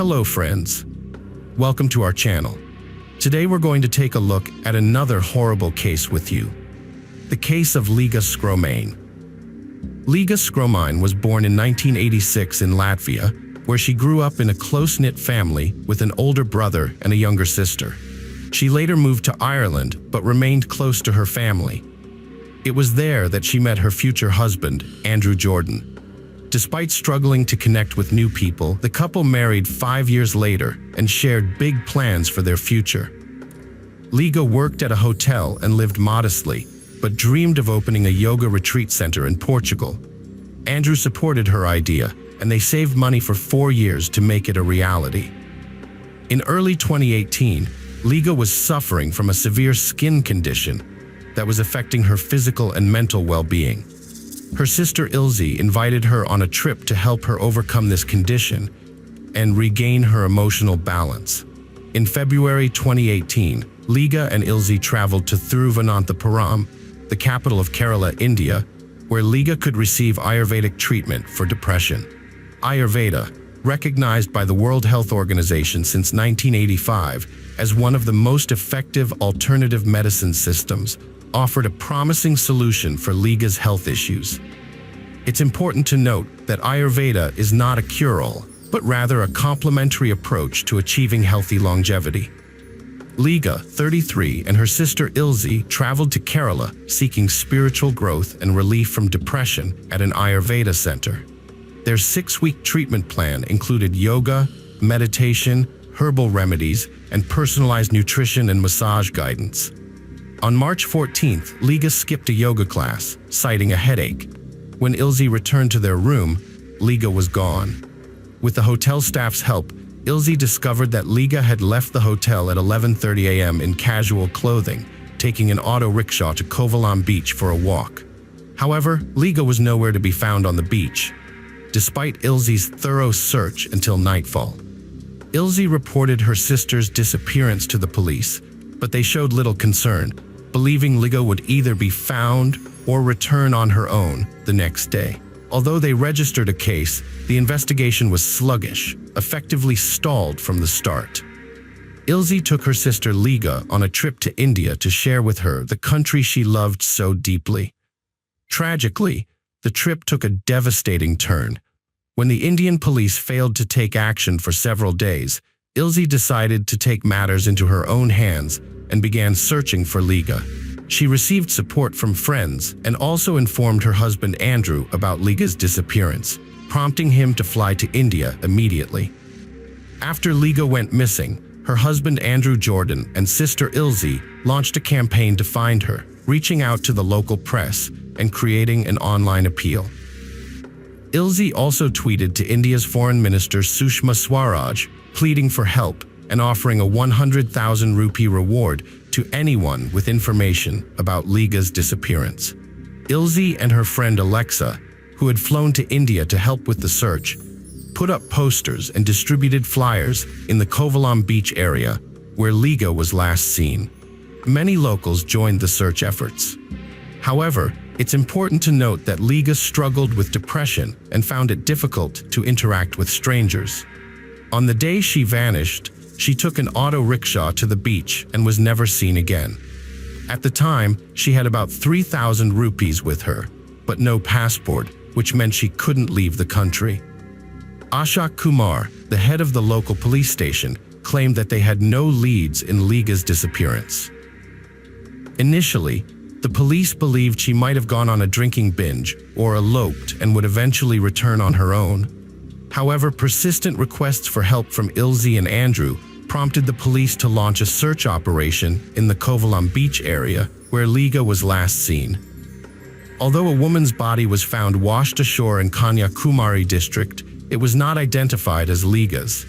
Hello friends, welcome to our channel. Today we're going to take a look at another horrible case with you. The case of Liga Škromane. Liga Škromane was born in 1986 in Latvia, where she grew up in a close-knit family with an older brother and a younger sister. She later moved to Ireland but remained close to her family. It was there that she met her future husband, Andrew Jordan. Despite struggling to connect with new people, the couple married 5 years later and shared big plans for their future. Liga worked at a hotel and lived modestly, but dreamed of opening a yoga retreat center in Portugal. Andrew supported her idea, and they saved money for 4 years to make it a reality. In early 2018, Liga was suffering from a severe skin condition that was affecting her physical and mental well-being. Her sister Ilse invited her on a trip to help her overcome this condition and regain her emotional balance. In February 2018, Liga and Ilse traveled to Thiruvananthapuram, the capital of Kerala, India, where Liga could receive Ayurvedic treatment for depression. Ayurveda, recognized by the World Health Organization since 1985 as one of the most effective alternative medicine systems, offered a promising solution for Liga's health issues. It's important to note that Ayurveda is not a cure-all, but rather a complementary approach to achieving healthy longevity. Liga, 33, and her sister Ilse traveled to Kerala seeking spiritual growth and relief from depression at an Ayurveda center. Their 6-week treatment plan included yoga, meditation, herbal remedies, and personalized nutrition and massage guidance. On March 14th, Liga skipped a yoga class, citing a headache. When Ilse returned to their room, Liga was gone. With the hotel staff's help, Ilse discovered that Liga had left the hotel at 11:30 a.m. in casual clothing, taking an auto rickshaw to Kovalam Beach for a walk. However, Liga was nowhere to be found on the beach, despite Ilse's thorough search until nightfall. Ilse reported her sister's disappearance to the police, but they showed little concern, believing Liga would either be found or return on her own the next day. Although they registered a case, the investigation was sluggish, effectively stalled from the start. Ilse took her sister Liga on a trip to India to share with her the country she loved so deeply. Tragically, the trip took a devastating turn. When the Indian police failed to take action for several days, Ilse decided to take matters into her own hands and began searching for Liga. She received support from friends and also informed her husband Andrew about Liga's disappearance, prompting him to fly to India immediately. After Liga went missing, her husband Andrew Jordan and sister Ilse launched a campaign to find her, reaching out to the local press and creating an online appeal. Ilse also tweeted to India's Foreign Minister Sushma Swaraj, pleading for help and offering a 100,000 rupee reward to anyone with information about Liga's disappearance. Ilse and her friend Alexa, who had flown to India to help with the search, put up posters and distributed flyers in the Kovalam Beach area where Liga was last seen. Many locals joined the search efforts. However, it's important to note that Liga struggled with depression and found it difficult to interact with strangers. On the day she vanished, she took an auto rickshaw to the beach and was never seen again. At the time, she had about 3,000 rupees with her, but no passport, which meant she couldn't leave the country. Ashok Kumar, the head of the local police station, claimed that they had no leads in Liga's disappearance. Initially, the police believed she might have gone on a drinking binge or eloped and would eventually return on her own. However, persistent requests for help from Ilse and Andrew prompted the police to launch a search operation in the Kovalam Beach area where Liga was last seen. Although a woman's body was found washed ashore in Kanyakumari district, it was not identified as Liga's.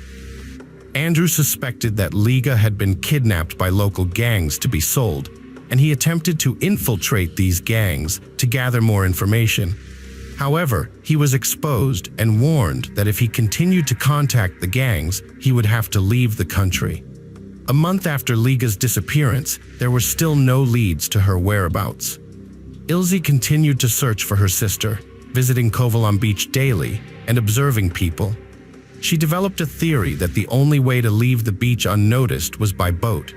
Andrew suspected that Liga had been kidnapped by local gangs to be sold, and he attempted to infiltrate these gangs to gather more information. However, he was exposed and warned that if he continued to contact the gangs, he would have to leave the country. A month after Liga's disappearance, there were still no leads to her whereabouts. Ilse continued to search for her sister, visiting Kovalam Beach daily and observing people. She developed a theory that the only way to leave the beach unnoticed was by boat.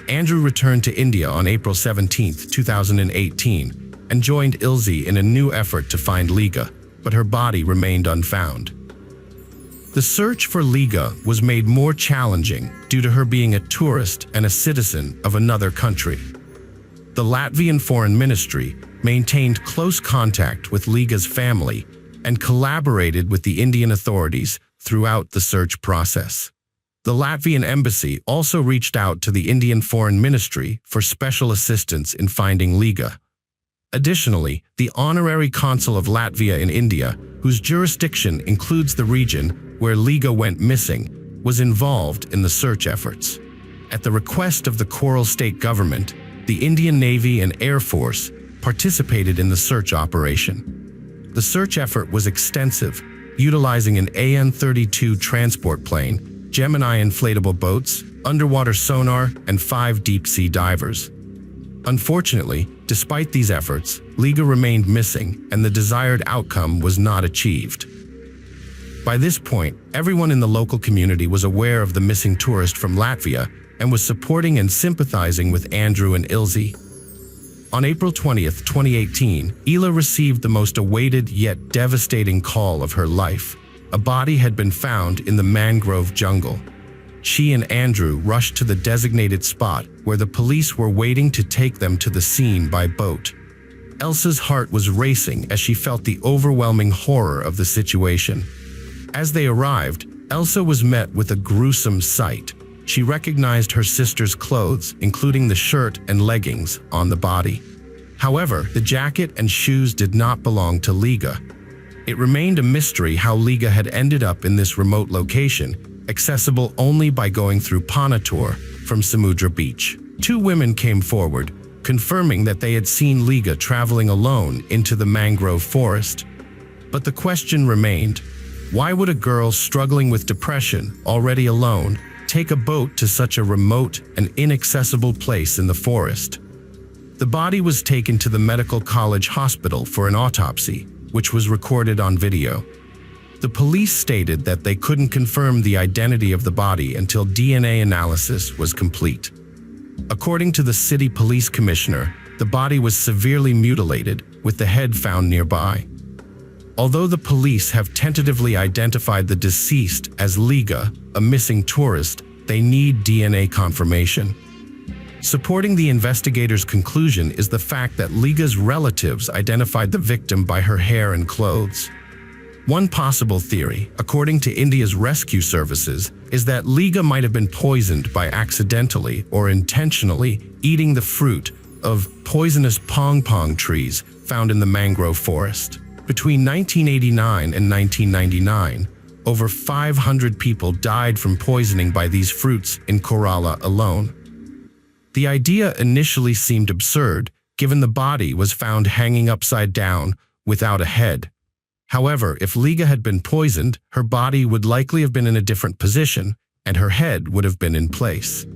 Andrew returned to India on April 17, 2018, and joined Ilse in a new effort to find Liga, but her body remained unfound. The search for Liga was made more challenging due to her being a tourist and a citizen of another country. The Latvian Foreign Ministry maintained close contact with Liga's family and collaborated with the Indian authorities throughout the search process. The Latvian embassy also reached out to the Indian Foreign Ministry for special assistance in finding Liga. Additionally, the honorary consul of Latvia in India, whose jurisdiction includes the region where Liga went missing, was involved in the search efforts. At the request of the Coral State government, the Indian Navy and Air Force participated in the search operation. The search effort was extensive, utilizing an AN-32 transport plane, Gemini inflatable boats, underwater sonar, and 5 deep-sea divers. Unfortunately, despite these efforts, Liga remained missing and the desired outcome was not achieved. By this point, everyone in the local community was aware of the missing tourist from Latvia and was supporting and sympathizing with Andrew and Ilse. On April 20, 2018, Ila received the most awaited yet devastating call of her life. A body had been found in the mangrove jungle. She and Andrew rushed to the designated spot where the police were waiting to take them to the scene by boat. Elsa's heart was racing as she felt the overwhelming horror of the situation. As they arrived, Elsa was met with a gruesome sight. She recognized her sister's clothes, including the shirt and leggings, on the body. However, the jacket and shoes did not belong to Liga. It remained a mystery how Liga had ended up in this remote location, accessible only by going through Panatur from Samudra Beach. 2 women came forward, confirming that they had seen Liga traveling alone into the mangrove forest. But the question remained, why would a girl struggling with depression, already alone, take a boat to such a remote and inaccessible place in the forest? The body was taken to the Medical College Hospital for an autopsy, which was recorded on video. The police stated that they couldn't confirm the identity of the body until DNA analysis was complete. According to the city police commissioner, the body was severely mutilated, with the head found nearby. Although the police have tentatively identified the deceased as Liga, a missing tourist, they need DNA confirmation. Supporting the investigators' conclusion is the fact that Liga's relatives identified the victim by her hair and clothes. One possible theory, according to India's rescue services, is that Liga might have been poisoned by accidentally or intentionally eating the fruit of poisonous pong trees found in the mangrove forest. Between 1989 and 1999, over 500 people died from poisoning by these fruits in Kerala alone. The idea initially seemed absurd, given the body was found hanging upside down without a head. However, if Liga had been poisoned, her body would likely have been in a different position, and her head would have been in place.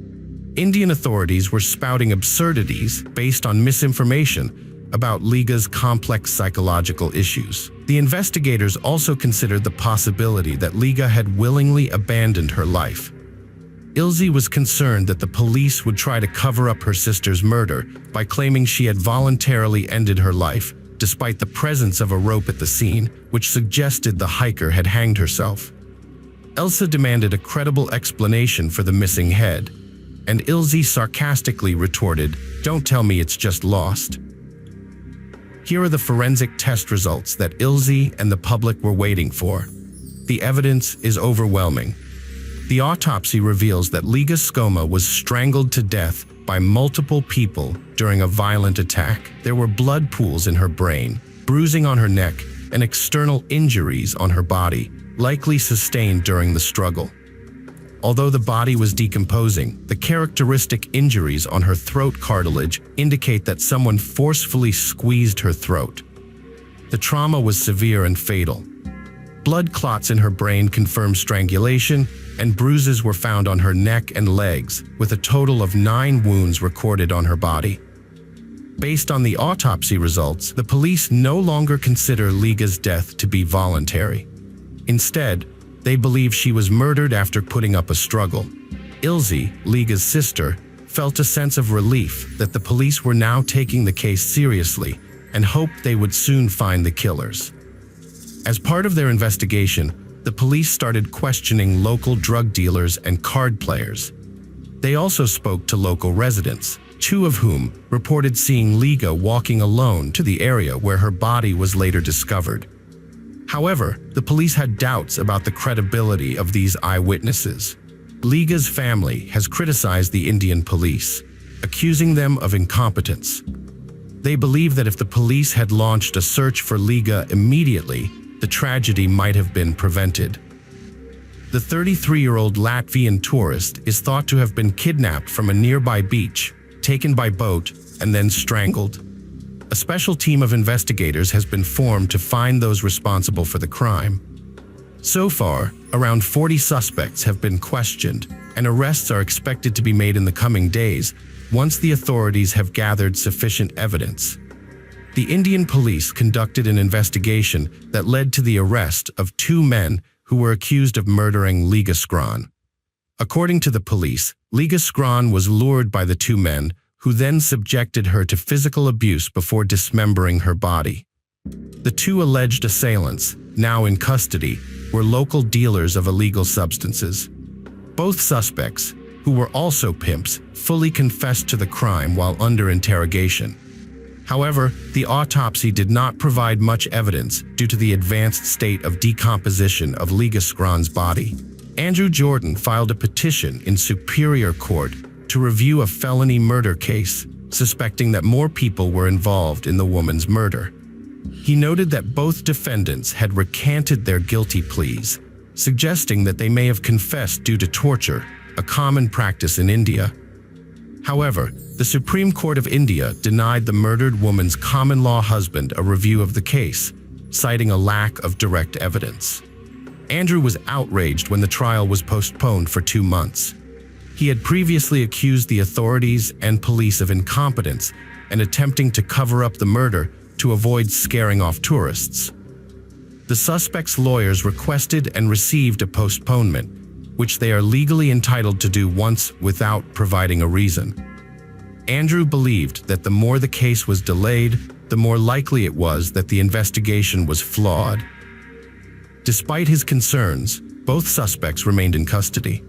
Indian authorities were spouting absurdities based on misinformation about Liga's complex psychological issues. The investigators also considered the possibility that Liga had willingly abandoned her life. Ilse was concerned that the police would try to cover up her sister's murder by claiming she had voluntarily ended her life, despite the presence of a rope at the scene, which suggested the hiker had hanged herself. Elsa demanded a credible explanation for the missing head, and Ilse sarcastically retorted, "Don't tell me it's just lost." Here are the forensic test results that Ilse and the public were waiting for. The evidence is overwhelming. The autopsy reveals that Liga Skoma was strangled to death by multiple people during a violent attack. There were blood pools in her brain, bruising on her neck, and external injuries on her body, likely sustained during the struggle. Although the body was decomposing, the characteristic injuries on her throat cartilage indicate that someone forcefully squeezed her throat. The trauma was severe and fatal. Blood clots in her brain confirm strangulation, and bruises were found on her neck and legs, with a total of 9 wounds recorded on her body. Based on the autopsy results, the police no longer consider Liga's death to be voluntary. Instead, They believe she was murdered after putting up a struggle. Ilse, Liga's sister, felt a sense of relief that the police were now taking the case seriously and hoped they would soon find the killers. As part of their investigation, the police started questioning local drug dealers and card players. They also spoke to local residents, two of whom reported seeing Liga walking alone to the area where her body was later discovered. However, the police had doubts about the credibility of these eyewitnesses. Liga's family has criticized the Indian police, accusing them of incompetence. They believe that if the police had launched a search for Liga immediately, the tragedy might have been prevented. The 33-year-old Latvian tourist is thought to have been kidnapped from a nearby beach, taken by boat, and then strangled. A special team of investigators has been formed to find those responsible for the crime. So far, around 40 suspects have been questioned, and arrests are expected to be made in the coming days once the authorities have gathered sufficient evidence. The Indian police conducted an investigation that led to the arrest of two men who were accused of murdering Liga Skron. According to the police, Liga Skron was lured by the two men, who then subjected her to physical abuse before dismembering her body. The two alleged assailants, now in custody, were local dealers of illegal substances. Both suspects, who were also pimps, fully confessed to the crime while under interrogation. However, the autopsy did not provide much evidence due to the advanced state of decomposition of Liga Skron's body. Andrew Jordan filed a petition in Superior Court to review a felony murder case, suspecting that more people were involved in the woman's murder. He noted that both defendants had recanted their guilty pleas, suggesting that they may have confessed due to torture, a common practice in India. However, the Supreme Court of India denied the murdered woman's common-law husband a review of the case, citing a lack of direct evidence. Andrew was outraged when the trial was postponed for 2 months. He had previously accused the authorities and police of incompetence and attempting to cover up the murder to avoid scaring off tourists. The suspect's lawyers requested and received a postponement, which they are legally entitled to do once without providing a reason. Andrew believed that the more the case was delayed, the more likely it was that the investigation was flawed. Despite his concerns, both suspects remained in custody.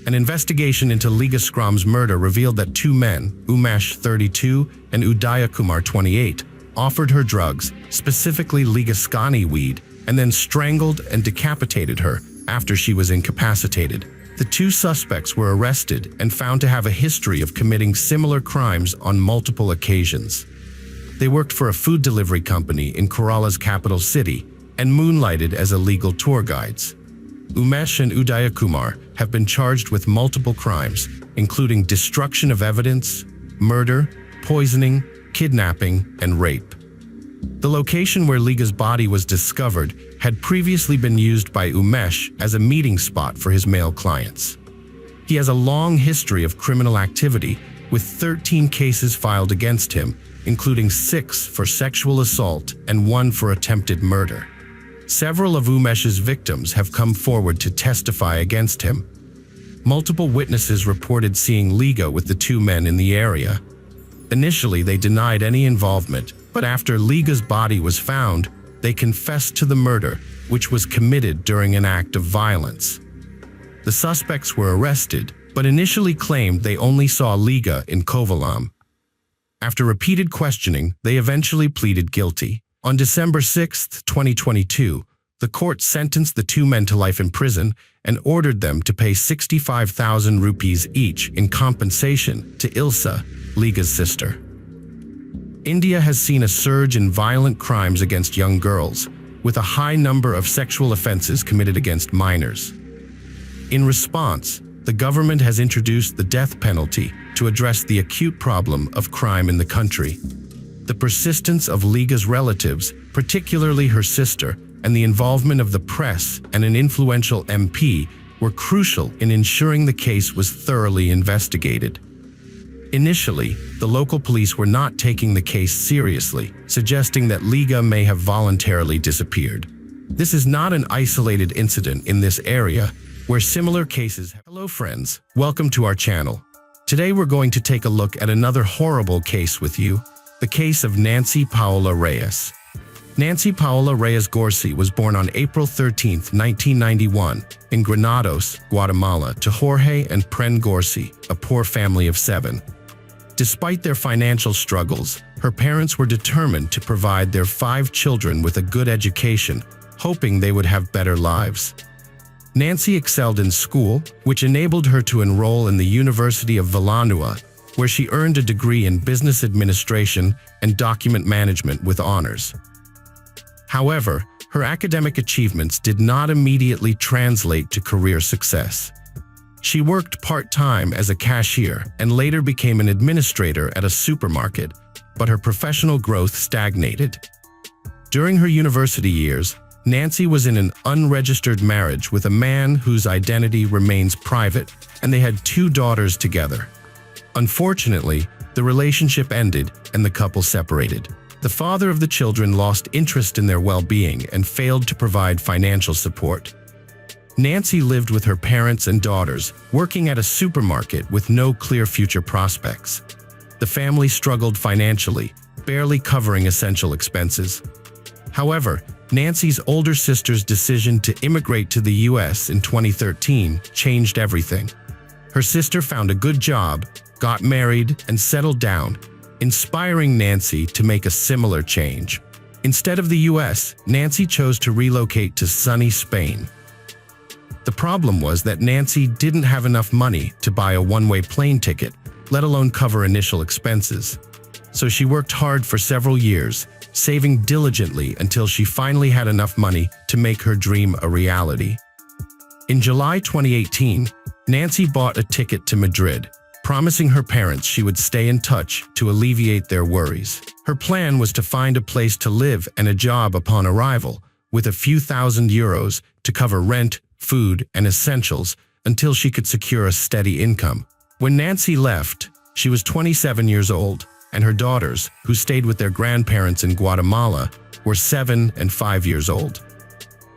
An investigation into Liga Skron's murder revealed that two men, Umesh, 32, and Udayakumar, 28, offered her drugs, specifically Ligascani weed, and then strangled and decapitated her after she was incapacitated. The two suspects were arrested and found to have a history of committing similar crimes on multiple occasions. They worked for a food delivery company in Kerala's capital city and moonlighted as illegal tour guides. Umesh and Udayakumar have been charged with multiple crimes, including destruction of evidence, murder, poisoning, kidnapping, and rape. The location where Liga's body was discovered had previously been used by Umesh as a meeting spot for his male clients. He has a long history of criminal activity, with 13 cases filed against him, including 6 for sexual assault and 1 for attempted murder. Several of Umesh's victims have come forward to testify against him. Multiple witnesses reported seeing Liga with the two men in the area. Initially, they denied any involvement, but after Liga's body was found, they confessed to the murder, which was committed during an act of violence. The suspects were arrested, but initially claimed they only saw Liga in Kovalam. After repeated questioning, they eventually pleaded guilty. On December 6, 2022, the court sentenced the two men to life in prison and ordered them to pay 65,000 rupees each in compensation to Ilsa, Liga's sister. India has seen a surge in violent crimes against young girls, with a high number of sexual offenses committed against minors. In response, the government has introduced the death penalty to address the acute problem of crime in the country. The persistence of Liga's relatives, particularly her sister, and the involvement of the press and an influential MP were crucial in ensuring the case was thoroughly investigated. Initially, the local police were not taking the case seriously, suggesting that Liga may have voluntarily disappeared. This is not an isolated incident in this area where similar cases. Hello friends, welcome to our channel. Today we're going to take a look at another horrible case with you, the case of Nancy Paola Reyes. Nancy Paola Reyes Gorsi was born on April 13, 1991, in Granados, Guatemala, to Jorge and Pren Gorsi, a poor family of 7. Despite their financial struggles, her parents were determined to provide their 5 children with a good education, hoping they would have better lives. Nancy excelled in school, which enabled her to enroll in the University of Vilanova, where she earned a degree in business administration and document management with honors. However, her academic achievements did not immediately translate to career success. She worked part-time as a cashier and later became an administrator at a supermarket, but her professional growth stagnated. During her university years, Nancy was in an unregistered marriage with a man whose identity remains private, and they had 2 daughters together. Unfortunately, the relationship ended and the couple separated. The father of the children lost interest in their well-being and failed to provide financial support. Nancy lived with her parents and daughters, working at a supermarket with no clear future prospects. The family struggled financially, barely covering essential expenses. However, Nancy's older sister's decision to immigrate to the U.S. in 2013 changed everything. Her sister found a good job, got married, and settled down, inspiring Nancy to make a similar change. Instead of the U.S., Nancy chose to relocate to sunny Spain. The problem was that Nancy didn't have enough money to buy a one-way plane ticket, let alone cover initial expenses. So she worked hard for several years, saving diligently until she finally had enough money to make her dream a reality. In July 2018, Nancy bought a ticket to Madrid, promising her parents she would stay in touch to alleviate their worries. Her plan was to find a place to live and a job upon arrival, with a few €1,000 to cover rent, food, and essentials until she could secure a steady income. When Nancy left, she was 27 years old, and her daughters, who stayed with their grandparents in Guatemala, were 7 and 5 years old.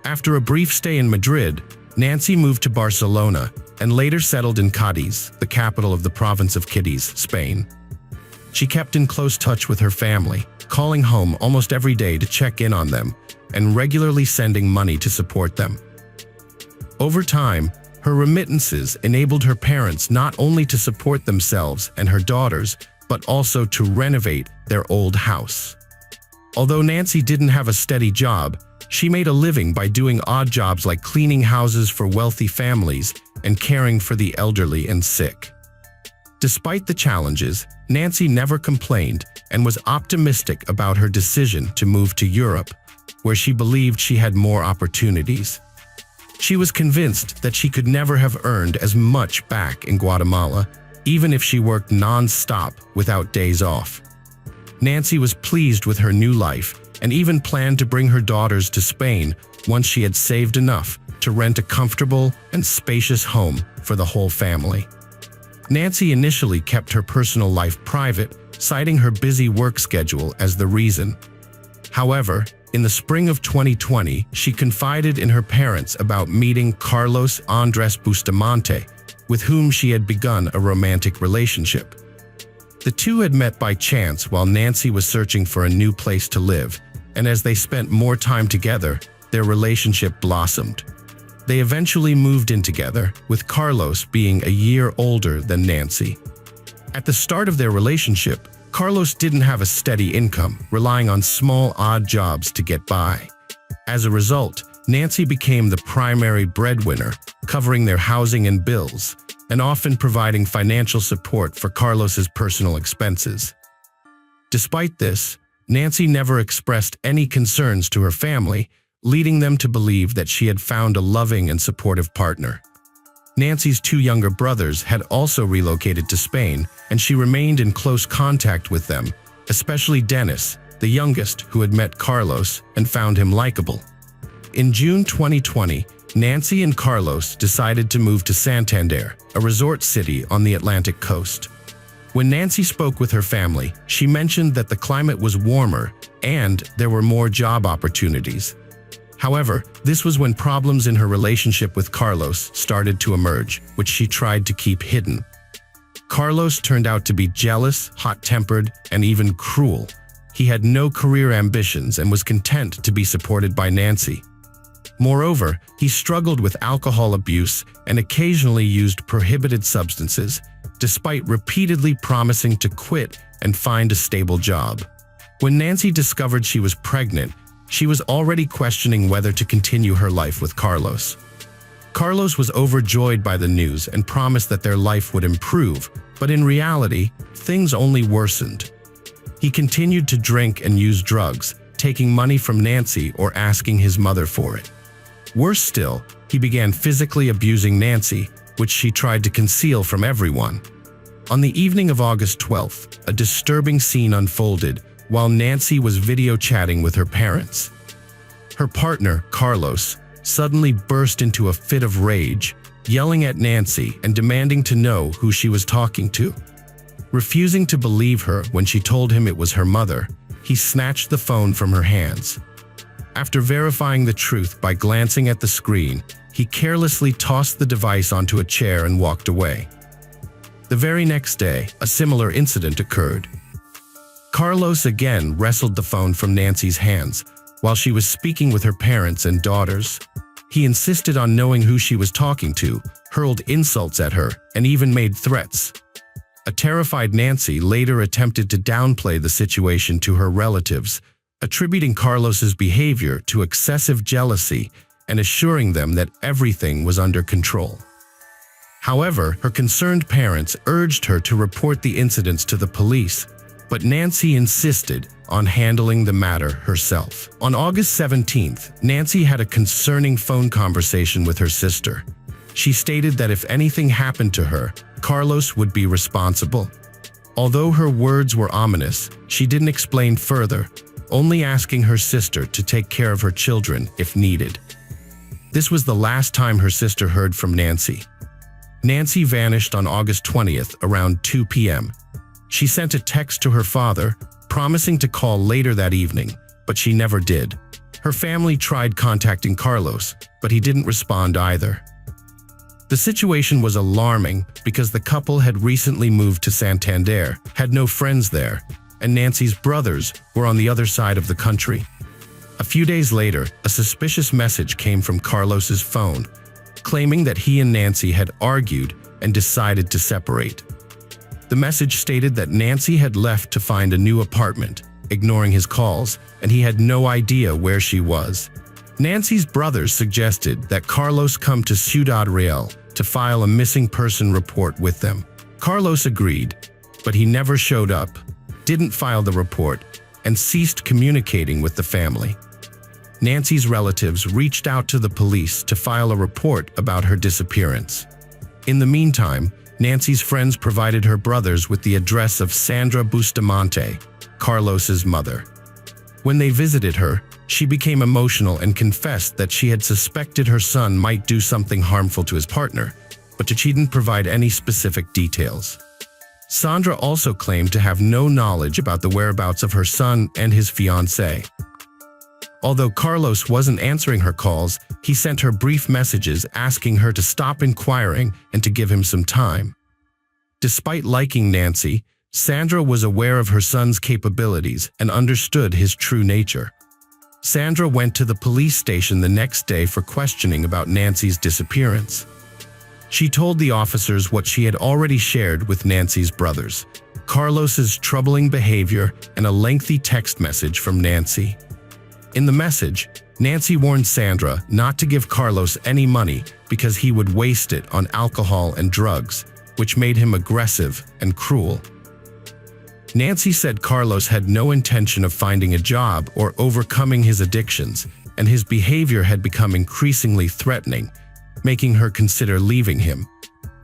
After a brief stay in Madrid, Nancy moved to Barcelona and later settled in Cádiz, the capital of the province of Cádiz, Spain. She kept in close touch with her family, calling home almost every day to check in on them and regularly sending money to support them. Over time, her remittances enabled her parents not only to support themselves and her daughters, but also to renovate their old house. Although Nancy didn't have a steady job, she made a living by doing odd jobs like cleaning houses for wealthy families and caring for the elderly and sick. Despite the challenges, Nancy never complained and was optimistic about her decision to move to Europe, where she believed she had more opportunities. She was convinced that she could never have earned as much back in Guatemala, even if she worked non-stop without days off. Nancy was pleased with her new life and even planned to bring her daughters to Spain once she had saved enough to rent a comfortable and spacious home for the whole family. Nancy initially kept her personal life private, citing her busy work schedule as the reason. However, in the spring of 2020, she confided in her parents about meeting Carlos Andres Bustamante, with whom she had begun a romantic relationship. The two had met by chance while Nancy was searching for a new place to live, and as they spent more time together, their relationship blossomed. They eventually moved in together, with Carlos being a year older than Nancy. At the start of their relationship, Carlos didn't have a steady income, relying on small, odd jobs to get by. As a result, Nancy became the primary breadwinner, covering their housing and bills, and often providing financial support for Carlos's personal expenses. Despite this, Nancy never expressed any concerns to her family, leading them to believe that she had found a loving and supportive partner. Nancy's 2 younger brothers had also relocated to Spain, and she remained in close contact with them, especially Dennis, the youngest, who had met Carlos and found him likable. In June 2020, Nancy and Carlos decided to move to Santander, a resort city on the Atlantic coast. When Nancy spoke with her family, she mentioned that the climate was warmer and there were more job opportunities. However, this was when problems in her relationship with Carlos started to emerge, which she tried to keep hidden. Carlos turned out to be jealous, hot-tempered, and even cruel. He had no career ambitions and was content to be supported by Nancy. Moreover, he struggled with alcohol abuse and occasionally used prohibited substances, despite repeatedly promising to quit and find a stable job. When Nancy discovered she was pregnant, she was already questioning whether to continue her life with Carlos. Carlos was overjoyed by the news and promised that their life would improve, but in reality, things only worsened. He continued to drink and use drugs, taking money from Nancy or asking his mother for it. Worse still, he began physically abusing Nancy, which she tried to conceal from everyone. On the evening of August 12th, a disturbing scene unfolded while Nancy was video chatting with her parents. Her partner, Carlos, suddenly burst into a fit of rage, yelling at Nancy and demanding to know who she was talking to. Refusing to believe her when she told him it was her mother, he snatched the phone from her hands. After verifying the truth by glancing at the screen, he carelessly tossed the device onto a chair and walked away. The very next day, a similar incident occurred. Carlos again wrestled the phone from Nancy's hands while she was speaking with her parents and daughters. He insisted on knowing who she was talking to, hurled insults at her, and even made threats. A terrified Nancy later attempted to downplay the situation to her relatives, attributing Carlos's behavior to excessive jealousy and assuring them that everything was under control. However, her concerned parents urged her to report the incidents to the police, but Nancy insisted on handling the matter herself. On August 17th, Nancy had a concerning phone conversation with her sister. She stated that if anything happened to her, Carlos would be responsible. Although her words were ominous, she didn't explain further, only asking her sister to take care of her children if needed. This was the last time her sister heard from Nancy. Nancy vanished on August 20th around 2 p.m. She sent a text to her father, promising to call later that evening, but she never did. Her family tried contacting Carlos, but he didn't respond either. The situation was alarming because the couple had recently moved to Santander, had no friends there, and Nancy's brothers were on the other side of the country. A few days later, a suspicious message came from Carlos's phone, claiming that he and Nancy had argued and decided to separate. The message stated that Nancy had left to find a new apartment, ignoring his calls, and he had no idea where she was. Nancy's brothers suggested that Carlos come to Ciudad Real to file a missing person report with them. Carlos agreed, but he never showed up, didn't file the report, and ceased communicating with the family. Nancy's relatives reached out to the police to file a report about her disappearance. In the meantime, Nancy's friends provided her brothers with the address of Sandra Bustamante, Carlos's mother. When they visited her, she became emotional and confessed that she had suspected her son might do something harmful to his partner, but she didn't provide any specific details. Sandra also claimed to have no knowledge about the whereabouts of her son and his fiancée. Although Carlos wasn't answering her calls, he sent her brief messages asking her to stop inquiring and to give him some time. Despite liking Nancy, Sandra was aware of her son's capabilities and understood his true nature. Sandra went to the police station the next day for questioning about Nancy's disappearance. She told the officers what she had already shared with Nancy's brothers: Carlos's troubling behavior and a lengthy text message from Nancy. In the message, Nancy warned Sandra not to give Carlos any money because he would waste it on alcohol and drugs, which made him aggressive and cruel. Nancy said Carlos had no intention of finding a job or overcoming his addictions, and his behavior had become increasingly threatening, making her consider leaving him.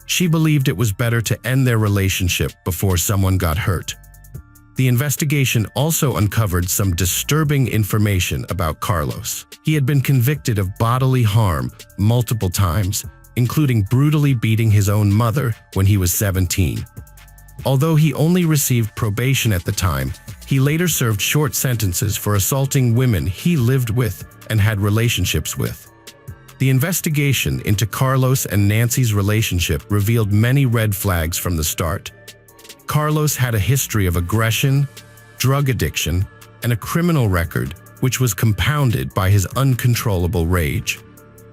She believed it was better to end their relationship before someone got hurt. The investigation also uncovered some disturbing information about Carlos. He had been convicted of bodily harm multiple times, including brutally beating his own mother when he was 17. Although he only received probation at the time, he later served short sentences for assaulting women he lived with and had relationships with. The investigation into Carlos and Nancy's relationship revealed many red flags from the start. Carlos had a history of aggression, drug addiction, and a criminal record, which was compounded by his uncontrollable rage.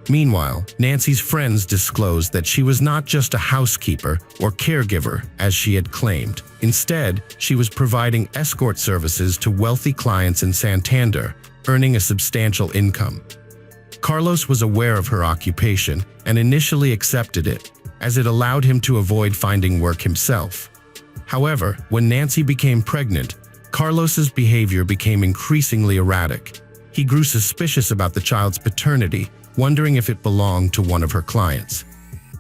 Meanwhile, Nancy's friends disclosed that she was not just a housekeeper or caregiver, as she had claimed. Instead, she was providing escort services to wealthy clients in Santander, earning a substantial income. Carlos was aware of her occupation and initially accepted it, as it allowed him to avoid finding work himself. However, when Nancy became pregnant, Carlos's behavior became increasingly erratic. He grew suspicious about the child's paternity, wondering if it belonged to one of her clients.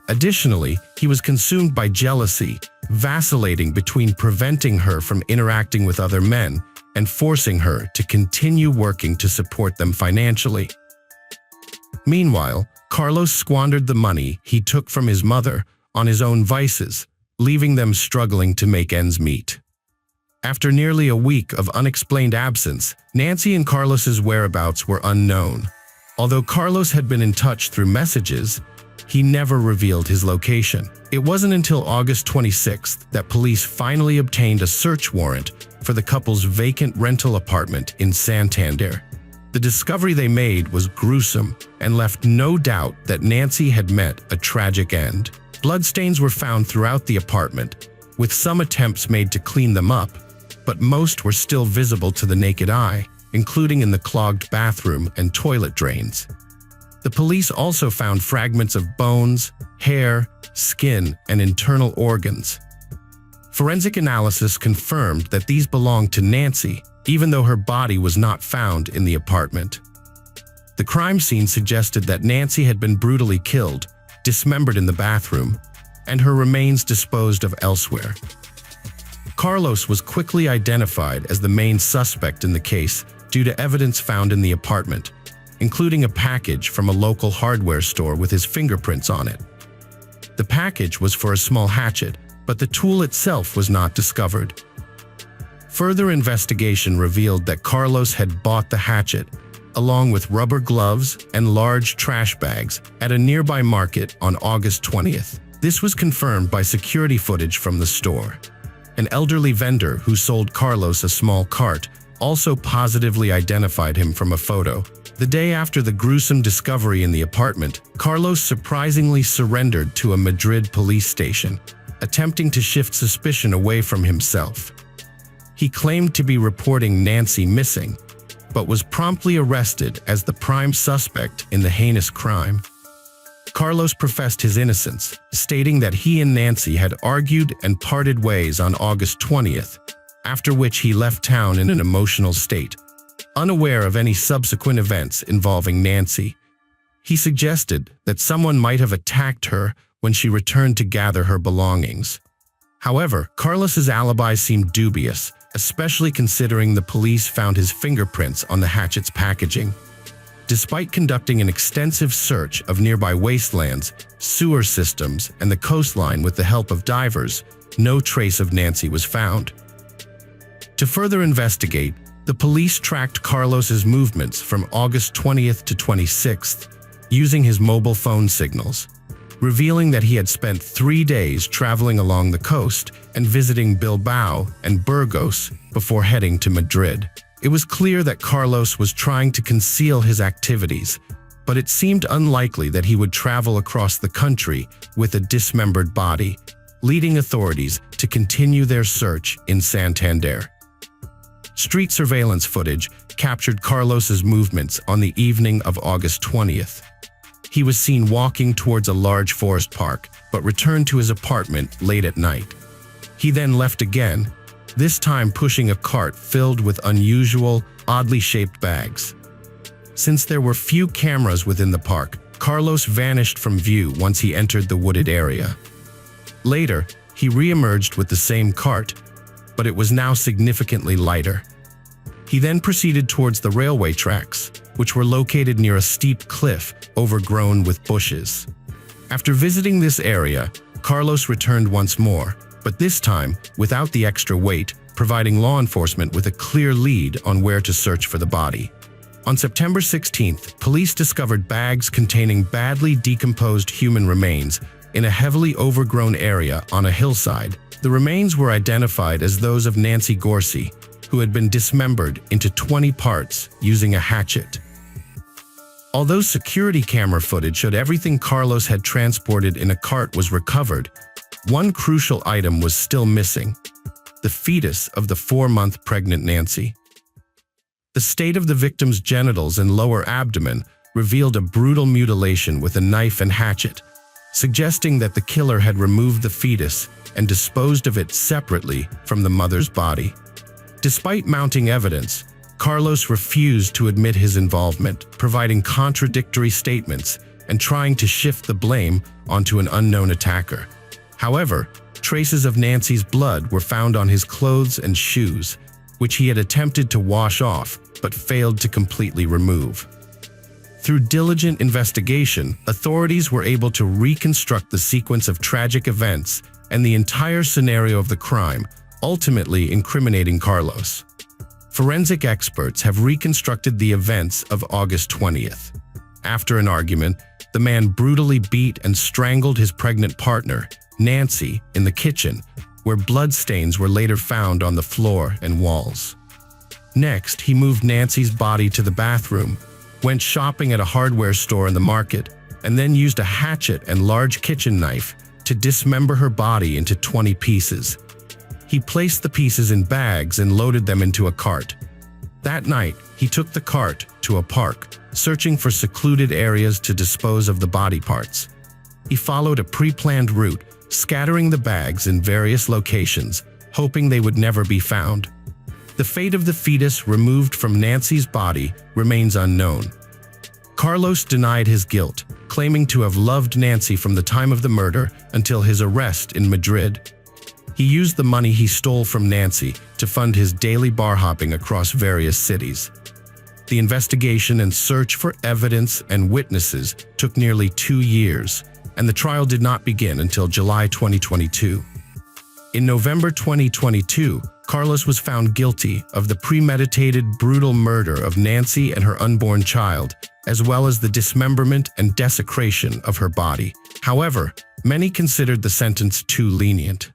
Additionally, he was consumed by jealousy, vacillating between preventing her from interacting with other men and forcing her to continue working to support them financially. Meanwhile, Carlos squandered the money he took from his mother on his own vices, leaving them struggling to make ends meet. After nearly a week of unexplained absence, Nancy and Carlos's whereabouts were unknown. Although Carlos had been in touch through messages, he never revealed his location. It wasn't until August 26th that police finally obtained a search warrant for the couple's vacant rental apartment in Santander. The discovery they made was gruesome and left no doubt that Nancy had met a tragic end. Bloodstains were found throughout the apartment, with some attempts made to clean them up, but most were still visible to the naked eye, including in the clogged bathroom and toilet drains. The police also found fragments of bones, hair, skin, and internal organs. Forensic analysis confirmed that these belonged to Nancy, even though her body was not found in the apartment. The crime scene suggested that Nancy had been brutally killed, dismembered in the bathroom, and her remains disposed of elsewhere. Carlos was quickly identified as the main suspect in the case due to evidence found in the apartment, including a package from a local hardware store with his fingerprints on it. The package was for a small hatchet, but the tool itself was not discovered. Further investigation revealed that Carlos had bought the hatchet, along with rubber gloves and large trash bags, at a nearby market on August 20th. This was confirmed by security footage from the store. An elderly vendor who sold Carlos a small cart also positively identified him from a photo. The day after the gruesome discovery in the apartment, Carlos surprisingly surrendered to a Madrid police station, attempting to shift suspicion away from himself. He claimed to be reporting Nancy missing, but was promptly arrested as the prime suspect in the heinous crime. Carlos professed his innocence, stating that he and Nancy had argued and parted ways on August 20th, after which he left town in an emotional state, unaware of any subsequent events involving Nancy. He suggested that someone might have attacked her when she returned to gather her belongings. However, Carlos's alibi seemed dubious, especially considering the police found his fingerprints on the hatchet's packaging. Despite conducting an extensive search of nearby wastelands, sewer systems, and the coastline with the help of divers, no trace of Nancy was found. To further investigate, the police tracked Carlos's movements from August 20th to 26th, using his mobile phone signals, revealing that he had spent 3 days traveling along the coast and visiting Bilbao and Burgos before heading to Madrid. It was clear that Carlos was trying to conceal his activities, but it seemed unlikely that he would travel across the country with a dismembered body, leading authorities to continue their search in Santander. Street surveillance footage captured Carlos's movements on the evening of August 20th. He was seen walking towards a large forest park, but returned to his apartment late at night. He then left again, this time pushing a cart filled with unusual, oddly shaped bags. Since there were few cameras within the park, Carlos vanished from view once he entered the wooded area. Later, he re-emerged with the same cart, but it was now significantly lighter. He then proceeded towards the railway tracks, which were located near a steep cliff overgrown with bushes. After visiting this area, Carlos returned once more, but this time without the extra weight, providing law enforcement with a clear lead on where to search for the body. On September 16th, police discovered bags containing badly decomposed human remains in a heavily overgrown area on a hillside. The remains were identified as those of Nancy Gorsey, who had been dismembered into 20 parts using a hatchet. Although security camera footage showed everything Carlos had transported in a cart was recovered, one crucial item was still missing: the fetus of the 4-month pregnant Nancy. The state of the victim's genitals and lower abdomen revealed a brutal mutilation with a knife and hatchet, suggesting that the killer had removed the fetus and disposed of it separately from the mother's body. Despite mounting evidence, Carlos refused to admit his involvement, providing contradictory statements and trying to shift the blame onto an unknown attacker. However, traces of Nancy's blood were found on his clothes and shoes, which he had attempted to wash off but failed to completely remove. Through diligent investigation, authorities were able to reconstruct the sequence of tragic events and the entire scenario of the crime, ultimately incriminating Carlos. Forensic experts have reconstructed the events of August 20th. After an argument, the man brutally beat and strangled his pregnant partner, Nancy, in the kitchen, where bloodstains were later found on the floor and walls. Next, he moved Nancy's body to the bathroom, went shopping at a hardware store in the market, and then used a hatchet and large kitchen knife to dismember her body into 20 pieces. He placed the pieces in bags and loaded them into a cart. That night, he took the cart to a park, searching for secluded areas to dispose of the body parts. He followed a pre-planned route, scattering the bags in various locations, hoping they would never be found. The fate of the fetus removed from Nancy's body remains unknown. Carlos denied his guilt, claiming to have loved Nancy from the time of the murder until his arrest in Madrid. He used the money he stole from Nancy to fund his daily bar hopping across various cities. The investigation and search for evidence and witnesses took nearly 2 years, and the trial did not begin until July 2022. In November 2022, Carlos was found guilty of the premeditated, brutal murder of Nancy and her unborn child, as well as the dismemberment and desecration of her body. However, many considered the sentence too lenient.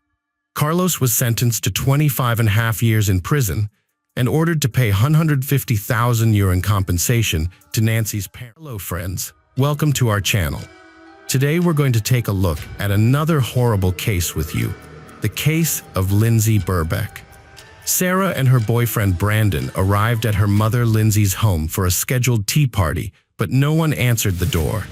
Carlos was sentenced to 25.5 years in prison and ordered to pay €150,000 in compensation to Nancy's parents. Hello friends, welcome to our channel. Today we're going to take a look at another horrible case with you, the case of Lindsay Birbeck. Sarah and her boyfriend Brandon arrived at her mother Lindsay's home for a scheduled tea party, but no one answered the door.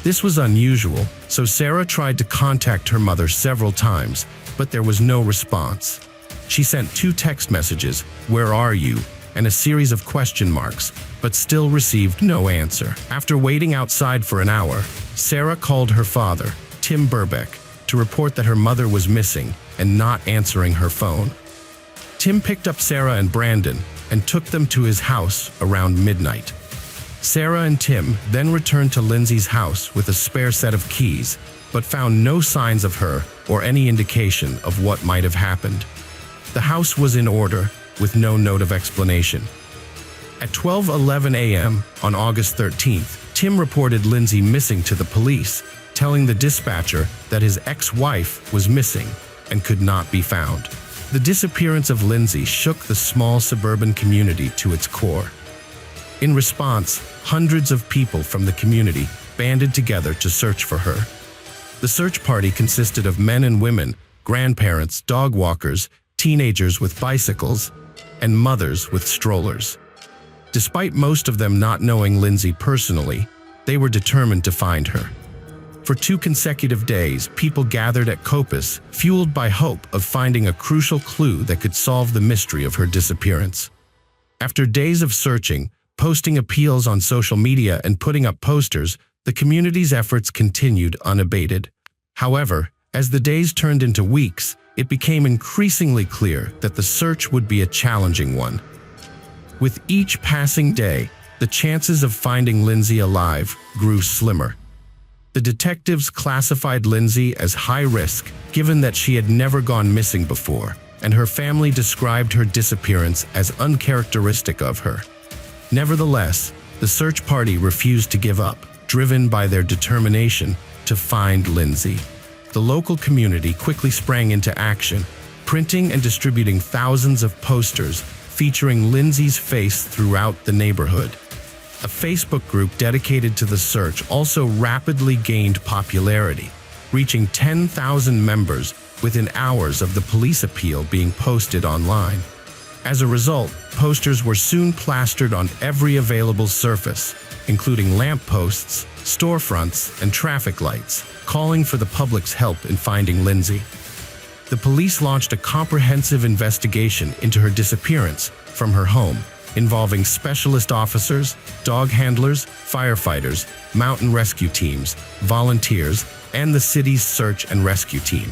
This was unusual, so Sarah tried to contact her mother several times, but there was no response. She sent 2 text messages, "Where are you?" and a series of question marks, but still received no answer. After waiting outside for an hour, Sarah called her father, Tim Birbeck, to report that her mother was missing and not answering her phone. Tim picked up Sarah and Brandon and took them to his house around midnight. Sarah and Tim then returned to Lindsay's house with a spare set of keys, but found no signs of her or any indication of what might have happened. The house was in order, with no note of explanation. At 12:11 a.m. on August 13th, Tim reported Lindsay missing to the police, telling the dispatcher that his ex-wife was missing and could not be found. The disappearance of Lindsay shook the small suburban community to its core. In response, hundreds of people from the community banded together to search for her. The search party consisted of men and women, grandparents, dog walkers, teenagers with bicycles, and mothers with strollers. Despite most of them not knowing Lindsay personally, they were determined to find her. For 2 consecutive days, people gathered at Coppice, fueled by hope of finding a crucial clue that could solve the mystery of her disappearance. After days of searching, posting appeals on social media and putting up posters, the community's efforts continued unabated. However, as the days turned into weeks, it became increasingly clear that the search would be a challenging one. With each passing day, the chances of finding Lindsay alive grew slimmer. The detectives classified Lindsay as high risk, given that she had never gone missing before, and her family described her disappearance as uncharacteristic of her. Nevertheless, the search party refused to give up, driven by their determination to find Lindsay. The local community quickly sprang into action, printing and distributing thousands of posters featuring Lindsay's face throughout the neighborhood. A Facebook group dedicated to the search also rapidly gained popularity, reaching 10,000 members within hours of the police appeal being posted online. As a result, posters were soon plastered on every available surface, including lampposts, storefronts, and traffic lights, calling for the public's help in finding Lindsay. The police launched a comprehensive investigation into her disappearance from her home, involving specialist officers, dog handlers, firefighters, mountain rescue teams, volunteers, and the city's search and rescue team.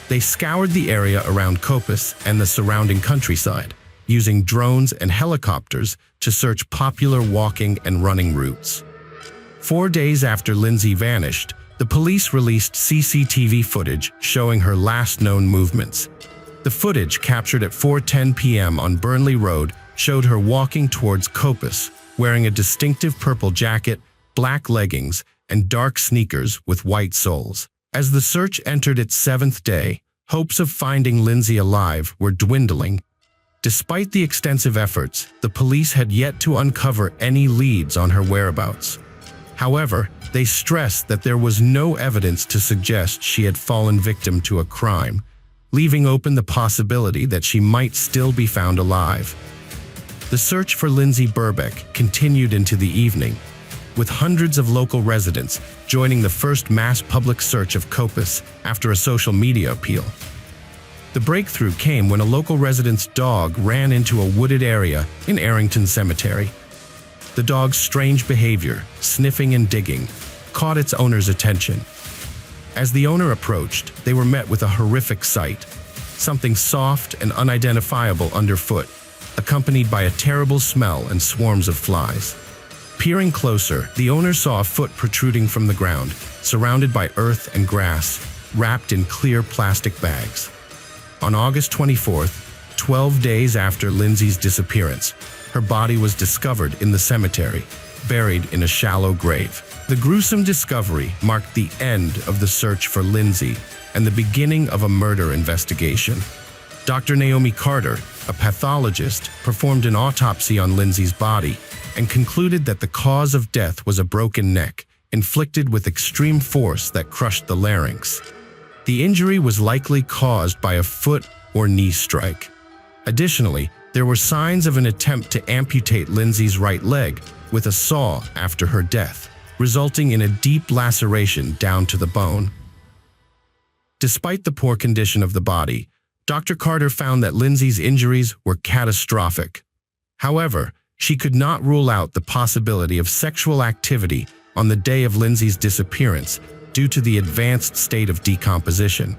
They scoured the area around Coppice and the surrounding countryside, using drones and helicopters to search popular walking and running routes. 4 days after Lindsay vanished, the police released CCTV footage showing her last known movements. The footage, captured at 4:10 p.m. on Burnley Road, showed her walking towards Coppice, wearing a distinctive purple jacket, black leggings, and dark sneakers with white soles. As the search entered its 7th day, hopes of finding Lindsay alive were dwindling. Despite the extensive efforts, the police had yet to uncover any leads on her whereabouts. However, they stressed that there was no evidence to suggest she had fallen victim to a crime, leaving open the possibility that she might still be found alive. The search for Lindsay Birbeck continued into the evening, with hundreds of local residents joining the first mass public search of Coppice after a social media appeal. The breakthrough came when a local resident's dog ran into a wooded area in Arrington Cemetery. The dog's strange behavior, sniffing and digging, caught its owner's attention. As the owner approached, they were met with a horrific sight, something soft and unidentifiable underfoot, accompanied by a terrible smell and swarms of flies. Peering closer, the owner saw a foot protruding from the ground, surrounded by earth and grass, wrapped in clear plastic bags. On August 24th, 12 days after Lindsay's disappearance, her body was discovered in the cemetery, buried in a shallow grave. The gruesome discovery marked the end of the search for Lindsay and the beginning of a murder investigation. Dr. Naomi Carter, a pathologist, performed an autopsy on Lindsay's body and concluded that the cause of death was a broken neck, inflicted with extreme force that crushed the larynx. The injury was likely caused by a foot or knee strike. Additionally, there were signs of an attempt to amputate Lindsay's right leg with a saw after her death, resulting in a deep laceration down to the bone. Despite the poor condition of the body, Dr. Carter found that Lindsay's injuries were catastrophic. However, she could not rule out the possibility of sexual activity on the day of Lindsay's disappearance due to the advanced state of decomposition.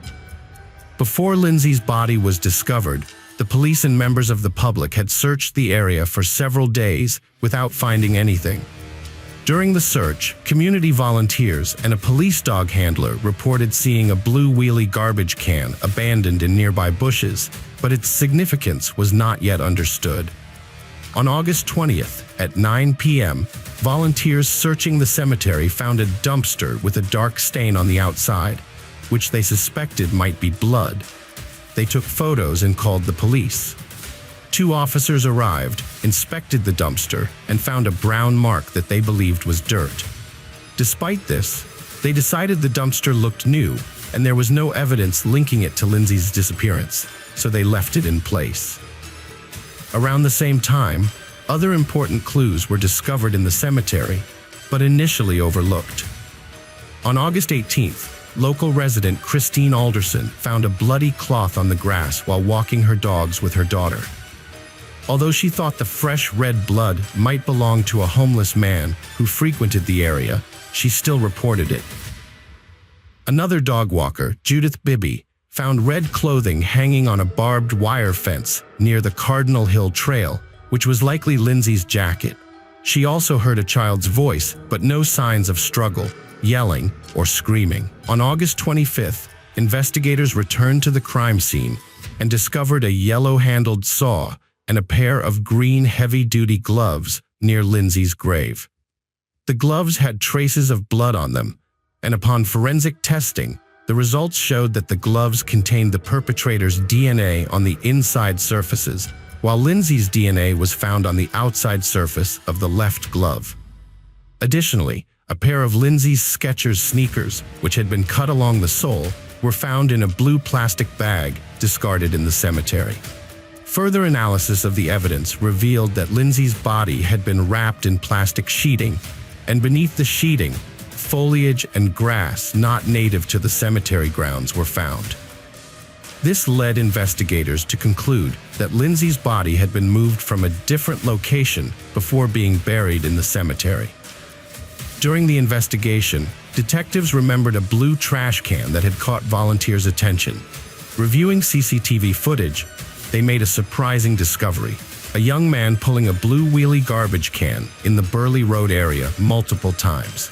Before Lindsay's body was discovered, the police and members of the public had searched the area for several days without finding anything. During the search, community volunteers and a police dog handler reported seeing a blue wheelie garbage can abandoned in nearby bushes, but its significance was not yet understood. On August 20th, at 9 p.m., volunteers searching the cemetery found a dumpster with a dark stain on the outside, which they suspected might be blood. They took photos and called the police. 2 officers arrived, inspected the dumpster, and found a brown mark that they believed was dirt. Despite this, they decided the dumpster looked new, and there was no evidence linking it to Lindsay's disappearance, so they left it in place. Around the same time, other important clues were discovered in the cemetery, but initially overlooked. On August 18th, local resident Christine Alderson found a bloody cloth on the grass while walking her dogs with her daughter. Although she thought the fresh red blood might belong to a homeless man who frequented the area, she still reported it. Another dog walker, Judith Bibby, found red clothing hanging on a barbed wire fence near the Cardinal Hill Trail, which was likely Lindsay's jacket. She also heard a child's voice, but no signs of struggle, yelling, or screaming. On August 25th, investigators returned to the crime scene and discovered a yellow-handled saw and a pair of green heavy-duty gloves near Lindsay's grave. The gloves had traces of blood on them, and upon forensic testing, the results showed that the gloves contained the perpetrator's DNA on the inside surfaces, while Lindsay's DNA was found on the outside surface of the left glove. Additionally, a pair of Lindsay's Skechers sneakers, which had been cut along the sole, were found in a blue plastic bag discarded in the cemetery. Further analysis of the evidence revealed that Lindsay's body had been wrapped in plastic sheeting, and beneath the sheeting, foliage and grass not native to the cemetery grounds were found. This led investigators to conclude that Lindsay's body had been moved from a different location before being buried in the cemetery. During the investigation, detectives remembered a blue trash can that had caught volunteers' attention. Reviewing CCTV footage, they made a surprising discovery: a young man pulling a blue wheelie garbage can in the Burley Road area multiple times.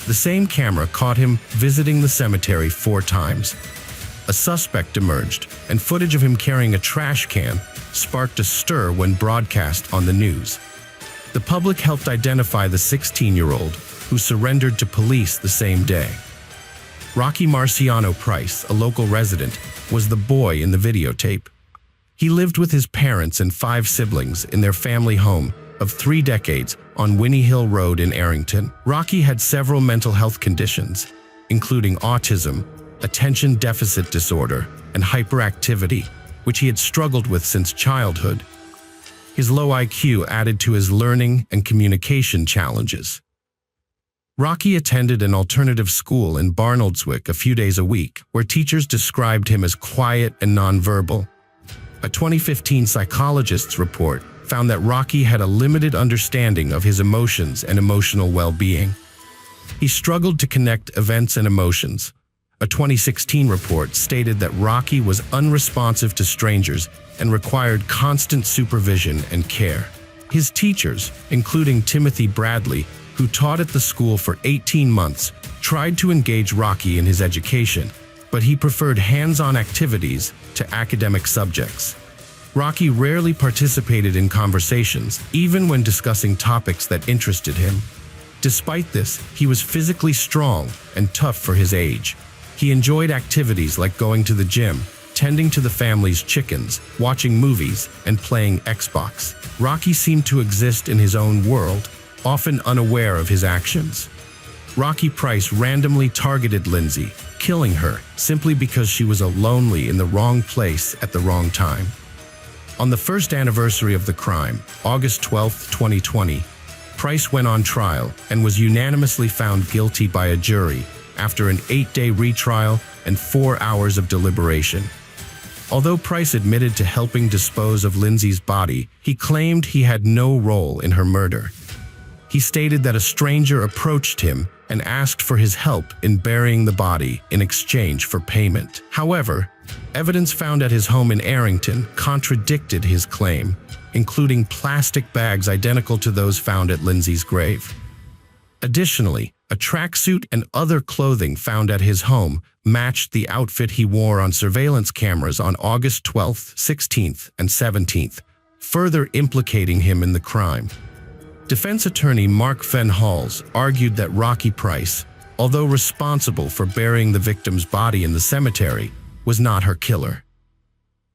The same camera caught him visiting the cemetery 4 times. A suspect emerged, and footage of him carrying a trash can sparked a stir when broadcast on the news. The public helped identify the 16-year-old who surrendered to police the same day. Rocky Marciano Price, a local resident, was the boy in the videotape. He lived with his parents and 5 siblings in their family home of 3 decades on Winnie Hill Road in Arrington. Rocky had several mental health conditions, including autism, attention deficit disorder, and hyperactivity, which he had struggled with since childhood. His low IQ added to his learning and communication challenges. Rocky attended an alternative school in Barnoldswick a few days a week, where teachers described him as quiet and nonverbal. A 2015 psychologist's report found that Rocky had a limited understanding of his emotions and emotional well-being. He struggled to connect events and emotions. A 2016 report stated that Rocky was unresponsive to strangers and required constant supervision and care. His teachers, including Timothy Bradley, who taught at the school for 18 months, tried to engage Rocky in his education, but he preferred hands-on activities to academic subjects. Rocky rarely participated in conversations, even when discussing topics that interested him. Despite this, he was physically strong and tough for his age. He enjoyed activities like going to the gym, tending to the family's chickens, watching movies, and playing Xbox. Rocky seemed to exist in his own world, often unaware of his actions. Rocky Price randomly targeted Lindsay, killing her simply because she was lonely in the wrong place at the wrong time. On the first anniversary of the crime, August 12, 2020, Price went on trial and was unanimously found guilty by a jury after an 8-day retrial and 4 hours of deliberation. Although Price admitted to helping dispose of Lindsay's body, he claimed he had no role in her murder. He stated that a stranger approached him and asked for his help in burying the body in exchange for payment. However, evidence found at his home in Arrington contradicted his claim, including plastic bags identical to those found at Lindsay's grave. Additionally, a tracksuit and other clothing found at his home matched the outfit he wore on surveillance cameras on August 12th, 16th, and 17th, further implicating him in the crime. Defense attorney Mark Van Halls argued that Rocky Price, although responsible for burying the victim's body in the cemetery, was not her killer.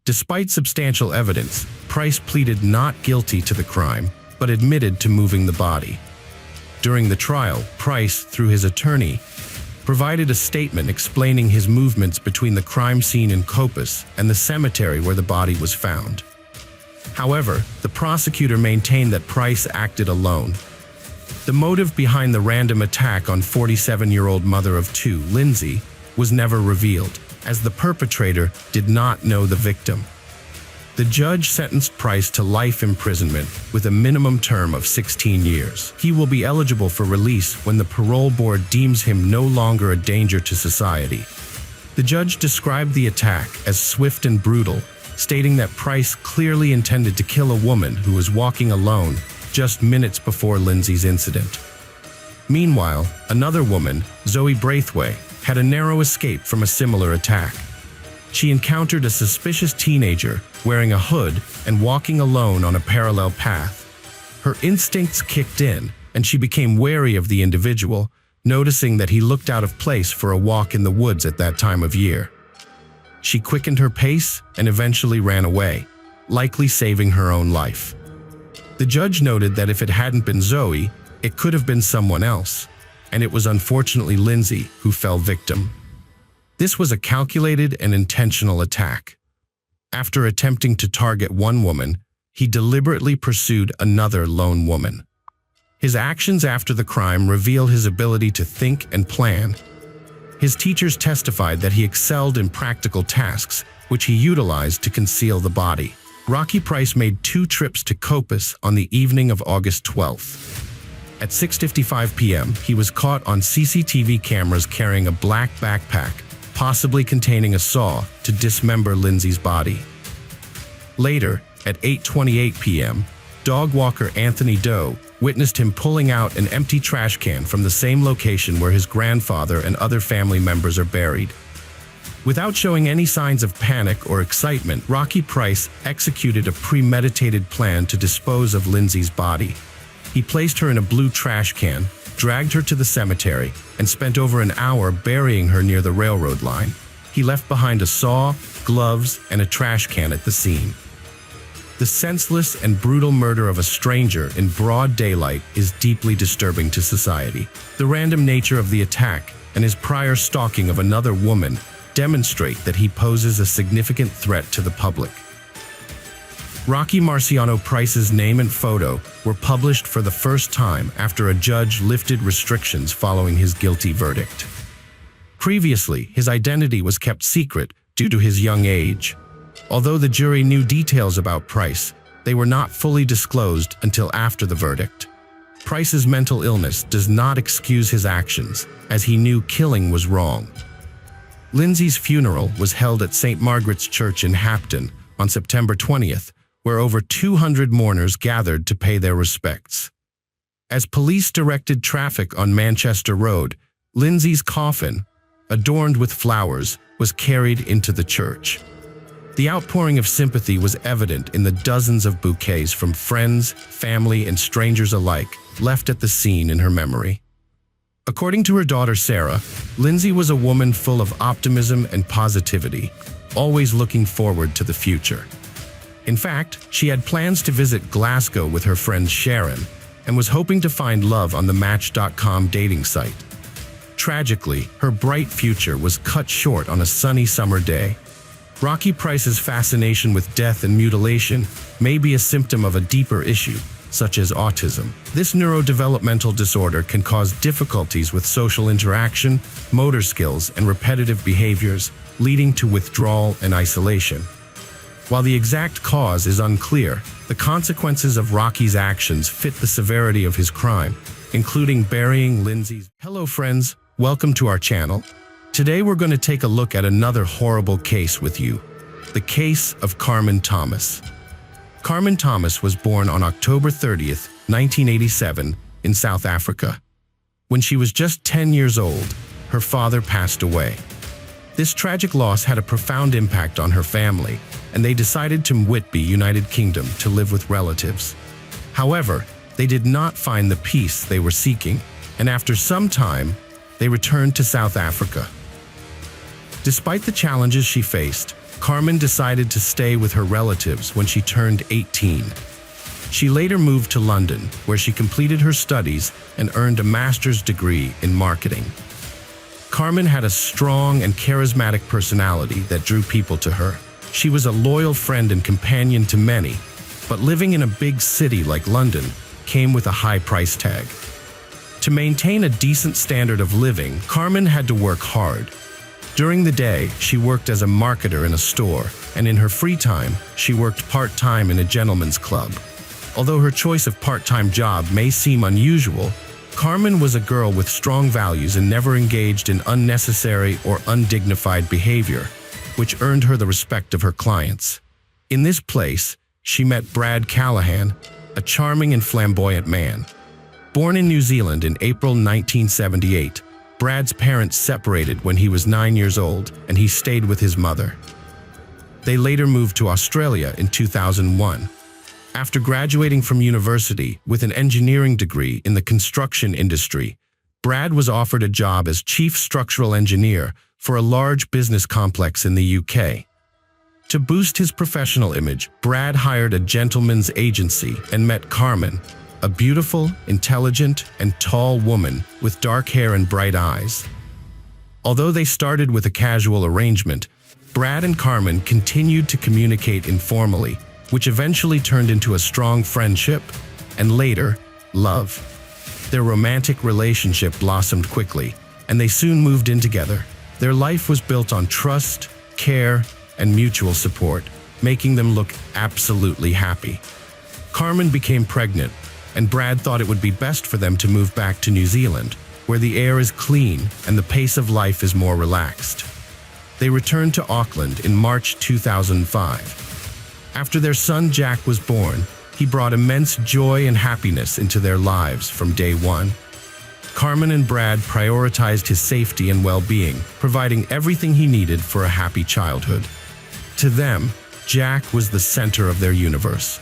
Despite substantial evidence, Price pleaded not guilty to the crime, but admitted to moving the body. During the trial, Price, through his attorney, provided a statement explaining his movements between the crime scene in Copus and the cemetery where the body was found. However, the prosecutor maintained that Price acted alone. The motive behind the random attack on 47-year-old mother of 2, Lindsay, was never revealed, as the perpetrator did not know the victim. The judge sentenced Price to life imprisonment with a minimum term of 16 years. He will be eligible for release when the parole board deems him no longer a danger to society. The judge described the attack as swift and brutal, stating that Price clearly intended to kill a woman who was walking alone just minutes before Lindsay's incident. Meanwhile, another woman, Zoe Braithwaite, had a narrow escape from a similar attack. She encountered a suspicious teenager wearing a hood and walking alone on a parallel path. Her instincts kicked in, and she became wary of the individual, noticing that he looked out of place for a walk in the woods at that time of year. She quickened her pace and eventually ran away, likely saving her own life. The judge noted that if it hadn't been Zoe, it could have been someone else, and it was unfortunately Lindsay who fell victim. This was a calculated and intentional attack. After attempting to target one woman, he deliberately pursued another lone woman. His actions after the crime reveal his ability to think and plan. His teachers testified that he excelled in practical tasks, which he utilized to conceal the body. Rocky Price made 2 trips to Copus on the evening of August 12th. At 6:55 p.m., he was caught on CCTV cameras carrying a black backpack, possibly containing a saw, to dismember Lindsay's body. Later, at 8:28 p.m., dog walker Anthony Doe witnessed him pulling out an empty trash can from the same location where his grandfather and other family members are buried. Without showing any signs of panic or excitement, Rocky Price executed a premeditated plan to dispose of Lindsay's body. He placed her in a blue trash can, dragged her to the cemetery, and spent over an hour burying her near the railroad line. He left behind a saw, gloves, and a trash can at the scene. The senseless and brutal murder of a stranger in broad daylight is deeply disturbing to society. The random nature of the attack and his prior stalking of another woman demonstrate that he poses a significant threat to the public. Rocky Marciano Price's name and photo were published for the first time after a judge lifted restrictions following his guilty verdict. Previously, his identity was kept secret due to his young age. Although the jury knew details about Price, they were not fully disclosed until after the verdict. Price's mental illness does not excuse his actions, as he knew killing was wrong. Lindsay's funeral was held at St. Margaret's Church in Hapton on September 20th, where over 200 mourners gathered to pay their respects. As police directed traffic on Manchester Road, Lindsay's coffin, adorned with flowers, was carried into the church. The outpouring of sympathy was evident in the dozens of bouquets from friends, family, and strangers alike left at the scene in her memory. According to her daughter Sarah, Lindsay was a woman full of optimism and positivity, always looking forward to the future. In fact, she had plans to visit Glasgow with her friend Sharon and was hoping to find love on the Match.com dating site. Tragically, her bright future was cut short on a sunny summer day. Rocky Price's fascination with death and mutilation may be a symptom of a deeper issue, such as autism. This neurodevelopmental disorder can cause difficulties with social interaction, motor skills, and repetitive behaviors, leading to withdrawal and isolation. While the exact cause is unclear, the consequences of Rocky's actions fit the severity of his crime, including burying Lindsay's. Hello friends, welcome to our channel. Today we're going to take a look at another horrible case with you, the case of Carmen Thomas. Carmen Thomas was born on October 30th, 1987, in South Africa. When she was just 10 years old, her father passed away. This tragic loss had a profound impact on her family, and they decided to Whitby, United Kingdom, to live with relatives. However, they did not find the peace they were seeking, and after some time, they returned to South Africa. Despite the challenges she faced, Carmen decided to stay with her relatives when she turned 18. She later moved to London, where she completed her studies and earned a master's degree in marketing. Carmen had a strong and charismatic personality that drew people to her. She was a loyal friend and companion to many, but living in a big city like London came with a high price tag. To maintain a decent standard of living, Carmen had to work hard. During the day, she worked as a marketer in a store, and in her free time, she worked part-time in a gentleman's club. Although her choice of part-time job may seem unusual, Carmen was a girl with strong values and never engaged in unnecessary or undignified behavior, which earned her the respect of her clients. In this place, she met Brad Callahan, a charming and flamboyant man. Born in New Zealand in April 1978, Brad's parents separated when he was 9 years old, and he stayed with his mother. They later moved to Australia in 2001. After graduating from university with an engineering degree in the construction industry, Brad was offered a job as chief structural engineer for a large business complex in the UK. To boost his professional image, Brad hired a gentleman's agency and met Carmen, a beautiful, intelligent, and tall woman with dark hair and bright eyes. Although they started with a casual arrangement, Brad and Carmen continued to communicate informally, which eventually turned into a strong friendship and later, love. Their romantic relationship blossomed quickly, and they soon moved in together. Their life was built on trust, care, and mutual support, making them look absolutely happy. Carmen became pregnant, and Brad thought it would be best for them to move back to New Zealand, where the air is clean and the pace of life is more relaxed. They returned to Auckland in March 2005. After their son Jack was born, he brought immense joy and happiness into their lives from day one. Carmen and Brad prioritized his safety and well-being, providing everything he needed for a happy childhood. To them, Jack was the center of their universe.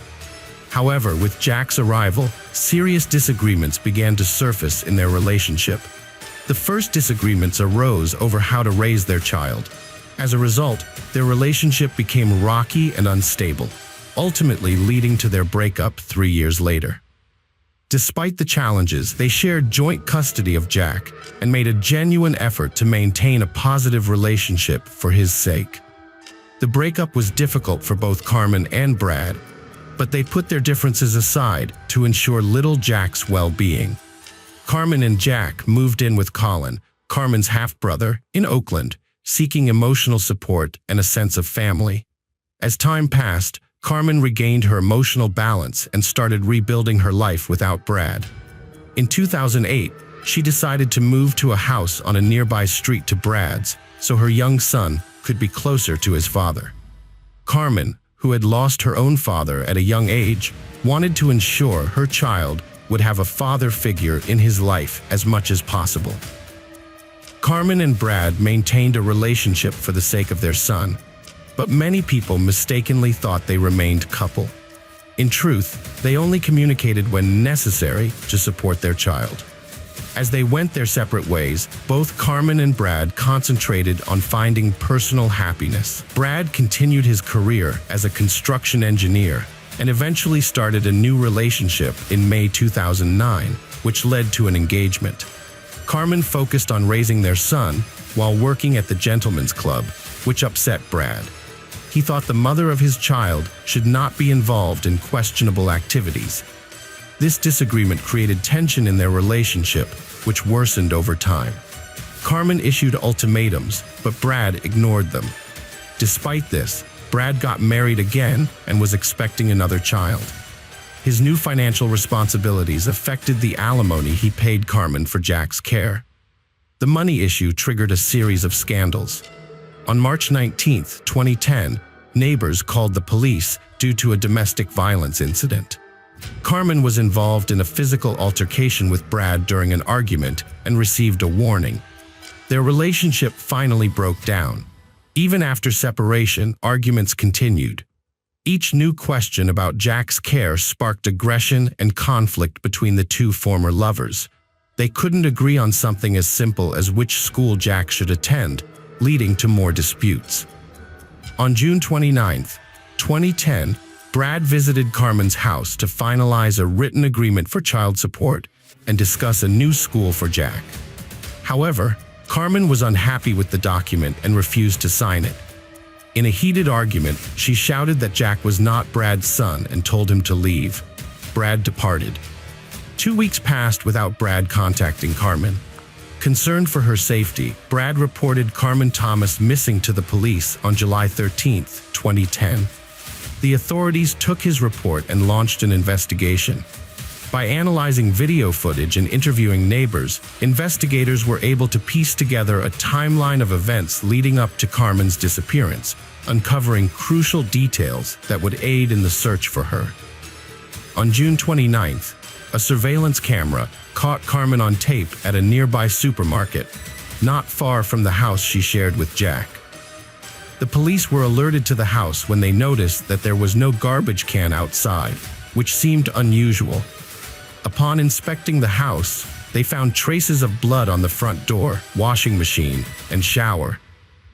However, with Jack's arrival, serious disagreements began to surface in their relationship. The first disagreements arose over how to raise their child. As a result, their relationship became rocky and unstable, ultimately leading to their breakup 3 years later. Despite the challenges, they shared joint custody of Jack and made a genuine effort to maintain a positive relationship for his sake. The breakup was difficult for both Carmen and Brad, but they put their differences aside to ensure little Jack's well-being. Carmen and Jack moved in with Colin, Carmen's half-brother, in Oakland, seeking emotional support and a sense of family. As time passed, Carmen regained her emotional balance and started rebuilding her life without Brad. In 2008, she decided to move to a house on a nearby street to Brad's so her young son could be closer to his father. Carmen, who had lost her own father at a young age, wanted to ensure her child would have a father figure in his life as much as possible. Carmen and Brad maintained a relationship for the sake of their son, but many people mistakenly thought they remained couple. In truth, they only communicated when necessary to support their child. As they went their separate ways, both Carmen and Brad concentrated on finding personal happiness. Brad continued his career as a construction engineer and eventually started a new relationship in May 2009, which led to an engagement. Carmen focused on raising their son while working at the Gentlemen's Club, which upset Brad. He thought the mother of his child should not be involved in questionable activities. This disagreement created tension in their relationship, which worsened over time. Carmen issued ultimatums, but Brad ignored them. Despite this, Brad got married again and was expecting another child. His new financial responsibilities affected the alimony he paid Carmen for Jack's care. The money issue triggered a series of scandals. On March 19, 2010, neighbors called the police due to a domestic violence incident. Carmen was involved in a physical altercation with Brad during an argument and received a warning. Their relationship finally broke down. Even after separation, arguments continued. Each new question about Jack's care sparked aggression and conflict between the two former lovers. They couldn't agree on something as simple as which school Jack should attend, leading to more disputes. On June 29, 2010, Brad visited Carmen's house to finalize a written agreement for child support and discuss a new school for Jack. However, Carmen was unhappy with the document and refused to sign it. In a heated argument, she shouted that Jack was not Brad's son and told him to leave. Brad departed. 2 weeks passed without Brad contacting Carmen. Concerned for her safety, Brad reported Carmen Thomas missing to the police on July 13, 2010. The authorities took his report and launched an investigation. By analyzing video footage and interviewing neighbors, investigators were able to piece together a timeline of events leading up to Carmen's disappearance, uncovering crucial details that would aid in the search for her. On June 29th, a surveillance camera caught Carmen on tape at a nearby supermarket, not far from the house she shared with Jack. The police were alerted to the house when they noticed that there was no garbage can outside, which seemed unusual. Upon inspecting the house, they found traces of blood on the front door, washing machine, and shower.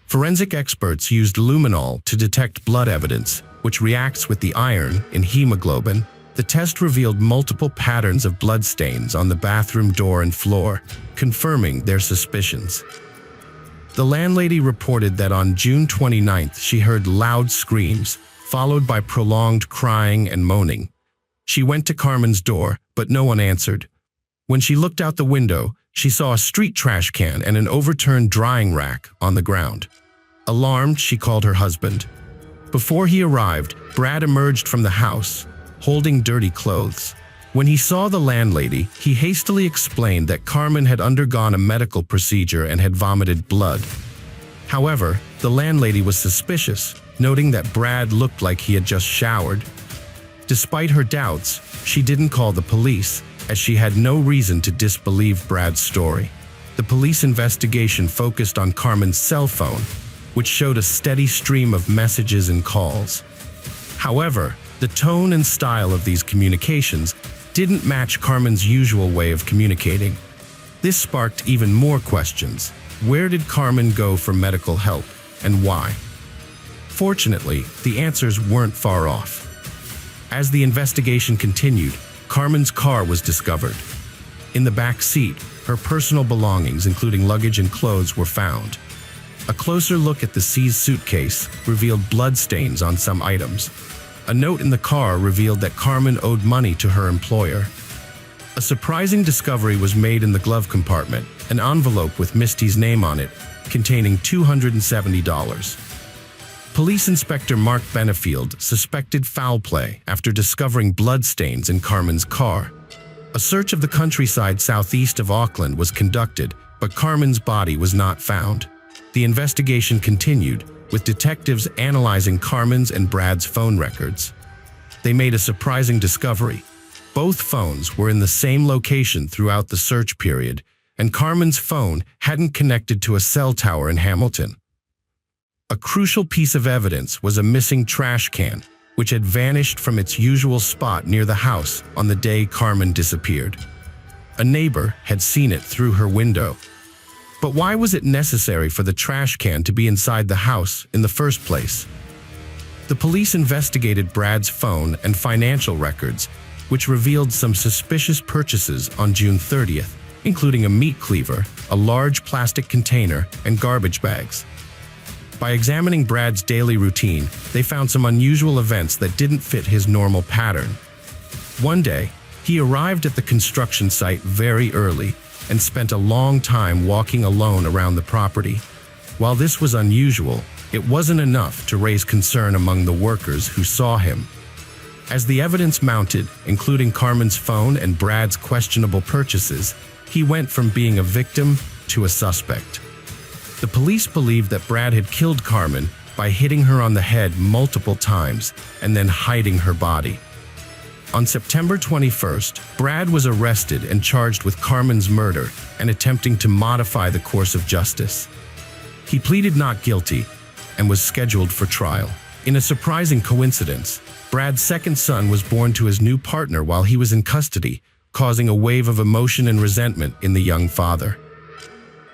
Forensic experts used luminol to detect blood evidence, which reacts with the iron in hemoglobin. The test revealed multiple patterns of bloodstains on the bathroom door and floor, confirming their suspicions. The landlady reported that on June 29th she heard loud screams, followed by prolonged crying and moaning. She went to Carmen's door, but no one answered. When she looked out the window, she saw a street trash can and an overturned drying rack on the ground. Alarmed, she called her husband. Before he arrived, Brad emerged from the house, holding dirty clothes. When he saw the landlady, he hastily explained that Carmen had undergone a medical procedure and had vomited blood. However, the landlady was suspicious, noting that Brad looked like he had just showered. Despite her doubts, she didn't call the police, as she had no reason to disbelieve Brad's story. The police investigation focused on Carmen's cell phone, which showed a steady stream of messages and calls. However, the tone and style of these communications didn't match Carmen's usual way of communicating. This sparked even more questions. Where did Carmen go for medical help, and why? Fortunately, the answers weren't far off. As the investigation continued, Carmen's car was discovered. In the back seat, her personal belongings, including luggage and clothes, were found. A closer look at the seized suitcase revealed bloodstains on some items. A note in the car revealed that Carmen owed money to her employer. A surprising discovery was made in the glove compartment, an envelope with Misty's name on it, containing $270. Police Inspector Mark Benefield suspected foul play after discovering bloodstains in Carmen's car. A search of the countryside southeast of Auckland was conducted, but Carmen's body was not found. The investigation continued, with detectives analyzing Carmen's and Brad's phone records. They made a surprising discovery. Both phones were in the same location throughout the search period, and Carmen's phone hadn't connected to a cell tower in Hamilton. A crucial piece of evidence was a missing trash can, which had vanished from its usual spot near the house on the day Carmen disappeared. A neighbor had seen it through her window. But why was it necessary for the trash can to be inside the house in the first place? The police investigated Brad's phone and financial records, which revealed some suspicious purchases on June 30th, including a meat cleaver, a large plastic container, and garbage bags. By examining Brad's daily routine, they found some unusual events that didn't fit his normal pattern. One day, he arrived at the construction site very early and spent a long time walking alone around the property. While this was unusual, it wasn't enough to raise concern among the workers who saw him. As the evidence mounted, including Carmen's phone and Brad's questionable purchases, he went from being a victim to a suspect. The police believed that Brad had killed Carmen by hitting her on the head multiple times and then hiding her body. On September 21st, Brad was arrested and charged with Carmen's murder and attempting to modify the course of justice. He pleaded not guilty and was scheduled for trial. In a surprising coincidence, Brad's second son was born to his new partner while he was in custody, causing a wave of emotion and resentment in the young father.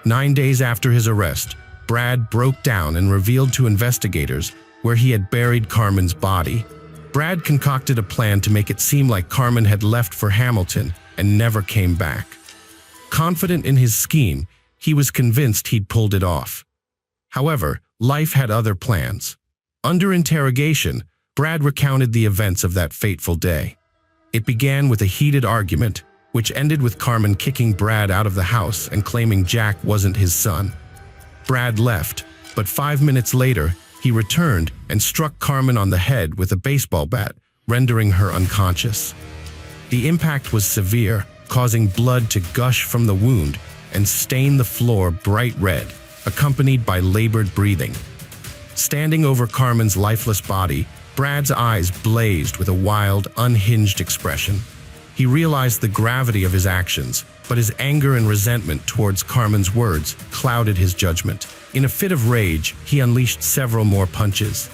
9 days after his arrest, Brad broke down and revealed to investigators where he had buried Carmen's body. Brad concocted a plan to make it seem like Carmen had left for Hamilton and never came back. Confident in his scheme, he was convinced he'd pulled it off. However, life had other plans. Under interrogation, Brad recounted the events of that fateful day. It began with a heated argument, which ended with Carmen kicking Brad out of the house and claiming Jack wasn't his son. Brad left, but 5 minutes later, he returned and struck Carmen on the head with a baseball bat, rendering her unconscious. The impact was severe, causing blood to gush from the wound and stain the floor bright red, accompanied by labored breathing. Standing over Carmen's lifeless body, Brad's eyes blazed with a wild, unhinged expression. He realized the gravity of his actions, but his anger and resentment towards Carmen's words clouded his judgment. In a fit of rage, he unleashed several more punches.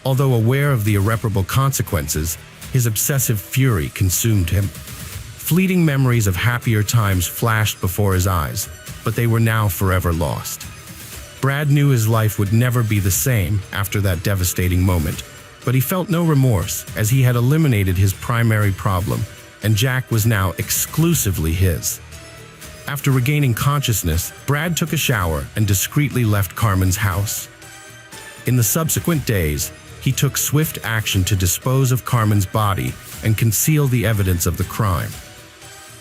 Although aware of the irreparable consequences, his obsessive fury consumed him. Fleeting memories of happier times flashed before his eyes, but they were now forever lost. Brad knew his life would never be the same after that devastating moment, but he felt no remorse as he had eliminated his primary problem, and Jack was now exclusively his. After regaining consciousness, Brad took a shower and discreetly left Carmen's house. In the subsequent days, he took swift action to dispose of Carmen's body and conceal the evidence of the crime.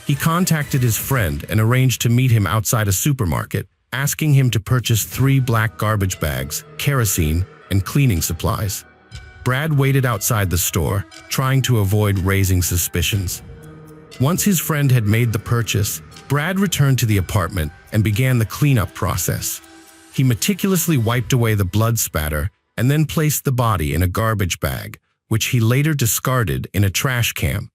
He contacted his friend and arranged to meet him outside a supermarket, asking him to purchase 3 black garbage bags, kerosene, and cleaning supplies. Brad waited outside the store, trying to avoid raising suspicions. Once his friend had made the purchase, Brad returned to the apartment and began the cleanup process. He meticulously wiped away the blood spatter and then placed the body in a garbage bag, which he later discarded in a trash can.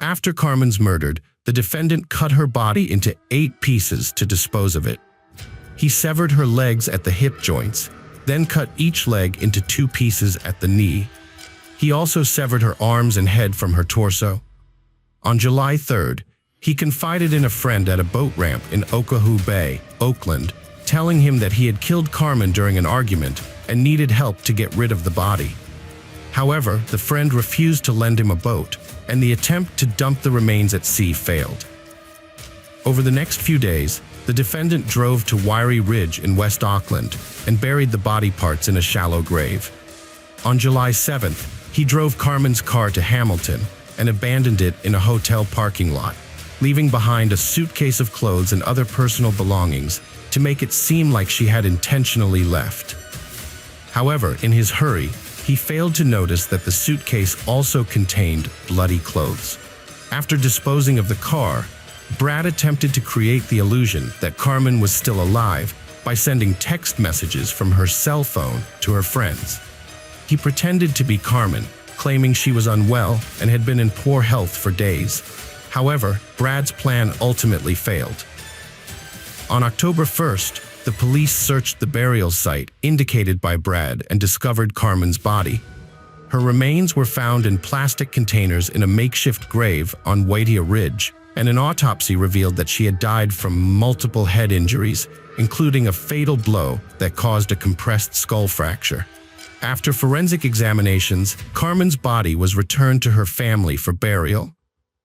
After Carmen's murdered, the defendant cut her body into 8 pieces to dispose of it. He severed her legs at the hip joints, then cut each leg into 2 pieces at the knee. He also severed her arms and head from her torso. On July 3rd, he confided in a friend at a boat ramp in Oahu Bay, Oakland, telling him that he had killed Carmen during an argument and needed help to get rid of the body. However, the friend refused to lend him a boat, and the attempt to dump the remains at sea failed. Over the next few days, the defendant drove to Wyrie Ridge in West Auckland and buried the body parts in a shallow grave. On July 7th, he drove Carmen's car to Hamilton and abandoned it in a hotel parking lot, leaving behind a suitcase of clothes and other personal belongings to make it seem like she had intentionally left. However, in his hurry, he failed to notice that the suitcase also contained bloody clothes. After disposing of the car, Brad attempted to create the illusion that Carmen was still alive by sending text messages from her cell phone to her friends. He pretended to be Carmen, claiming she was unwell and had been in poor health for days. However, Brad's plan ultimately failed. On October 1st, the police searched the burial site indicated by Brad and discovered Carmen's body. Her remains were found in plastic containers in a makeshift grave on Wyrie Ridge, and an autopsy revealed that she had died from multiple head injuries, including a fatal blow that caused a compressed skull fracture. After forensic examinations, Carmen's body was returned to her family for burial.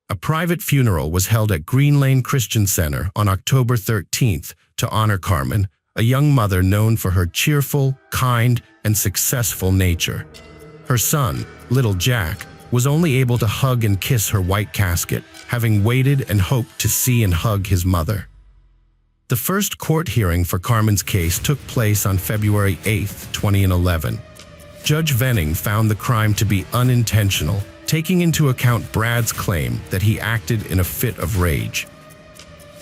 A private funeral was held at Green Lane Christian Center on October 13th to honor Carmen, a young mother known for her cheerful, kind, and successful nature. Her son, little Jack, was only able to hug and kiss her white casket, having waited and hoped to see and hug his mother. The first court hearing for Carmen's case took place on February 8, 2011. Judge Venning found the crime to be unintentional, taking into account Brad's claim that he acted in a fit of rage.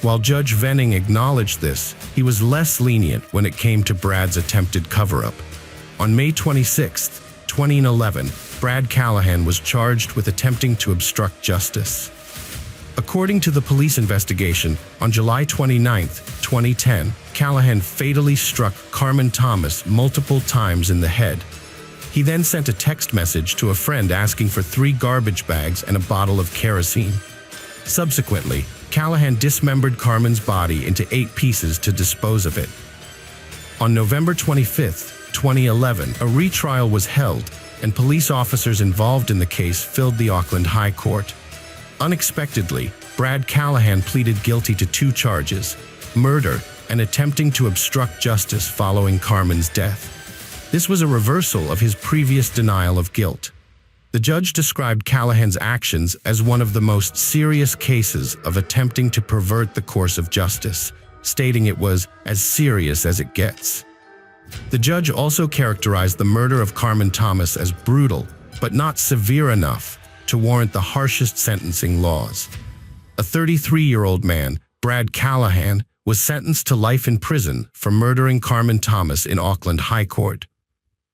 While Judge Venning acknowledged this, he was less lenient when it came to Brad's attempted cover-up. On May 26, 2011, Brad Callahan was charged with attempting to obstruct justice. According to the police investigation, on July 29, 2010, Callahan fatally struck Carmen Thomas multiple times in the head. He then sent a text message to a friend asking for 3 garbage bags and a bottle of kerosene. Subsequently, Callahan dismembered Carmen's body into 8 pieces to dispose of it. On November 25, 2011, a retrial was held, and police officers involved in the case filled the Auckland High Court. Unexpectedly, Brad Callahan pleaded guilty to 2 charges: murder and attempting to obstruct justice following Carmen's death. This was a reversal of his previous denial of guilt. The judge described Callahan's actions as one of the most serious cases of attempting to pervert the course of justice, stating it was as serious as it gets. The judge also characterized the murder of Carmen Thomas as brutal, but not severe enough to warrant the harshest sentencing laws. A 33-year-old man, Brad Callahan, was sentenced to life in prison for murdering Carmen Thomas in Auckland High Court.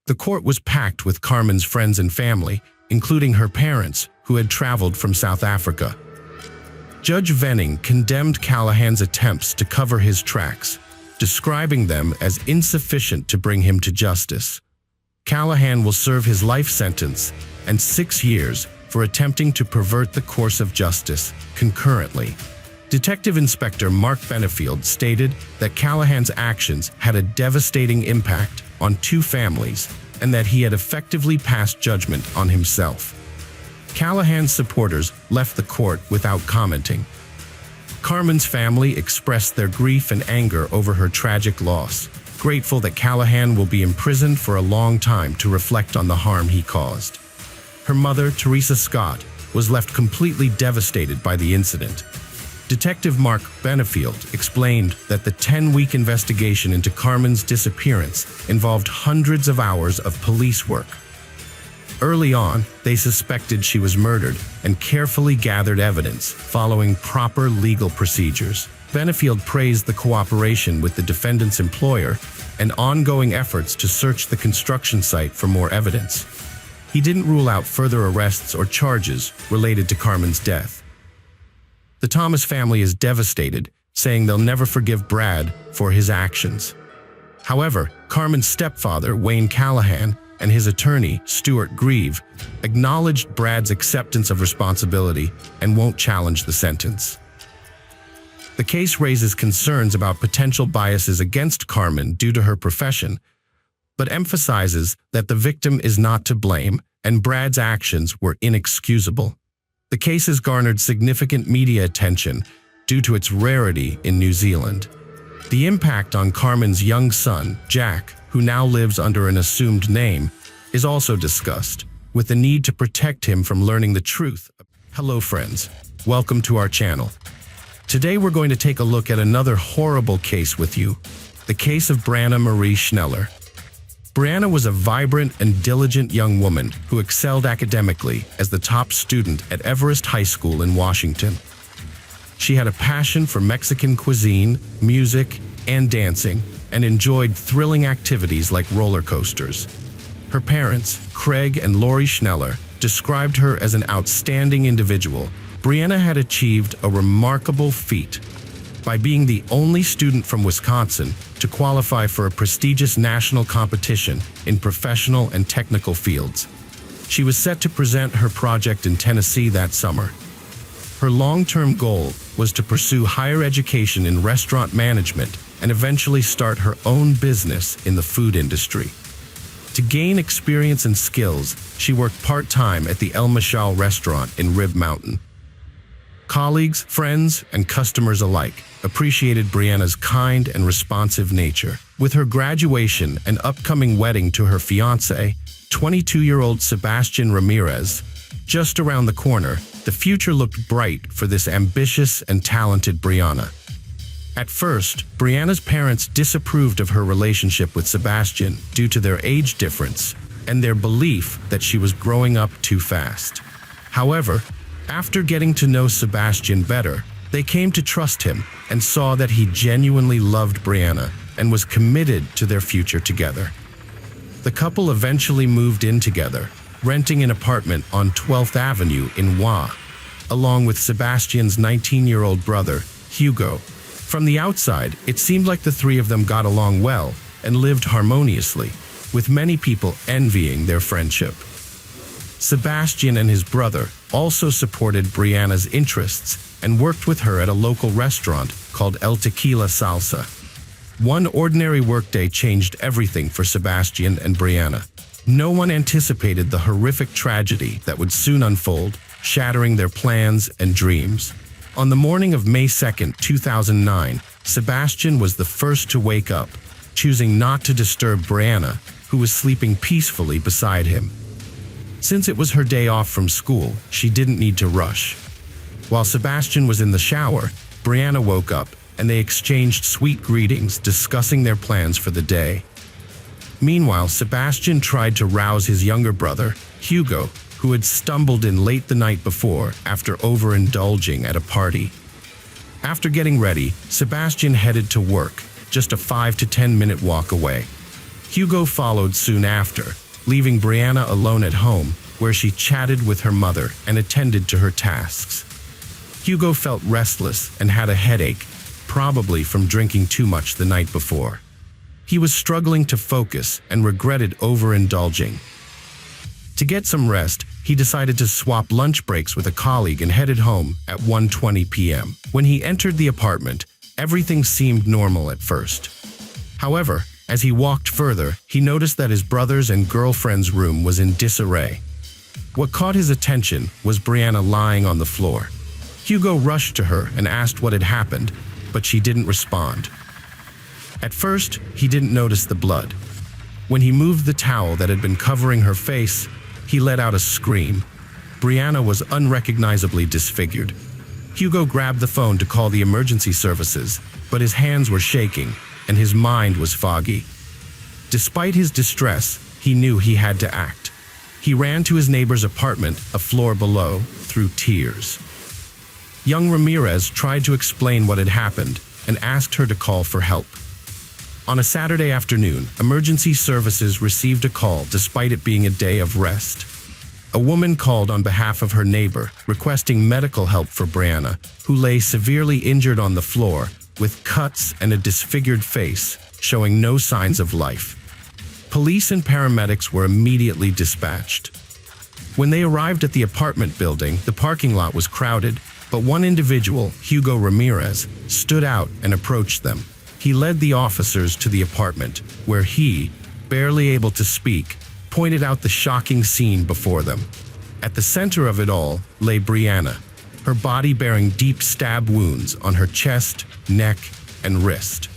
The court was packed with Carmen's friends and family, including her parents, who had traveled from South Africa. Judge Venning condemned Callahan's attempts to cover his tracks, describing them as insufficient to bring him to justice. Callahan will serve his life sentence and 6 years for attempting to pervert the course of justice concurrently. Detective Inspector Mark Benefield stated that Callahan's actions had a devastating impact on two families and that he had effectively passed judgment on himself. Callahan's supporters left the court without commenting. Carmen's family expressed their grief and anger over her tragic loss, grateful that Callahan will be imprisoned for a long time to reflect on the harm he caused. Her mother, Teresa Scott, was left completely devastated by the incident. Detective Mark Benefield explained that the 10-week investigation into Carmen's disappearance involved hundreds of hours of police work. Early on, they suspected she was murdered and carefully gathered evidence following proper legal procedures. Benefield praised the cooperation with the defendant's employer and ongoing efforts to search the construction site for more evidence. He didn't rule out further arrests or charges related to Carmen's death. The Thomas family is devastated, saying they'll never forgive Brad for his actions. However, Carmen's stepfather, Wayne Callahan, and his attorney, Stuart Grieve, acknowledged Brad's acceptance of responsibility and won't challenge the sentence. The case raises concerns about potential biases against Carmen due to her profession, but emphasizes that the victim is not to blame and Brad's actions were inexcusable. The case has garnered significant media attention due to its rarity in New Zealand. The impact on Carmen's young son, Jack, who now lives under an assumed name, is also discussed, with the need to protect him from learning the truth. Hello friends, welcome to our channel. Today we're going to take a look at another horrible case with you, the case of Brianna Marie Schneller. Brianna was a vibrant and diligent young woman who excelled academically as the top student at Everest High School in Washington. She had a passion for Mexican cuisine, music, and dancing, and enjoyed thrilling activities like roller coasters. Her parents, Craig and Lori Schneller, described her as an outstanding individual. Brianna had achieved a remarkable feat by being the only student from Wisconsin to qualify for a prestigious national competition in professional and technical fields. She was set to present her project in Tennessee that summer. Her long-term goal was to pursue higher education in restaurant management and eventually start her own business in the food industry. To gain experience and skills, she worked part-time at the El Michal restaurant in Rib Mountain. Colleagues, friends, and customers alike appreciated Brianna's kind and responsive nature. With her graduation and upcoming wedding to her fiancé, 22-year-old Sebastian Ramirez, just around the corner, the future looked bright for this ambitious and talented Brianna. At first, Brianna's parents disapproved of her relationship with Sebastian due to their age difference and their belief that she was growing up too fast. However, after getting to know Sebastian better, they came to trust him and saw that he genuinely loved Brianna and was committed to their future together. The couple eventually moved in together, renting an apartment on 12th Avenue in Wa, along with Sebastian's 19-year-old brother, Hugo. From the outside, it seemed like the three of them got along well and lived harmoniously, with many people envying their friendship. Sebastian and his brother also supported Brianna's interests and worked with her at a local restaurant called El Tequila Salsa. One ordinary workday changed everything for Sebastian and Brianna. No one anticipated the horrific tragedy that would soon unfold, shattering their plans and dreams. On the morning of May 2, 2009, Sebastian was the first to wake up, choosing not to disturb Brianna, who was sleeping peacefully beside him. Since it was her day off from school, she didn't need to rush. While Sebastian was in the shower, Brianna woke up and they exchanged sweet greetings, discussing their plans for the day. Meanwhile, Sebastian tried to rouse his younger brother, Hugo, who had stumbled in late the night before after overindulging at a party. After getting ready, Sebastian headed to work, just a 5 to 10 minute walk away. Hugo followed soon after, leaving Brianna alone at home, where she chatted with her mother and attended to her tasks. Hugo felt restless and had a headache, probably from drinking too much the night before. He was struggling to focus and regretted overindulging. To get some rest, he decided to swap lunch breaks with a colleague and headed home at 1:20 p.m. When he entered the apartment, everything seemed normal at first. However, as he walked further, he noticed that his brother's and girlfriend's room was in disarray. What caught his attention was Brianna lying on the floor. Hugo rushed to her and asked what had happened, but she didn't respond. At first, he didn't notice the blood. When he moved the towel that had been covering her face, he let out a scream. Brianna was unrecognizably disfigured. Hugo grabbed the phone to call the emergency services, but his hands were shaking and his mind was foggy. Despite his distress, he knew he had to act. He ran to his neighbor's apartment, a floor below, through tears. Young Ramirez tried to explain what had happened and asked her to call for help. On a Saturday afternoon, emergency services received a call despite it being a day of rest. A woman called on behalf of her neighbor, requesting medical help for Brianna, who lay severely injured on the floor, with cuts and a disfigured face, showing no signs of life. Police and paramedics were immediately dispatched. When they arrived at the apartment building, the parking lot was crowded, but one individual, Hugo Ramirez, stood out and approached them. He led the officers to the apartment, where he, barely able to speak, pointed out the shocking scene before them. At the center of it all lay Brianna, her body bearing deep stab wounds on her chest, neck, and wrist.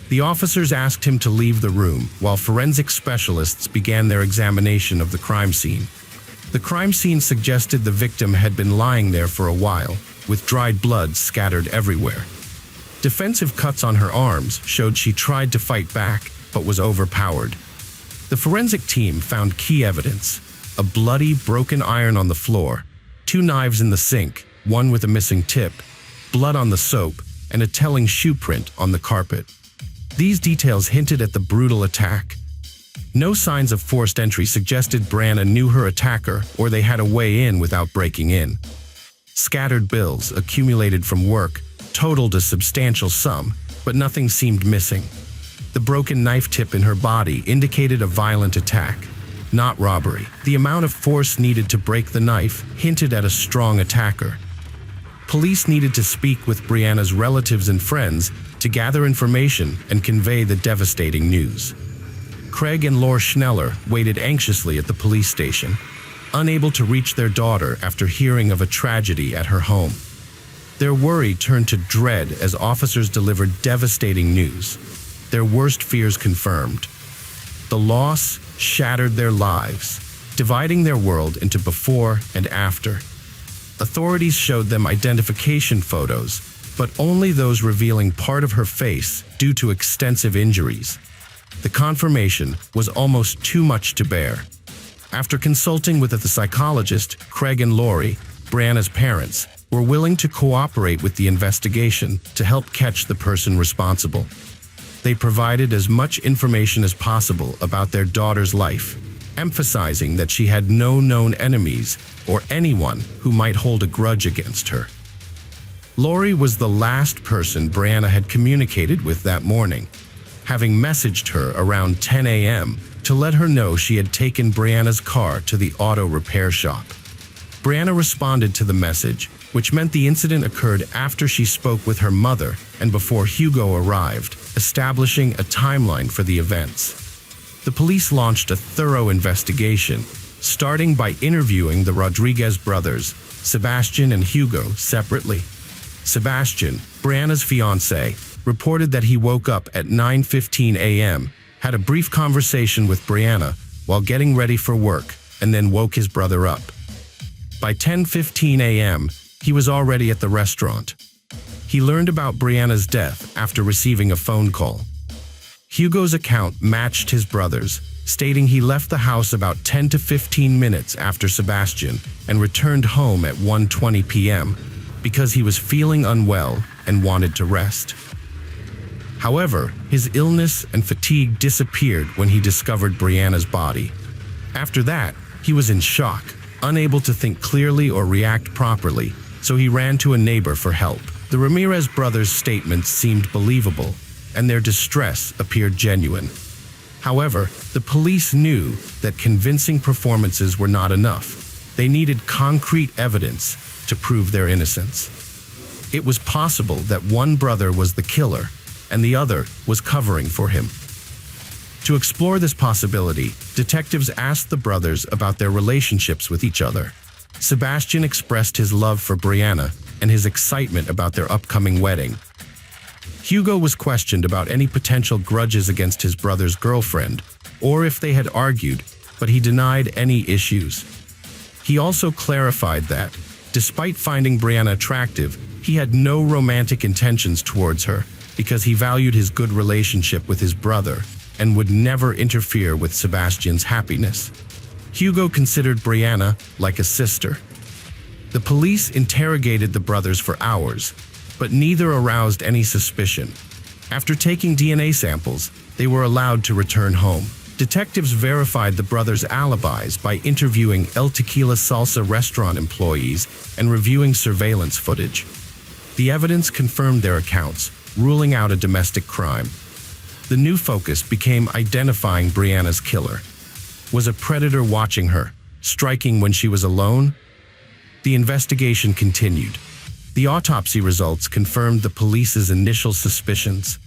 The officers asked him to leave the room while forensic specialists began their examination of the crime scene. The crime scene suggested the victim had been lying there for a while, with dried blood scattered everywhere. Defensive cuts on her arms showed she tried to fight back, but was overpowered. The forensic team found key evidence: a bloody, broken iron on the floor, 2 knives in the sink, one with a missing tip, blood on the soap, and a telling shoe print on the carpet. These details hinted at the brutal attack. No signs of forced entry suggested Brianna knew her attacker or they had a way in without breaking in. Scattered bills, accumulated from work, totaled a substantial sum, but nothing seemed missing. The broken knife tip in her body indicated a violent attack, not robbery. The amount of force needed to break the knife hinted at a strong attacker. Police needed to speak with Brianna's relatives and friends to gather information and convey the devastating news. Craig and Laura Schneller waited anxiously at the police station, unable to reach their daughter after hearing of a tragedy at her home. Their worry turned to dread as officers delivered devastating news, their worst fears confirmed. The loss shattered their lives, dividing their world into before and after. Authorities showed them identification photos, but only those revealing part of her face due to extensive injuries. The confirmation was almost too much to bear. After consulting with the psychologist, Craig and Lori, Brianna's parents, were willing to cooperate with the investigation to help catch the person responsible. They provided as much information as possible about their daughter's life, emphasizing that she had no known enemies or anyone who might hold a grudge against her. Lori was the last person Brianna had communicated with that morning, having messaged her around 10 a.m. to let her know she had taken Brianna's car to the auto repair shop. Brianna responded to the message, which meant the incident occurred after she spoke with her mother and before Hugo arrived, establishing a timeline for the events. The police launched a thorough investigation, starting by interviewing the Rodriguez brothers, Sebastian and Hugo, separately. Sebastian, Brianna's fiancé, reported that he woke up at 9:15 a.m., had a brief conversation with Brianna while getting ready for work, and then woke his brother up. By 10:15 a.m., he was already at the restaurant. He learned about Brianna's death after receiving a phone call. Hugo's account matched his brother's, stating he left the house about 10 to 15 minutes after Sebastian and returned home at 1:20 p.m. because he was feeling unwell and wanted to rest. However, his illness and fatigue disappeared when he discovered Brianna's body. After that, he was in shock, unable to think clearly or react properly, so he ran to a neighbor for help. The Ramirez brothers' statements seemed believable, and their distress appeared genuine. However, the police knew that convincing performances were not enough. They needed concrete evidence to prove their innocence. It was possible that one brother was the killer and the other was covering for him. To explore this possibility, detectives asked the brothers about their relationships with each other. Sebastian expressed his love for Brianna and his excitement about their upcoming wedding. Hugo was questioned about any potential grudges against his brother's girlfriend, or if they had argued, but he denied any issues. He also clarified that, despite finding Brianna attractive, he had no romantic intentions towards her because he valued his good relationship with his brother and would never interfere with Sebastian's happiness. Hugo considered Brianna like a sister. The police interrogated the brothers for hours, but neither aroused any suspicion. After taking DNA samples, they were allowed to return home. Detectives verified the brothers' alibis by interviewing El Tequila Salsa restaurant employees and reviewing surveillance footage. The evidence confirmed their accounts, ruling out a domestic crime. The new focus became identifying Brianna's killer. Was a predator watching her, striking when she was alone? The investigation continued. The autopsy results confirmed the police's initial suspicions.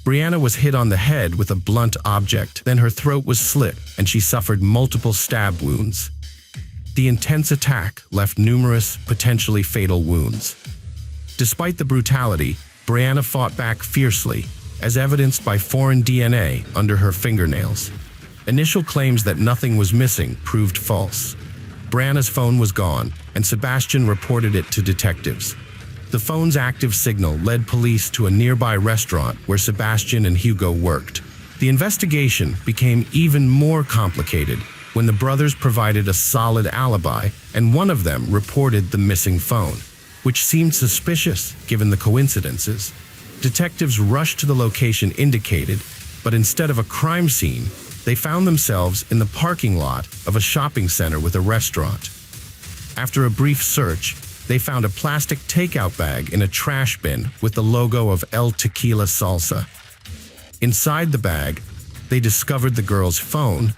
Brianna was hit on the head with a blunt object, then her throat was slit and she suffered multiple stab wounds. The intense attack left numerous, potentially fatal wounds. Despite the brutality, Brianna fought back fiercely, as evidenced by foreign DNA under her fingernails. Initial claims that nothing was missing proved false. Brianna's phone was gone, and Sebastian reported it to detectives. The phone's active signal led police to a nearby restaurant where Sebastian and Hugo worked. The investigation became even more complicated when the brothers provided a solid alibi and one of them reported the missing phone, which seemed suspicious given the coincidences. Detectives rushed to the location indicated, but instead of a crime scene, they found themselves in the parking lot of a shopping center with a restaurant. After a brief search, they found a plastic takeout bag in a trash bin with the logo of El Tequila Salsa. Inside the bag, they discovered the girl's phone,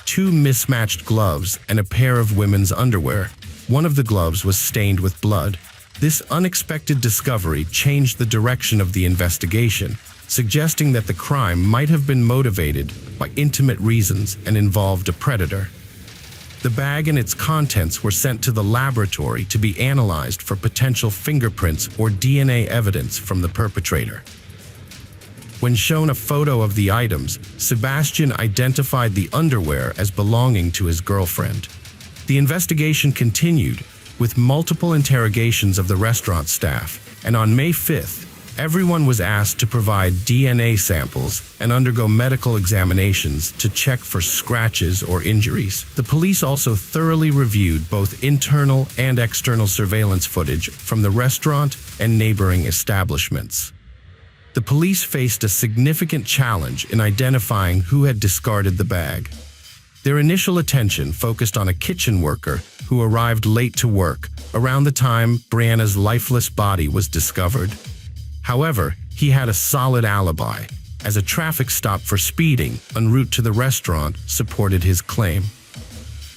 2 mismatched gloves, and a pair of women's underwear. One of the gloves was stained with blood. This unexpected discovery changed the direction of the investigation, suggesting that the crime might have been motivated by intimate reasons and involved a predator. The bag and its contents were sent to the laboratory to be analyzed for potential fingerprints or DNA evidence from the perpetrator. When shown a photo of the items, Sebastian identified the underwear as belonging to his girlfriend. The investigation continued, with multiple interrogations of the restaurant staff, and on May 5th, everyone was asked to provide DNA samples and undergo medical examinations to check for scratches or injuries. The police also thoroughly reviewed both internal and external surveillance footage from the restaurant and neighboring establishments. The police faced a significant challenge in identifying who had discarded the bag. Their initial attention focused on a kitchen worker who arrived late to work around the time Brianna's lifeless body was discovered. However, he had a solid alibi, as a traffic stop for speeding en route to the restaurant supported his claim.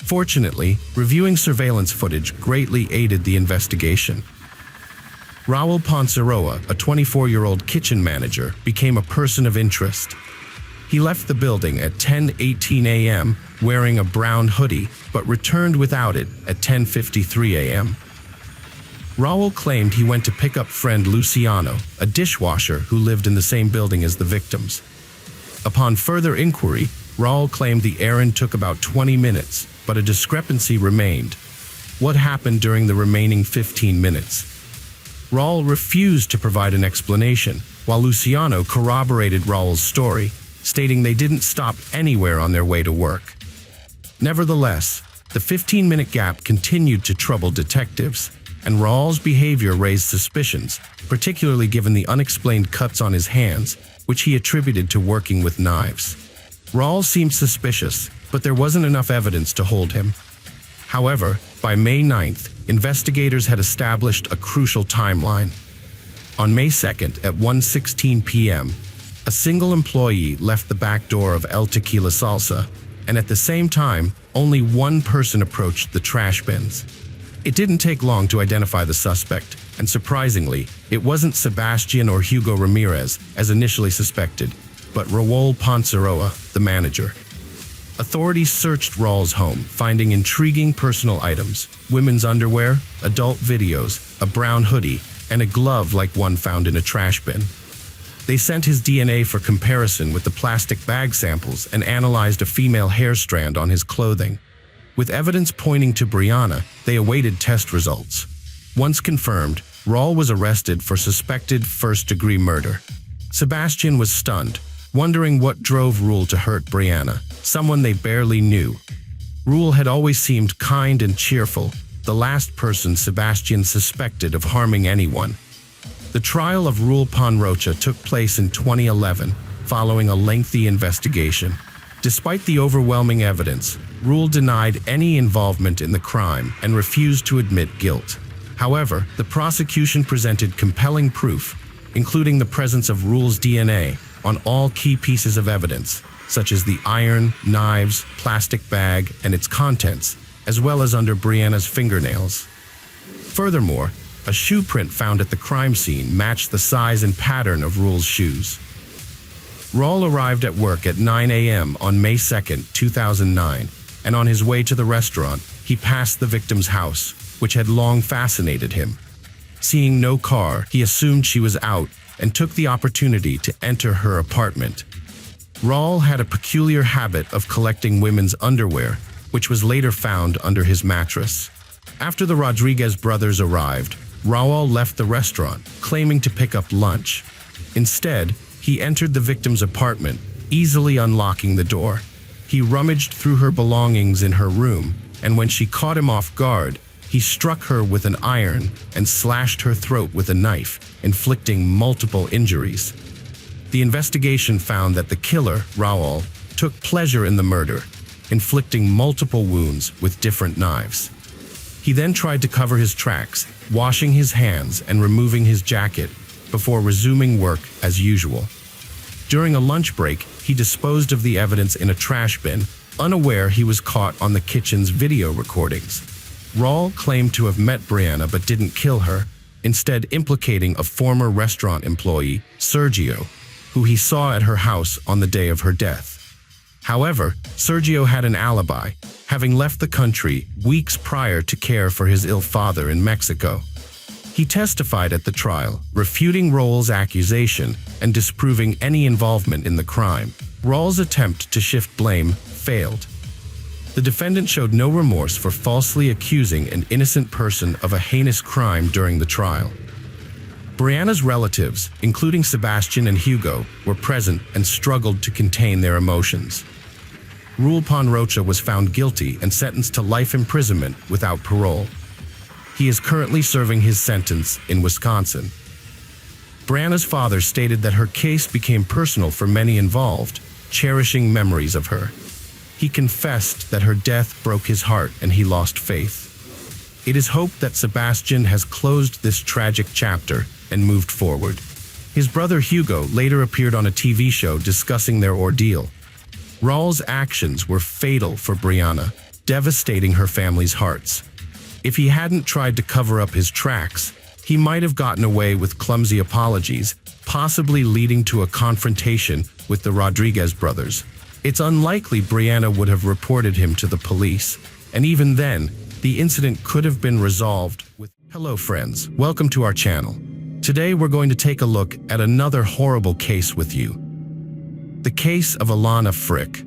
Fortunately, reviewing surveillance footage greatly aided the investigation. Raul Ponceroa, a 24-year-old kitchen manager, became a person of interest. He left the building at 10:18 a.m. wearing a brown hoodie, but returned without it at 10:53 a.m. Raul claimed he went to pick up friend Luciano, a dishwasher who lived in the same building as the victims. Upon further inquiry, Raul claimed the errand took about 20 minutes, but a discrepancy remained. What happened during the remaining 15 minutes? Raul refused to provide an explanation, while Luciano corroborated Raul's story, stating they didn't stop anywhere on their way to work. Nevertheless, the 15-minute gap continued to trouble detectives, and Raul's behavior raised suspicions, particularly given the unexplained cuts on his hands, which he attributed to working with knives. Raul seemed suspicious, but there wasn't enough evidence to hold him. However, by May 9th, investigators had established a crucial timeline. On May 2nd at 1:16 p.m., a single employee left the back door of El Tequila Salsa, and at the same time, only one person approached the trash bins. It didn't take long to identify the suspect, and surprisingly, it wasn't Sebastian or Hugo Ramirez as initially suspected, but Raul Ponceroa, the manager. Authorities searched Raul's home, finding intriguing personal items: women's underwear, adult videos, a brown hoodie, and a glove like one found in a trash bin. They sent his DNA for comparison with the plastic bag samples and analyzed a female hair strand on his clothing. With evidence pointing to Brianna, they awaited test results. Once confirmed, Raul was arrested for suspected first-degree murder. Sebastian was stunned, wondering what drove Raul to hurt Brianna, someone they barely knew. Raul had always seemed kind and cheerful, the last person Sebastian suspected of harming anyone. The trial of Raul Ponceroa took place in 2011, following a lengthy investigation. Despite the overwhelming evidence, Raul denied any involvement in the crime and refused to admit guilt. However, the prosecution presented compelling proof, including the presence of Raul's DNA on all key pieces of evidence, such as the iron, knives, plastic bag, and its contents, as well as under Brianna's fingernails. Furthermore, a shoe print found at the crime scene matched the size and pattern of Raul's shoes. Raul arrived at work at 9 a.m. on May 2, 2009, and on his way to the restaurant, he passed the victim's house, which had long fascinated him. Seeing no car, he assumed she was out and took the opportunity to enter her apartment. Raul had a peculiar habit of collecting women's underwear, which was later found under his mattress. After the Rodriguez brothers arrived, Raul left the restaurant, claiming to pick up lunch. Instead, he entered the victim's apartment, easily unlocking the door. He rummaged through her belongings in her room, and when she caught him off guard, he struck her with an iron and slashed her throat with a knife, inflicting multiple injuries. The investigation found that the killer, Raul, took pleasure in the murder, inflicting multiple wounds with different knives. He then tried to cover his tracks, washing his hands and removing his jacket before resuming work as usual. During a lunch break, he disposed of the evidence in a trash bin, unaware he was caught on the kitchen's video recordings. Raul claimed to have met Brianna but didn't kill her, instead implicating a former restaurant employee, Sergio, who he saw at her house on the day of her death. However, Sergio had an alibi, having left the country weeks prior to care for his ill father in Mexico. He testified at the trial, refuting Raul's accusation and disproving any involvement in the crime. Raul's attempt to shift blame failed. The defendant showed no remorse for falsely accusing an innocent person of a heinous crime during the trial. Brianna's relatives, including Sebastian and Hugo, were present and struggled to contain their emotions. Raul Ponceroa was found guilty and sentenced to life imprisonment without parole. He is currently serving his sentence in Wisconsin. Brianna's father stated that her case became personal for many involved, cherishing memories of her. He confessed that her death broke his heart and he lost faith. It is hoped that Sebastian has closed this tragic chapter and moved forward. His brother Hugo later appeared on a TV show discussing their ordeal. Raul's actions were fatal for Brianna, devastating her family's hearts. If he hadn't tried to cover up his tracks, he might have gotten away with clumsy apologies, possibly leading to a confrontation with the Rodriguez brothers. It's unlikely Brianna would have reported him to the police, and even then, the incident could have been resolved with... Hello friends, welcome to our channel. Today we're going to take a look at another horrible case with you. The case of Alana Frick.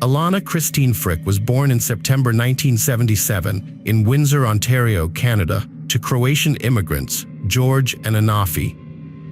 Alana Christine Frick was born in September 1977 in Windsor, Ontario, Canada, to Croatian immigrants, George and Anafi.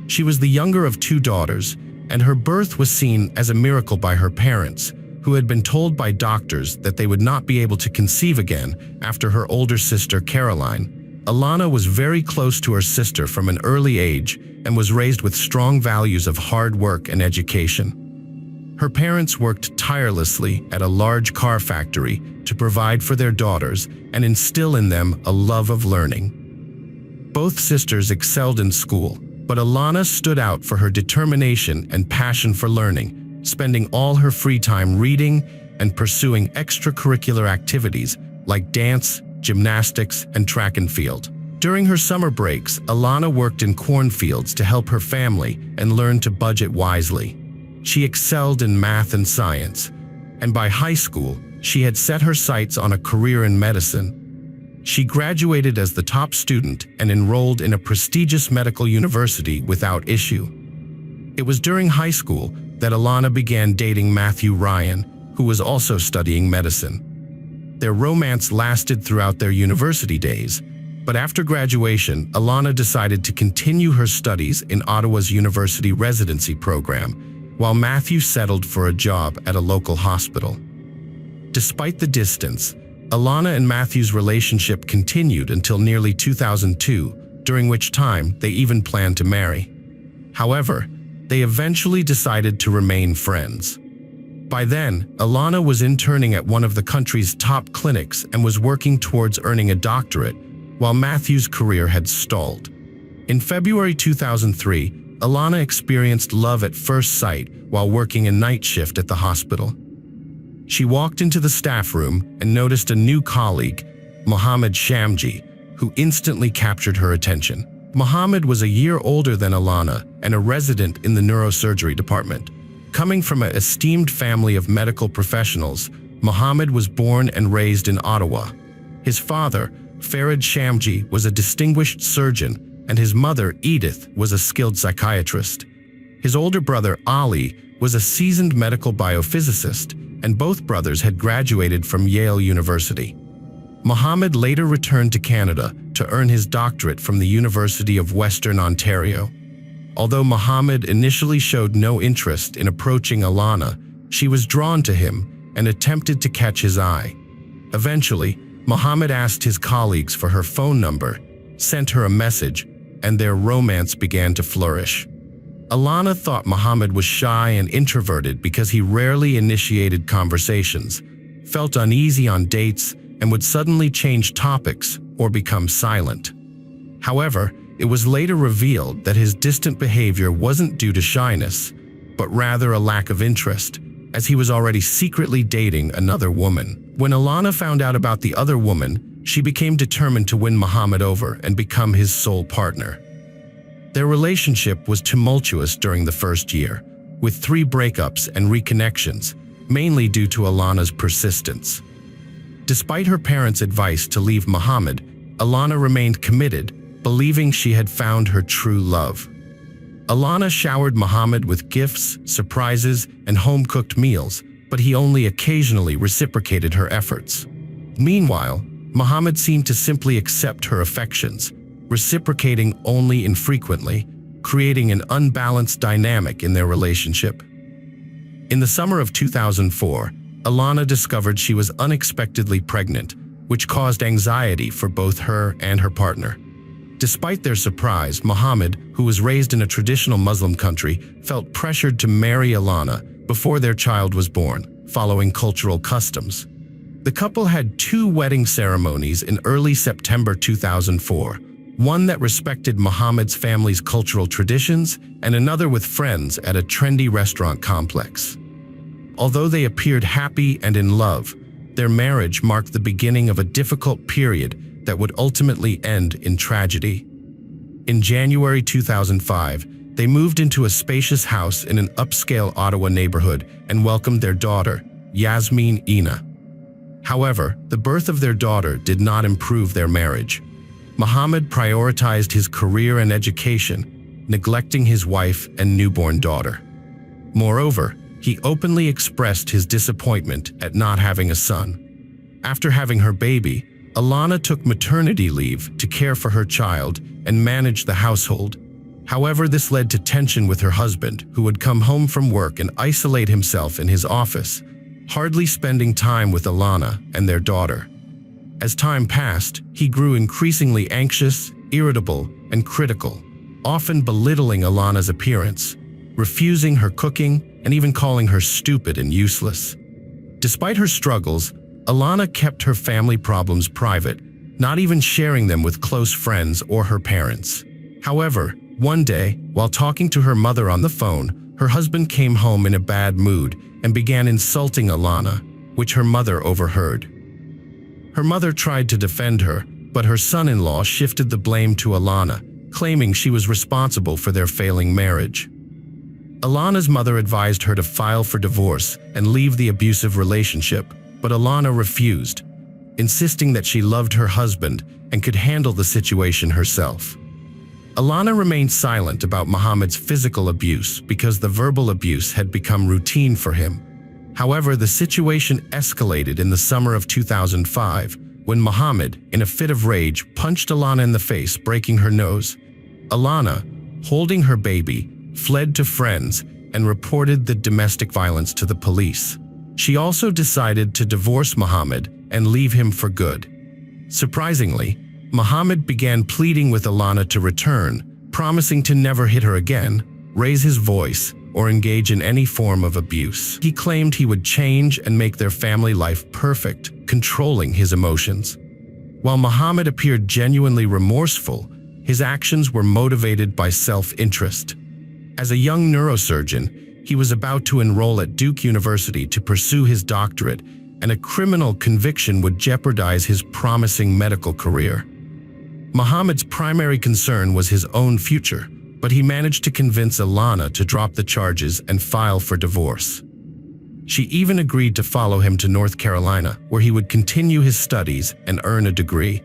She was the younger of two daughters, and her birth was seen as a miracle by her parents, who had been told by doctors that they would not be able to conceive again after her older sister Caroline. Alana was very close to her sister from an early age and was raised with strong values of hard work and education. Her parents worked tirelessly at a large car factory to provide for their daughters and instill in them a love of learning. Both sisters excelled in school, but Alana stood out for her determination and passion for learning, spending all her free time reading and pursuing extracurricular activities like dance, gymnastics, and track and field. During her summer breaks, Alana worked in cornfields to help her family and learned to budget wisely. She excelled in math and science, and by high school, she had set her sights on a career in medicine. She graduated as the top student and enrolled in a prestigious medical university without issue. It was during high school that Alana began dating Matthew Ryan, who was also studying medicine. Their romance lasted throughout their university days, but after graduation, Alana decided to continue her studies in Ottawa's university residency program, while Matthew settled for a job at a local hospital. Despite the distance, Alana and Matthew's relationship continued until nearly 2002, during which time they even planned to marry. However, they eventually decided to remain friends. By then, Alana was interning at one of the country's top clinics and was working towards earning a doctorate, while Matthew's career had stalled. In February 2003, Alana experienced love at first sight while working a night shift at the hospital. She walked into the staff room and noticed a new colleague, Mohammed Shamji, who instantly captured her attention. Mohammed was a year older than Alana and a resident in the neurosurgery department. Coming from an esteemed family of medical professionals, Mohammed was born and raised in Ottawa. His father, Farid Shamji, was a distinguished surgeon, and his mother, Edith, was a skilled psychiatrist. His older brother, Ali, was a seasoned medical biophysicist, and both brothers had graduated from Yale University. Mohammed later returned to Canada to earn his doctorate from the University of Western Ontario. Although Mohammed initially showed no interest in approaching Alana, she was drawn to him and attempted to catch his eye. Eventually, Mohammed asked his colleagues for her phone number, sent her a message, and their romance began to flourish. Alana thought Mohammed was shy and introverted because he rarely initiated conversations, felt uneasy on dates, and would suddenly change topics or become silent. However, it was later revealed that his distant behavior wasn't due to shyness, but rather a lack of interest, as he was already secretly dating another woman. When Alana found out about the other woman, she became determined to win Mohammed over and become his sole partner. Their relationship was tumultuous during the first year, with 3 breakups and reconnections, mainly due to Alana's persistence. Despite her parents' advice to leave Mohammed, Alana remained committed, believing she had found her true love. Alana showered Mohammed with gifts, surprises, and home-cooked meals, but he only occasionally reciprocated her efforts. Meanwhile, Mohammed seemed to simply accept her affections, reciprocating only infrequently, creating an unbalanced dynamic in their relationship. In the summer of 2004, Alana discovered she was unexpectedly pregnant, which caused anxiety for both her and her partner. Despite their surprise, Mohammed, who was raised in a traditional Muslim country, felt pressured to marry Alana before their child was born, following cultural customs. The couple had 2 wedding ceremonies in early September 2004, one that respected Mohammed's family's cultural traditions and another with friends at a trendy restaurant complex. Although they appeared happy and in love, their marriage marked the beginning of a difficult period that would ultimately end in tragedy. In January 2005, they moved into a spacious house in an upscale Ottawa neighborhood and welcomed their daughter, Yasmin Ina. However, the birth of their daughter did not improve their marriage. Mohammed prioritized his career and education, neglecting his wife and newborn daughter. Moreover, he openly expressed his disappointment at not having a son. After having her baby, Alana took maternity leave to care for her child and manage the household. However, this led to tension with her husband, who would come home from work and isolate himself in his office, hardly spending time with Alana and their daughter. As time passed, he grew increasingly anxious, irritable, and critical, often belittling Alana's appearance, refusing her cooking, and even calling her stupid and useless. Despite her struggles, Alana kept her family problems private, not even sharing them with close friends or her parents. However, one day, while talking to her mother on the phone, her husband came home in a bad mood and began insulting Alana, which her mother overheard. Her mother tried to defend her, but her son-in-law shifted the blame to Alana, claiming she was responsible for their failing marriage. Alana's mother advised her to file for divorce and leave the abusive relationship, but Alana refused, insisting that she loved her husband and could handle the situation herself. Alana remained silent about Mohammed's physical abuse because the verbal abuse had become routine for him. However, the situation escalated in the summer of 2005 when Mohammed, in a fit of rage, punched Alana in the face, breaking her nose. Alana, holding her baby, fled to friends and reported the domestic violence to the police. She also decided to divorce Mohammed and leave him for good. Surprisingly, Mohammed began pleading with Alana to return, promising to never hit her again, raise his voice, or engage in any form of abuse. He claimed he would change and make their family life perfect, controlling his emotions. While Mohammed appeared genuinely remorseful, his actions were motivated by self-interest. As a young neurosurgeon, he was about to enroll at Duke University to pursue his doctorate, and a criminal conviction would jeopardize his promising medical career. Mohammed's primary concern was his own future, but he managed to convince Alana to drop the charges and file for divorce. She even agreed to follow him to North Carolina, where he would continue his studies and earn a degree.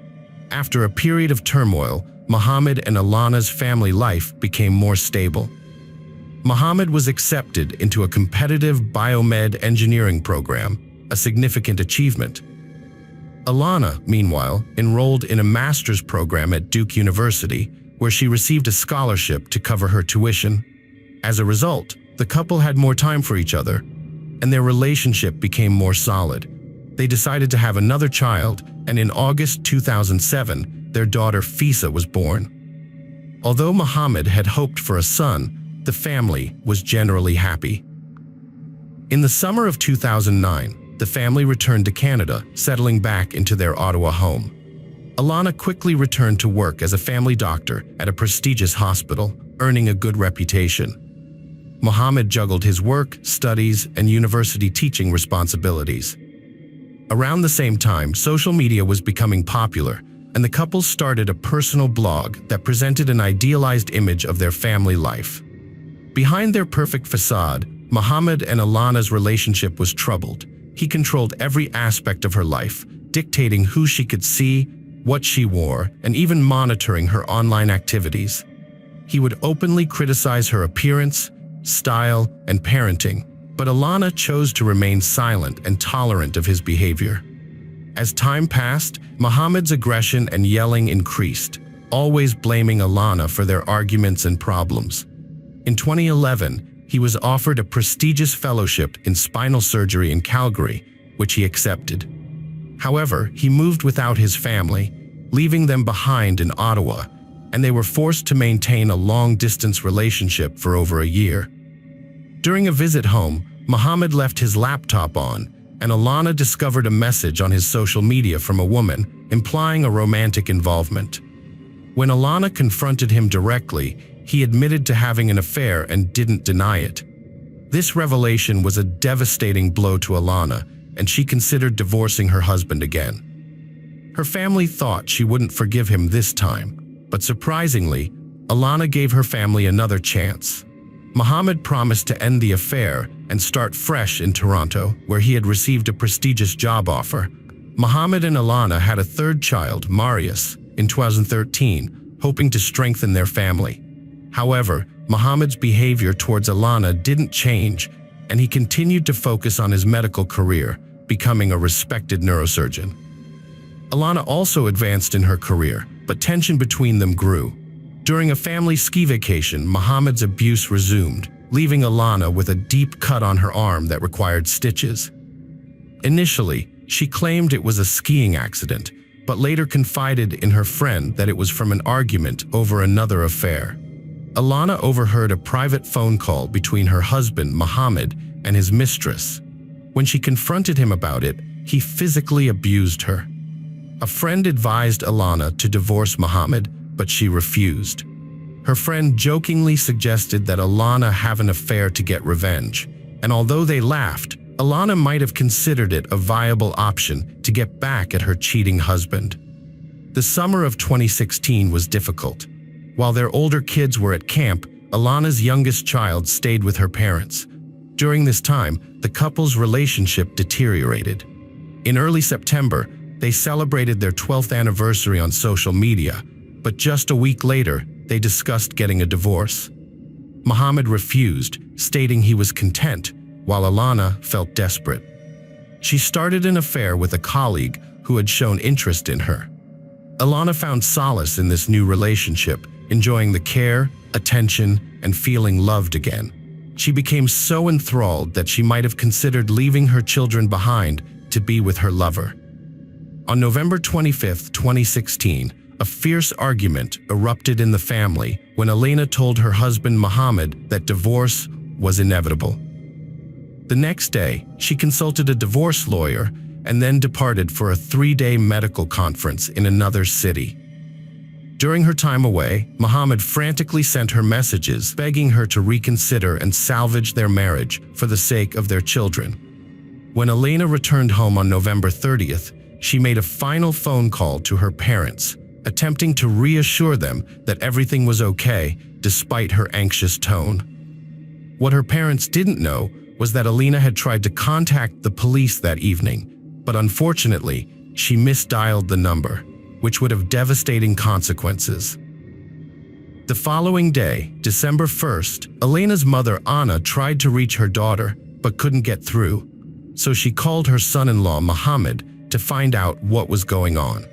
After a period of turmoil, Mohammed and Alana's family life became more stable. Mohammed was accepted into a competitive biomed engineering program, a significant achievement. Alana, meanwhile, enrolled in a master's program at Duke University, where she received a scholarship to cover her tuition. As a result, the couple had more time for each other, and their relationship became more solid. They decided to have another child, and in August 2007, their daughter Fisa was born. Although Mohammed had hoped for a son, the family was generally happy. In the summer of 2009, the family returned to Canada, settling back into their Ottawa home. Alana quickly returned to work as a family doctor at a prestigious hospital, earning a good reputation. Mohammed juggled his work, studies, and university teaching responsibilities. Around the same time, social media was becoming popular, and the couple started a personal blog that presented an idealized image of their family life. Behind their perfect facade, Mohammed and Alana's relationship was troubled. He controlled every aspect of her life, dictating who she could see, what she wore, and even monitoring her online activities. He would openly criticize her appearance, style, and parenting, but Alana chose to remain silent and tolerant of his behavior. As time passed, Mohammed's aggression and yelling increased, always blaming Alana for their arguments and problems. In 2011, he was offered a prestigious fellowship in spinal surgery in Calgary, which he accepted. However, he moved without his family, leaving them behind in Ottawa, and they were forced to maintain a long-distance relationship for over a year. During a visit home, Mohammed left his laptop on, and Alana discovered a message on his social media from a woman, implying a romantic involvement. When Alana confronted him directly, he admitted to having an affair and didn't deny it. This revelation was a devastating blow to Alana, and she considered divorcing her husband again. Her family thought she wouldn't forgive him this time, but surprisingly, Alana gave her family another chance. Mohammed promised to end the affair and start fresh in Toronto, where he had received a prestigious job offer. Mohammed and Alana had a third child, Marius, in 2013, hoping to strengthen their family. However, Mohammed's behavior towards Alana didn't change, and he continued to focus on his medical career, becoming a respected neurosurgeon. Alana also advanced in her career, but tension between them grew. During a family ski vacation, Mohammed's abuse resumed, leaving Alana with a deep cut on her arm that required stitches. Initially, she claimed it was a skiing accident, but later confided in her friend that it was from an argument over another affair. Alana overheard a private phone call between her husband, Mohammed, and his mistress. When she confronted him about it, he physically abused her. A friend advised Alana to divorce Mohammed, but she refused. Her friend jokingly suggested that Alana have an affair to get revenge, and although they laughed, Alana might have considered it a viable option to get back at her cheating husband. The summer of 2016 was difficult. While their older kids were at camp, Alana's youngest child stayed with her parents. During this time, the couple's relationship deteriorated. In early September, they celebrated their 12th anniversary on social media, but just a week later, they discussed getting a divorce. Mohammed refused, stating he was content, while Alana felt desperate. She started an affair with a colleague who had shown interest in her. Alana found solace in this new relationship, enjoying the care, attention, and feeling loved again. She became so enthralled that she might have considered leaving her children behind to be with her lover. On November 25, 2016, a fierce argument erupted in the family when Elena told her husband Mohammed that divorce was inevitable. The next day, she consulted a divorce lawyer and then departed for a 3-day medical conference in another city. During her time away, Mohammed frantically sent her messages begging her to reconsider and salvage their marriage for the sake of their children. When Elena returned home on November 30th, she made a final phone call to her parents, attempting to reassure them that everything was okay despite her anxious tone. What her parents didn't know was that Elena had tried to contact the police that evening, but unfortunately, she misdialed the number, which would have devastating consequences. The following day, December 1st, Elena's mother Anna tried to reach her daughter but couldn't get through, so she called her son-in-law Mohammed to find out what was going on.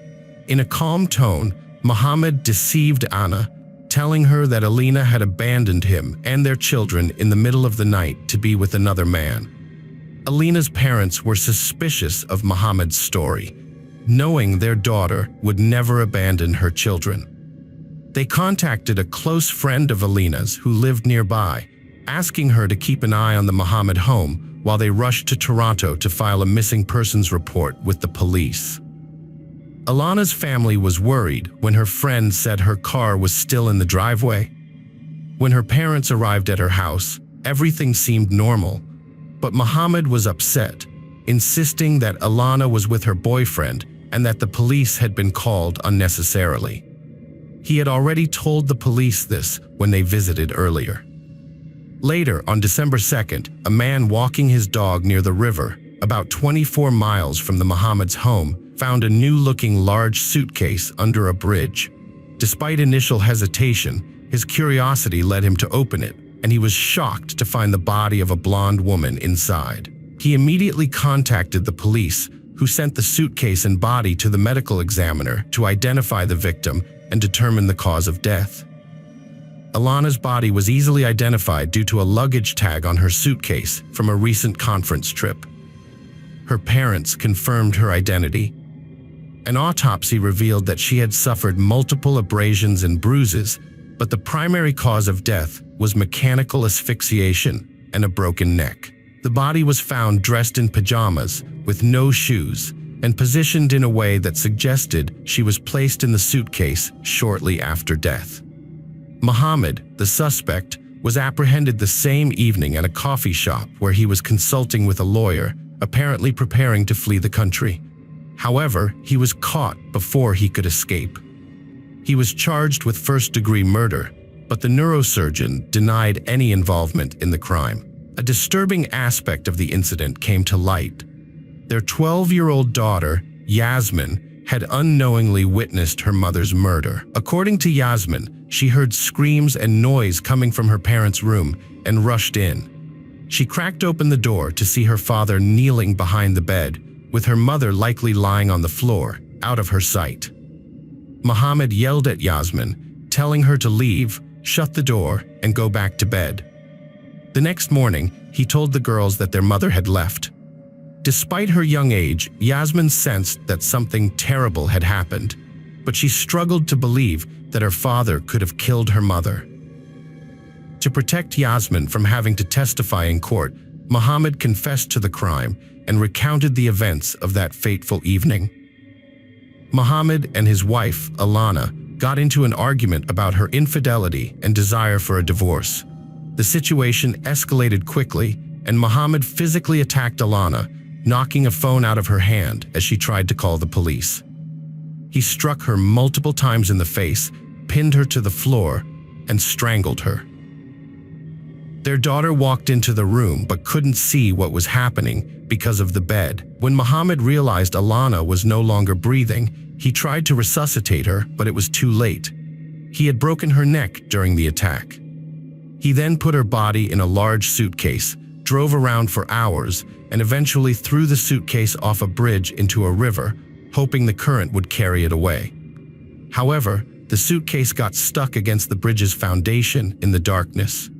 In a calm tone, Mohammed deceived Anna, telling her that Elena had abandoned him and their children in the middle of the night to be with another man. Elena's parents were suspicious of Mohammed's story, knowing their daughter would never abandon her children. They contacted a close friend of Elena's who lived nearby, asking her to keep an eye on the Mohammed home while they rushed to Toronto to file a missing persons report with the police. Alana's family was worried when her friend said her car was still in the driveway. When her parents arrived at her house, everything seemed normal, but Mohammed was upset, insisting that Alana was with her boyfriend and that the police had been called unnecessarily. He had already told the police this when they visited earlier. Later, on December 2nd, a man walking his dog near the river, about 24 miles from the Mohammed's home, found a new-looking large suitcase under a bridge. Despite initial hesitation, his curiosity led him to open it, and he was shocked to find the body of a blonde woman inside. He immediately contacted the police, who sent the suitcase and body to the medical examiner to identify the victim and determine the cause of death. Alana's body was easily identified due to a luggage tag on her suitcase from a recent conference trip. Her parents confirmed her identity. An autopsy revealed that she had suffered multiple abrasions and bruises, but the primary cause of death was mechanical asphyxiation and a broken neck. The body was found dressed in pajamas, with no shoes, and positioned in a way that suggested she was placed in the suitcase shortly after death. Mohammed, the suspect, was apprehended the same evening at a coffee shop where he was consulting with a lawyer, apparently preparing to flee the country. However, he was caught before he could escape. He was charged with first-degree murder, but the neurosurgeon denied any involvement in the crime. A disturbing aspect of the incident came to light. Their 12-year-old daughter, Yasmin, had unknowingly witnessed her mother's murder. According to Yasmin, she heard screams and noise coming from her parents' room and rushed in. She cracked open the door to see her father kneeling behind the bed, with her mother likely lying on the floor, out of her sight. Mohammed yelled at Yasmin, telling her to leave, shut the door, and go back to bed. The next morning, he told the girls that their mother had left. Despite her young age, Yasmin sensed that something terrible had happened, but she struggled to believe that her father could have killed her mother. To protect Yasmin from having to testify in court, Mohammed confessed to the crime and recounted the events of that fateful evening. Mohammed and his wife, Alana, got into an argument about her infidelity and desire for a divorce. The situation escalated quickly, and Muhammad physically attacked Alana, knocking a phone out of her hand as she tried to call the police. He struck her multiple times in the face, pinned her to the floor, and strangled her. Their daughter walked into the room but couldn't see what was happening because of the bed. When Muhammad realized Alana was no longer breathing, he tried to resuscitate her, but it was too late. He had broken her neck during the attack. He then put her body in a large suitcase, drove around for hours, and eventually threw the suitcase off a bridge into a river, hoping the current would carry it away. However, the suitcase got stuck against the bridge's foundation in the darkness.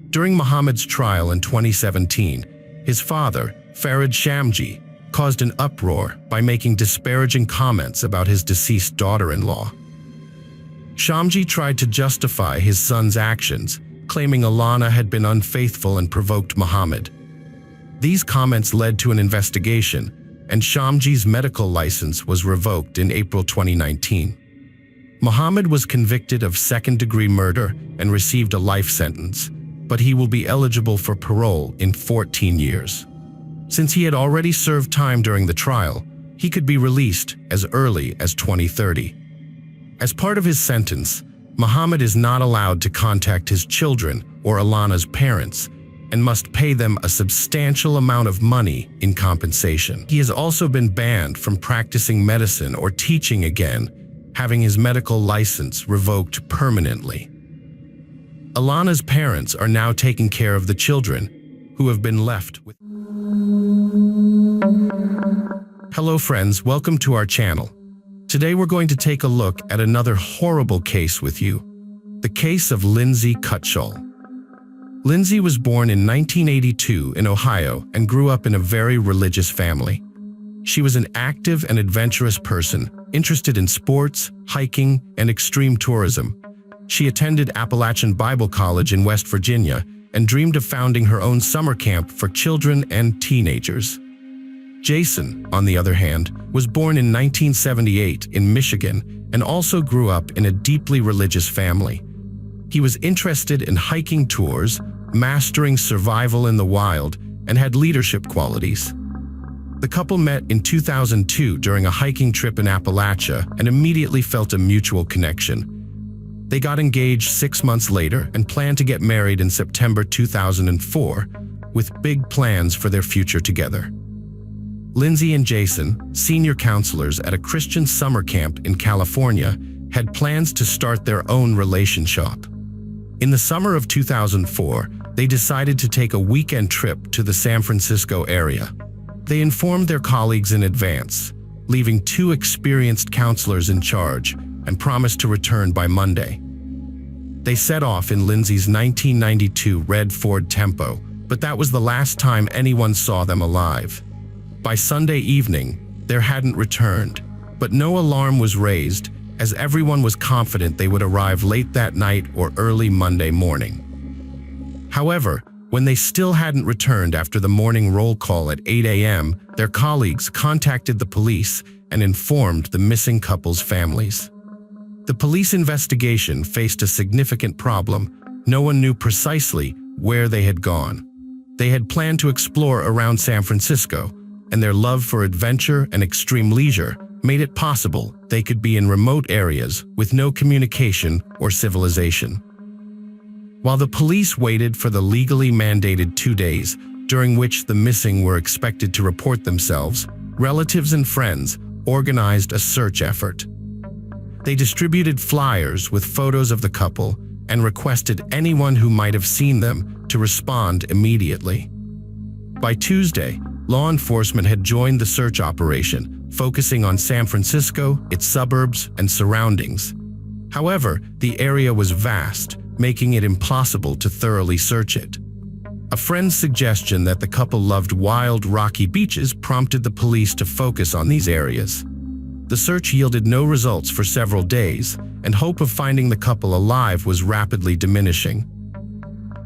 During Muhammad's trial in 2017, his father, Farid Shamji, caused an uproar by making disparaging comments about his deceased daughter-in-law. Shamji tried to justify his son's actions, claiming Alana had been unfaithful and provoked Muhammad. These comments led to an investigation, and Shamji's medical license was revoked in April 2019. Muhammad was convicted of second-degree murder and received a life sentence, but he will be eligible for parole in 14 years. Since he had already served time during the trial, he could be released as early as 2030. As part of his sentence, Muhammad is not allowed to contact his children or Alana's parents and must pay them a substantial amount of money in compensation. He has also been banned from practicing medicine or teaching again, having his medical license revoked permanently. Alana's parents are now taking care of the children, who have been left with... Hello friends, welcome to our channel. Today we're going to take a look at another horrible case with you, the case of Lindsay Cutshall. Lindsay was born in 1982 in Ohio and grew up in a very religious family. She was an active and adventurous person, interested in sports, hiking, and extreme tourism. She attended Appalachian Bible College in West Virginia and dreamed of founding her own summer camp for children and teenagers. Jason, on the other hand, was born in 1978 in Michigan and also grew up in a deeply religious family. He was interested in hiking tours, mastering survival in the wild, and had leadership qualities. The couple met in 2002 during a hiking trip in Appalachia and immediately felt a mutual connection. They got engaged 6 months later and planned to get married in September 2004, with big plans for their future together. Lindsay and Jason, senior counselors at a Christian summer camp in California, had plans to start their own relationship. In the summer of 2004, they decided to take a weekend trip to the San Francisco area. They informed their colleagues in advance, leaving 2 experienced counselors in charge, and promised to return by Monday. They set off in Lindsay's 1992 red Ford Tempo, but that was the last time anyone saw them alive. By Sunday evening, they hadn't returned, but no alarm was raised, as everyone was confident they would arrive late that night or early Monday morning. However, when they still hadn't returned after the morning roll call at 8 a.m., their colleagues contacted the police and informed the missing couple's families. The police investigation faced a significant problem. No one knew precisely where they had gone. They had planned to explore around San Francisco, and their love for adventure and extreme leisure made it possible they could be in remote areas with no communication or civilization. While the police waited for the legally mandated 2 days, during which the missing were expected to report themselves, relatives and friends organized a search effort. They distributed flyers with photos of the couple and requested anyone who might have seen them to respond immediately. By Tuesday, law enforcement had joined the search operation, focusing on San Francisco, its suburbs, and surroundings. However, the area was vast, making it impossible to thoroughly search it. A friend's suggestion that the couple loved wild, rocky beaches prompted the police to focus on these areas. The search yielded no results for several days, and hope of finding the couple alive was rapidly diminishing.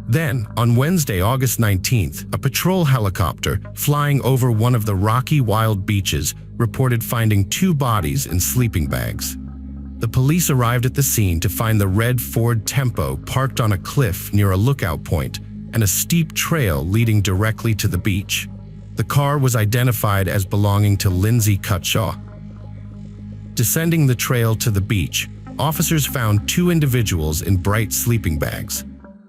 Then, on Wednesday, August 19th, a patrol helicopter flying over one of the rocky wild beaches reported finding 2 bodies in sleeping bags. The police arrived at the scene to find the red Ford Tempo parked on a cliff near a lookout point and a steep trail leading directly to the beach. The car was identified as belonging to Lindsay Cutshaw. Descending the trail to the beach, officers found two individuals in bright sleeping bags.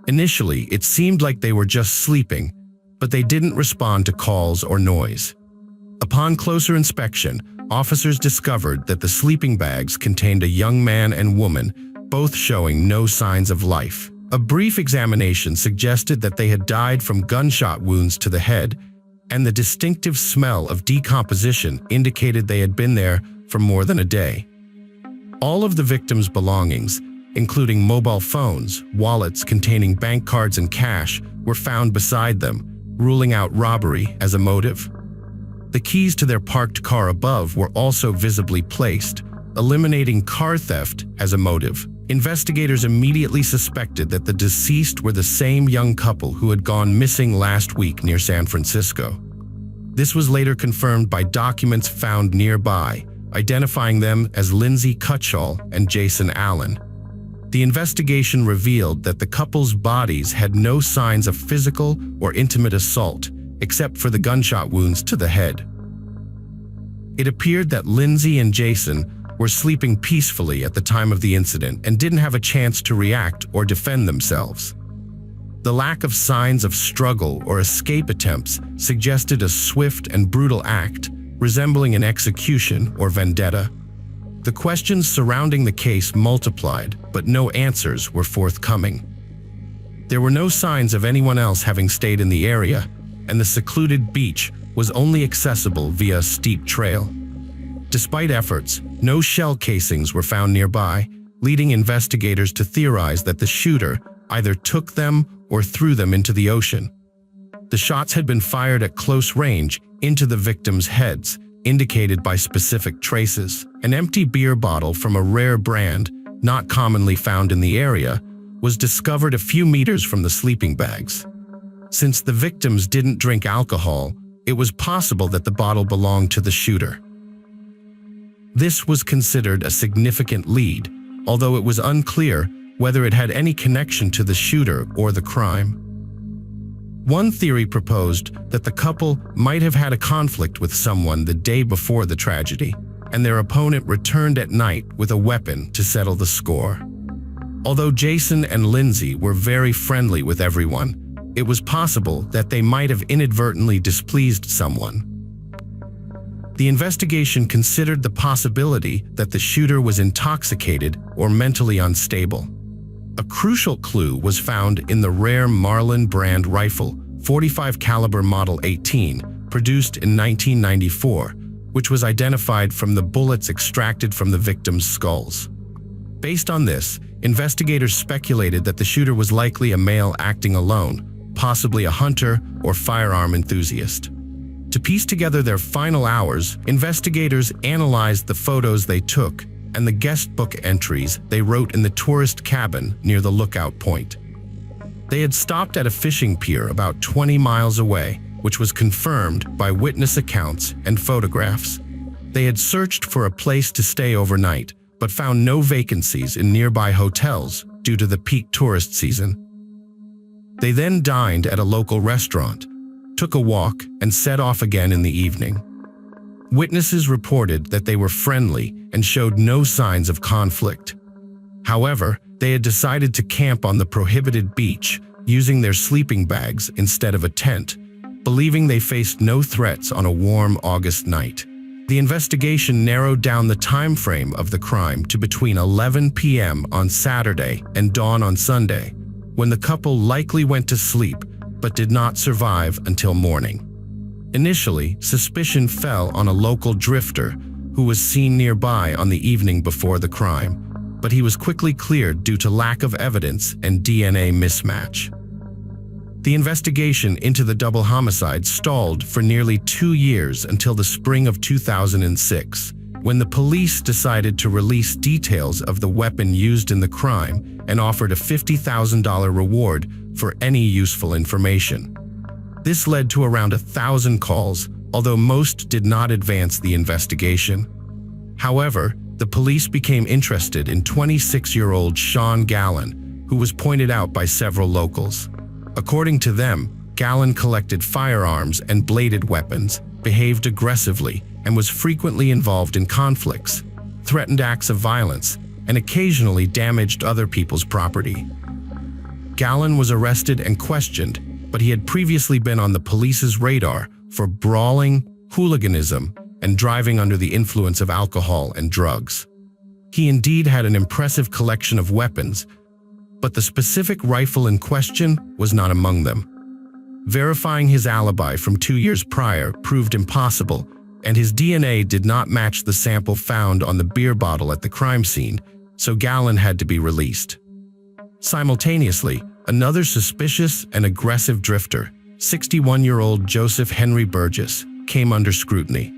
Initially, it seemed like they were just sleeping, but they didn't respond to calls or noise. Upon closer inspection, officers discovered that the sleeping bags contained a young man and woman, both showing no signs of life. A brief examination suggested that they had died from gunshot wounds to the head, and the distinctive smell of decomposition indicated they had been there for more than a day. All of the victims' belongings, including mobile phones, wallets containing bank cards and cash, were found beside them, ruling out robbery as a motive. The keys to their parked car above were also visibly placed, eliminating car theft as a motive. Investigators immediately suspected that the deceased were the same young couple who had gone missing last week near San Francisco. This was later confirmed by documents found nearby, identifying them as Lindsay Cutshaw and Jason Allen. The investigation revealed that the couple's bodies had no signs of physical or intimate assault, except for the gunshot wounds to the head. It appeared that Lindsay and Jason were sleeping peacefully at the time of the incident and didn't have a chance to react or defend themselves. The lack of signs of struggle or escape attempts suggested a swift and brutal act, resembling an execution or vendetta. The questions surrounding the case multiplied, but no answers were forthcoming. There were no signs of anyone else having stayed in the area, and the secluded beach was only accessible via a steep trail. Despite efforts, no shell casings were found nearby, leading investigators to theorize that the shooter either took them or threw them into the ocean. The shots had been fired at close range into the victims' heads, indicated by specific traces. An empty beer bottle from a rare brand, not commonly found in the area, was discovered a few meters from the sleeping bags. Since the victims didn't drink alcohol, it was possible that the bottle belonged to the shooter. This was considered a significant lead, although it was unclear whether it had any connection to the shooter or the crime. One theory proposed that the couple might have had a conflict with someone the day before the tragedy, and their opponent returned at night with a weapon to settle the score. Although Jason and Lindsay were very friendly with everyone, it was possible that they might have inadvertently displeased someone. The investigation considered the possibility that the shooter was intoxicated or mentally unstable. A crucial clue was found in the rare Marlin brand rifle, .45 caliber Model 18, produced in 1994, which was identified from the bullets extracted from the victims' skulls. Based on this, investigators speculated that the shooter was likely a male acting alone, possibly a hunter or firearm enthusiast. To piece together their final hours, investigators analyzed the photos they took and the guest book entries they wrote in the tourist cabin near the lookout point. They had stopped at a fishing pier about 20 miles away, which was confirmed by witness accounts and photographs. They had searched for a place to stay overnight, but found no vacancies in nearby hotels due to the peak tourist season. They then dined at a local restaurant, took a walk, and set off again in the evening. Witnesses reported that they were friendly and showed no signs of conflict. However, they had decided to camp on the prohibited beach, using their sleeping bags instead of a tent, believing they faced no threats on a warm August night. The investigation narrowed down the time frame of the crime to between 11 p.m. on Saturday and dawn on Sunday, when the couple likely went to sleep but did not survive until morning. Initially, suspicion fell on a local drifter who was seen nearby on the evening before the crime, but he was quickly cleared due to lack of evidence and DNA mismatch. The investigation into the double homicide stalled for nearly 2 years until the spring of 2006, when the police decided to release details of the weapon used in the crime and offered a $50,000 reward for any useful information. This led to around 1,000 calls, although most did not advance the investigation. However, the police became interested in 26-year-old Sean Gallen, who was pointed out by several locals. According to them, Gallon collected firearms and bladed weapons, behaved aggressively, and was frequently involved in conflicts, threatened acts of violence, and occasionally damaged other people's property. Gallon was arrested and questioned, but he had previously been on the police's radar for brawling, hooliganism, and driving under the influence of alcohol and drugs. He indeed had an impressive collection of weapons, but the specific rifle in question was not among them. Verifying his alibi from 2 years prior proved impossible, and his DNA did not match the sample found on the beer bottle at the crime scene, so Gallon had to be released. Simultaneously, another suspicious and aggressive drifter, 61-year-old Joseph Henry Burgess, came under scrutiny.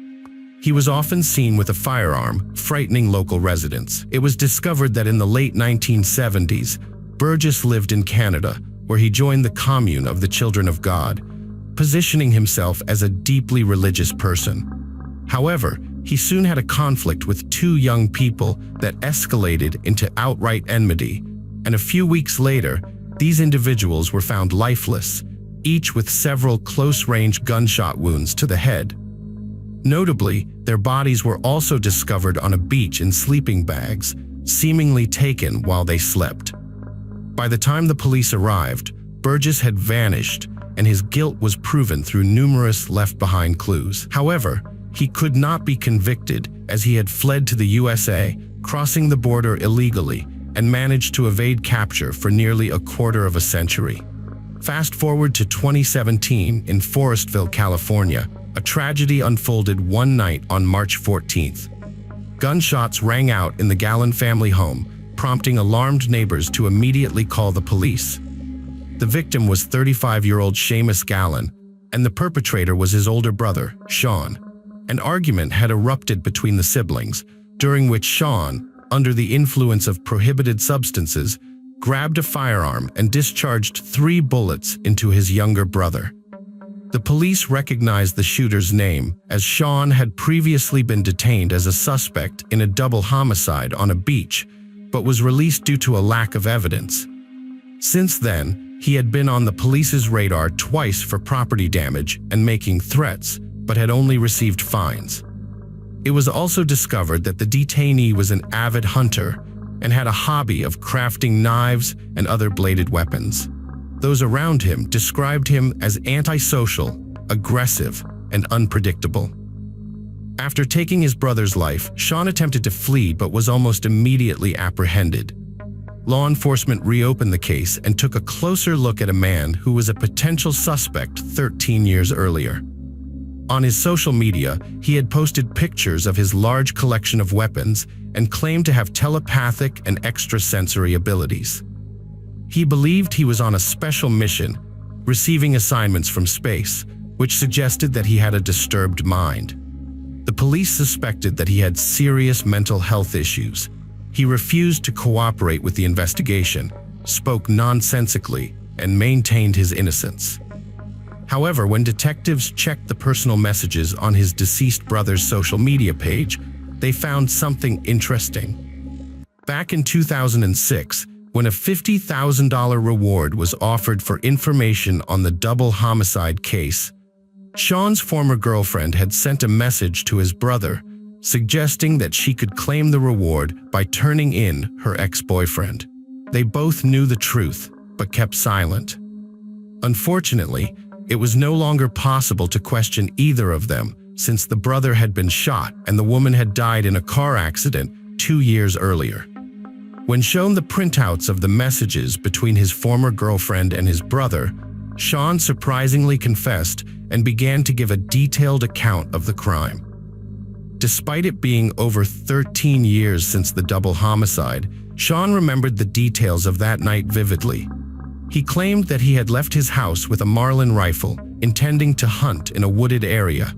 He was often seen with a firearm, frightening local residents. It was discovered that in the late 1970s, Burgess lived in Canada, where he joined the Commune of the Children of God, positioning himself as a deeply religious person. However, he soon had a conflict with 2 young people that escalated into outright enmity, and a few weeks later, these individuals were found lifeless, each with several close-range gunshot wounds to the head. Notably, their bodies were also discovered on a beach in sleeping bags, seemingly taken while they slept. By the time the police arrived, Burgess had vanished, and his guilt was proven through numerous left-behind clues. However, he could not be convicted as he had fled to the USA, crossing the border illegally, and managed to evade capture for nearly a quarter of a century. Fast forward to 2017 in Forestville, California, a tragedy unfolded one night on March 14th. Gunshots rang out in the Gallon family home, prompting alarmed neighbors to immediately call the police. The victim was 35-year-old Seamus Gallon, and the perpetrator was his older brother, Sean. An argument had erupted between the siblings, during which Sean, under the influence of prohibited substances, grabbed a firearm and discharged 3 bullets into his younger brother. The police recognized the shooter's name, as Sean had previously been detained as a suspect in a double homicide on a beach, but was released due to a lack of evidence. Since then, he had been on the police's radar twice for property damage and making threats, but had only received fines. It was also discovered that the detainee was an avid hunter and had a hobby of crafting knives and other bladed weapons. Those around him described him as antisocial, aggressive, and unpredictable. After taking his brother's life, Sean attempted to flee but was almost immediately apprehended. Law enforcement reopened the case and took a closer look at a man who was a potential suspect 13 years earlier. On his social media, he had posted pictures of his large collection of weapons and claimed to have telepathic and extrasensory abilities. He believed he was on a special mission, receiving assignments from space, which suggested that he had a disturbed mind. The police suspected that he had serious mental health issues. He refused to cooperate with the investigation, spoke nonsensically, and maintained his innocence. However, when detectives checked the personal messages on his deceased brother's social media page, they found something interesting. Back in 2006, when a $50,000 reward was offered for information on the double homicide case, Sean's former girlfriend had sent a message to his brother, suggesting that she could claim the reward by turning in her ex-boyfriend. They both knew the truth, but kept silent. Unfortunately, it was no longer possible to question either of them, since the brother had been shot and the woman had died in a car accident 2 years earlier. When shown the printouts of the messages between his former girlfriend and his brother, Sean surprisingly confessed and began to give a detailed account of the crime. Despite it being over 13 years since the double homicide, Sean remembered the details of that night vividly. He claimed that he had left his house with a Marlin rifle, intending to hunt in a wooded area.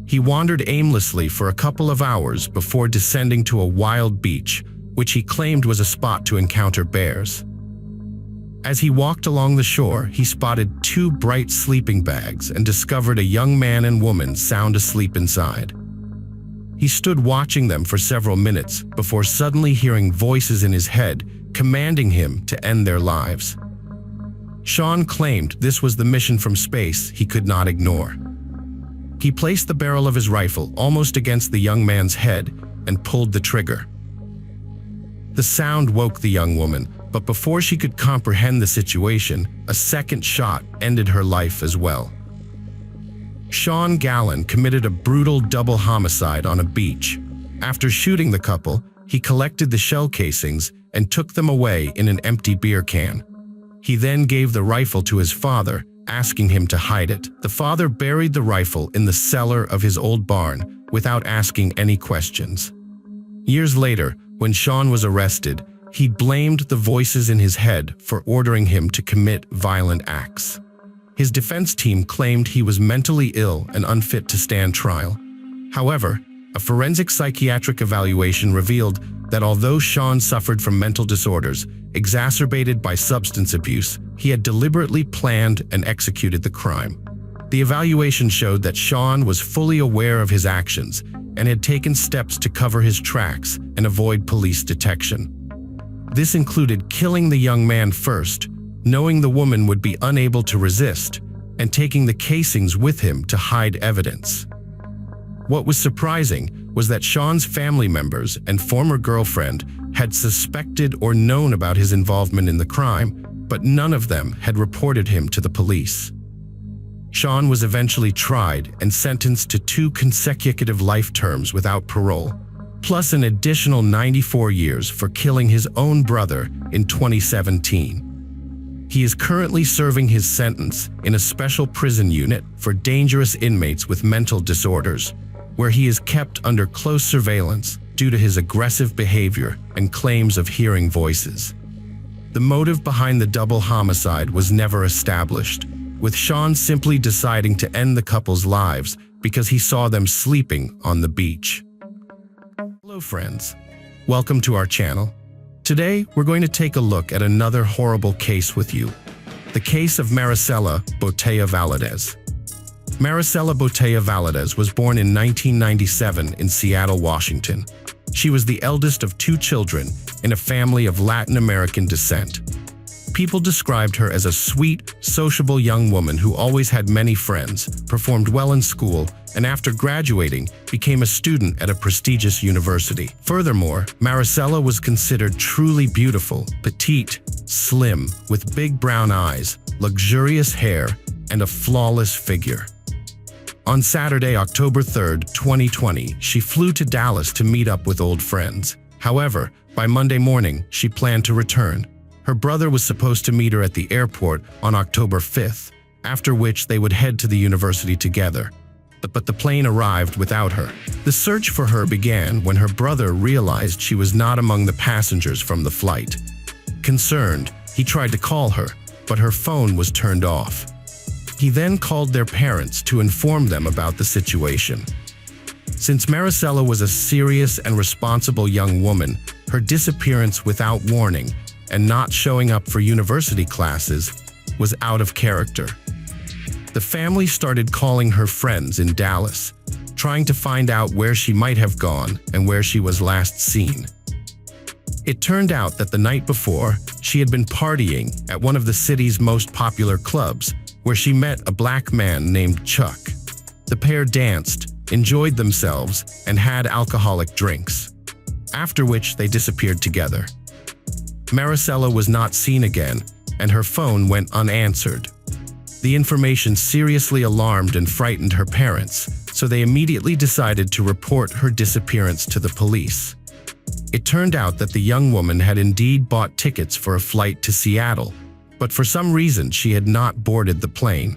He wandered aimlessly for a couple of hours before descending to a wild beach, which he claimed was a spot to encounter bears. As he walked along the shore, he spotted 2 bright sleeping bags and discovered a young man and woman sound asleep inside. He stood watching them for several minutes before suddenly hearing voices in his head commanding him to end their lives. Sean claimed this was the mission from space he could not ignore. He placed the barrel of his rifle almost against the young man's head and pulled the trigger. The sound woke the young woman, but before she could comprehend the situation, a second shot ended her life as well. Sean Gallen committed a brutal double homicide on a beach. After shooting the couple, he collected the shell casings and took them away in an empty beer can. He then gave the rifle to his father, asking him to hide it. The father buried the rifle in the cellar of his old barn without asking any questions. Years later, when Sean was arrested, he blamed the voices in his head for ordering him to commit violent acts. His defense team claimed he was mentally ill and unfit to stand trial. However, a forensic psychiatric evaluation revealed that although Sean suffered from mental disorders exacerbated by substance abuse, he had deliberately planned and executed the crime. The evaluation showed that Sean was fully aware of his actions and had taken steps to cover his tracks and avoid police detection. This included killing the young man first, knowing the woman would be unable to resist, and taking the casings with him to hide evidence. What was surprising was that Sean's family members and former girlfriend had suspected or known about his involvement in the crime, but none of them had reported him to the police. Sean was eventually tried and sentenced to 2 consecutive life terms without parole, plus an additional 94 years for killing his own brother in 2017. He is currently serving his sentence in a special prison unit for dangerous inmates with mental disorders, where he is kept under close surveillance due to his aggressive behavior and claims of hearing voices. The motive behind the double homicide was never established, with Sean simply deciding to end the couple's lives because he saw them sleeping on the beach. Hello friends, welcome to our channel. Today, we're going to take a look at another horrible case with you, the case of Maricela Botella Valadez. Maricela Botella Valadez was born in 1997 in Seattle, Washington. She was the eldest of 2 children in a family of Latin American descent. People described her as a sweet, sociable young woman who always had many friends, performed well in school, and after graduating, became a student at a prestigious university. Furthermore, Maricela was considered truly beautiful, petite, slim, with big brown eyes, luxurious hair, and a flawless figure. On Saturday, October 3, 2020, she flew to Dallas to meet up with old friends. However, by Monday morning, she planned to return. Her brother was supposed to meet her at the airport on October 5th, after which they would head to the university together. But the plane arrived without her. The search for her began when her brother realized she was not among the passengers from the flight. Concerned, he tried to call her, but her phone was turned off. He then called their parents to inform them about the situation. Since Maricela was a serious and responsible young woman, her disappearance without warning and not showing up for university classes was out of character. The family started calling her friends in Dallas, trying to find out where she might have gone and where she was last seen. It turned out that the night before, she had been partying at one of the city's most popular clubs, where she met a black man named Chuck. The pair danced, enjoyed themselves, and had alcoholic drinks, after which they disappeared together. Maricela was not seen again, and her phone went unanswered. The information seriously alarmed and frightened her parents, so they immediately decided to report her disappearance to the police. It turned out that the young woman had indeed bought tickets for a flight to Seattle, but for some reason she had not boarded the plane.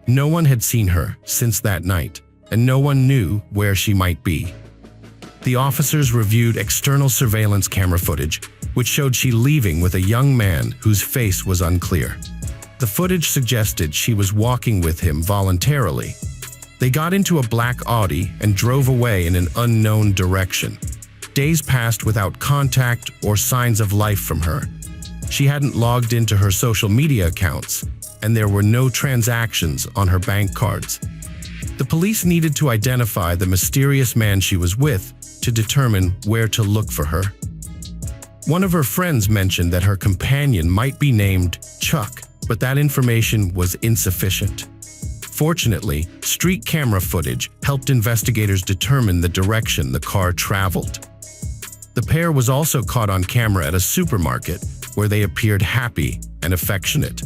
No one had seen her since that night, and no one knew where she might be. The officers reviewed external surveillance camera footage, which showed she leaving with a young man whose face was unclear. The footage suggested she was walking with him voluntarily. They got into a black Audi and drove away in an unknown direction. Days passed without contact or signs of life from her. She hadn't logged into her social media accounts, and there were no transactions on her bank cards. The police needed to identify the mysterious man she was with to determine where to look for her. One of her friends mentioned that her companion might be named Chuck, but that information was insufficient. Fortunately, street camera footage helped investigators determine the direction the car traveled. The pair was also caught on camera at a supermarket where they appeared happy and affectionate.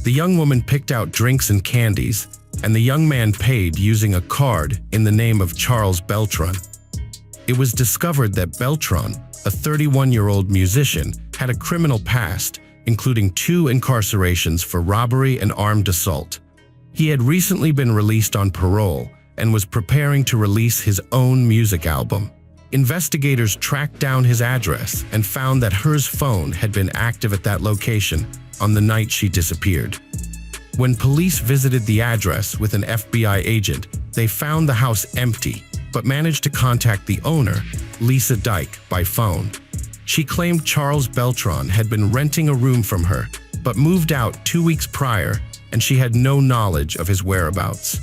The young woman picked out drinks and candies, and the young man paid using a card in the name of Charles Beltran. It was discovered that Beltran, a 31-year-old musician, had a criminal past, including 2 incarcerations for robbery and armed assault. He had recently been released on parole and was preparing to release his own music album. Investigators tracked down his address and found that her phone had been active at that location on the night she disappeared. When police visited the address with an FBI agent, they found the house empty, but managed to contact the owner, Lisa Dyke, by phone. She claimed Charles Beltran had been renting a room from her, but moved out 2 weeks prior, and she had no knowledge of his whereabouts.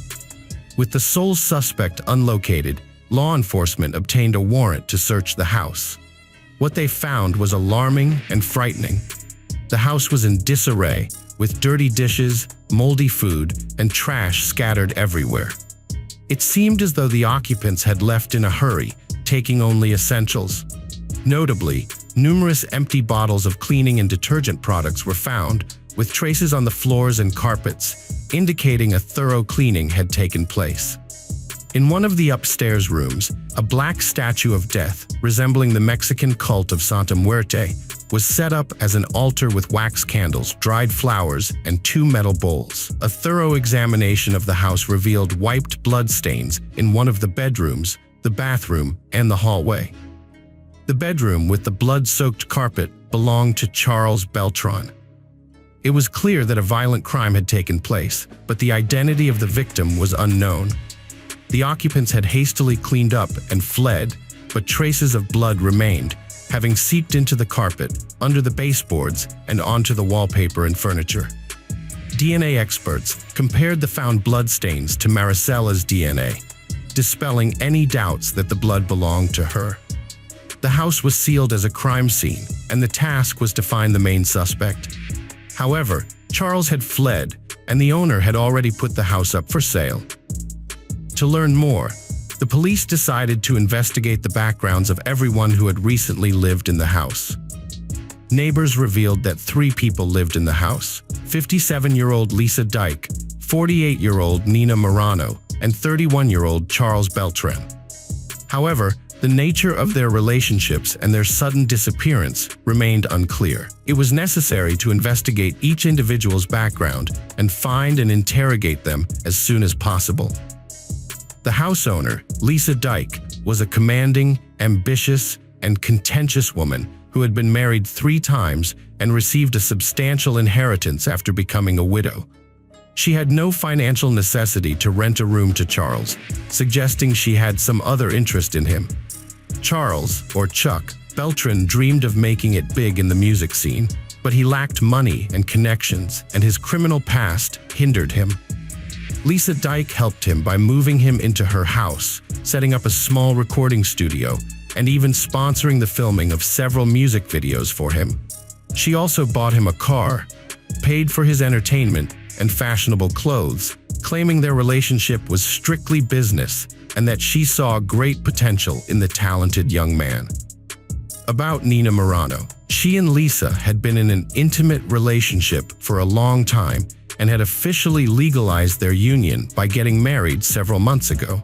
With the sole suspect unlocated, law enforcement obtained a warrant to search the house. What they found was alarming and frightening. The house was in disarray, with dirty dishes, moldy food, and trash scattered everywhere. It seemed as though the occupants had left in a hurry, taking only essentials. Notably, numerous empty bottles of cleaning and detergent products were found, with traces on the floors and carpets, indicating a thorough cleaning had taken place. In one of the upstairs rooms, a black statue of death, resembling the Mexican cult of Santa Muerte, was set up as an altar with wax candles, dried flowers, and 2 metal bowls. A thorough examination of the house revealed wiped blood stains in one of the bedrooms, the bathroom, and the hallway. The bedroom with the blood-soaked carpet belonged to Charles Beltran. It was clear that a violent crime had taken place, but the identity of the victim was unknown. The occupants had hastily cleaned up and fled, but traces of blood remained, having seeped into the carpet, under the baseboards, and onto the wallpaper and furniture. DNA experts compared the found bloodstains to Maricella's DNA, dispelling any doubts that the blood belonged to her. The house was sealed as a crime scene, and the task was to find the main suspect. However, Charles had fled, and the owner had already put the house up for sale. To learn more, the police decided to investigate the backgrounds of everyone who had recently lived in the house. Neighbors revealed that 3 people lived in the house: 57-year-old Lisa Dyke, 48-year-old Nina Morano, and 31-year-old Charles Beltran. However, the nature of their relationships and their sudden disappearance remained unclear. It was necessary to investigate each individual's background and find and interrogate them as soon as possible. The house owner, Lisa Dyke, was a commanding, ambitious, and contentious woman who had been married 3 times and received a substantial inheritance after becoming a widow. She had no financial necessity to rent a room to Charles, suggesting she had some other interest in him. Charles, or Chuck, Beltran dreamed of making it big in the music scene, but he lacked money and connections, and his criminal past hindered him. Lisa Dyke helped him by moving him into her house, setting up a small recording studio, and even sponsoring the filming of several music videos for him. She also bought him a car, paid for his entertainment, and fashionable clothes, claiming their relationship was strictly business and that she saw great potential in the talented young man. About Nina Morano, she and Lisa had been in an intimate relationship for a long time and had officially legalized their union by getting married several months ago.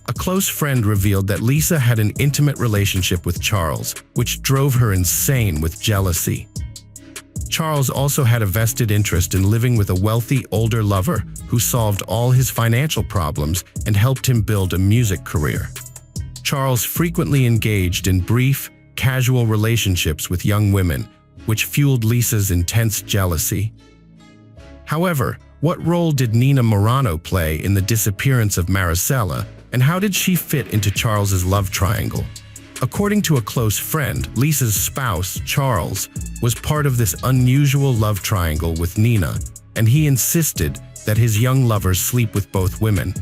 A close friend revealed that Lisa had an intimate relationship with Charles, which drove her insane with jealousy. Charles also had a vested interest in living with a wealthy older lover who solved all his financial problems and helped him build a music career. Charles frequently engaged in brief, casual relationships with young women, which fueled Lisa's intense jealousy. However, what role did Nina Morano play in the disappearance of Maricela, and how did she fit into Charles's love triangle? According to a close friend, Lisa's spouse, Charles, was part of this unusual love triangle with Nina, and he insisted that his young lover sleep with both women.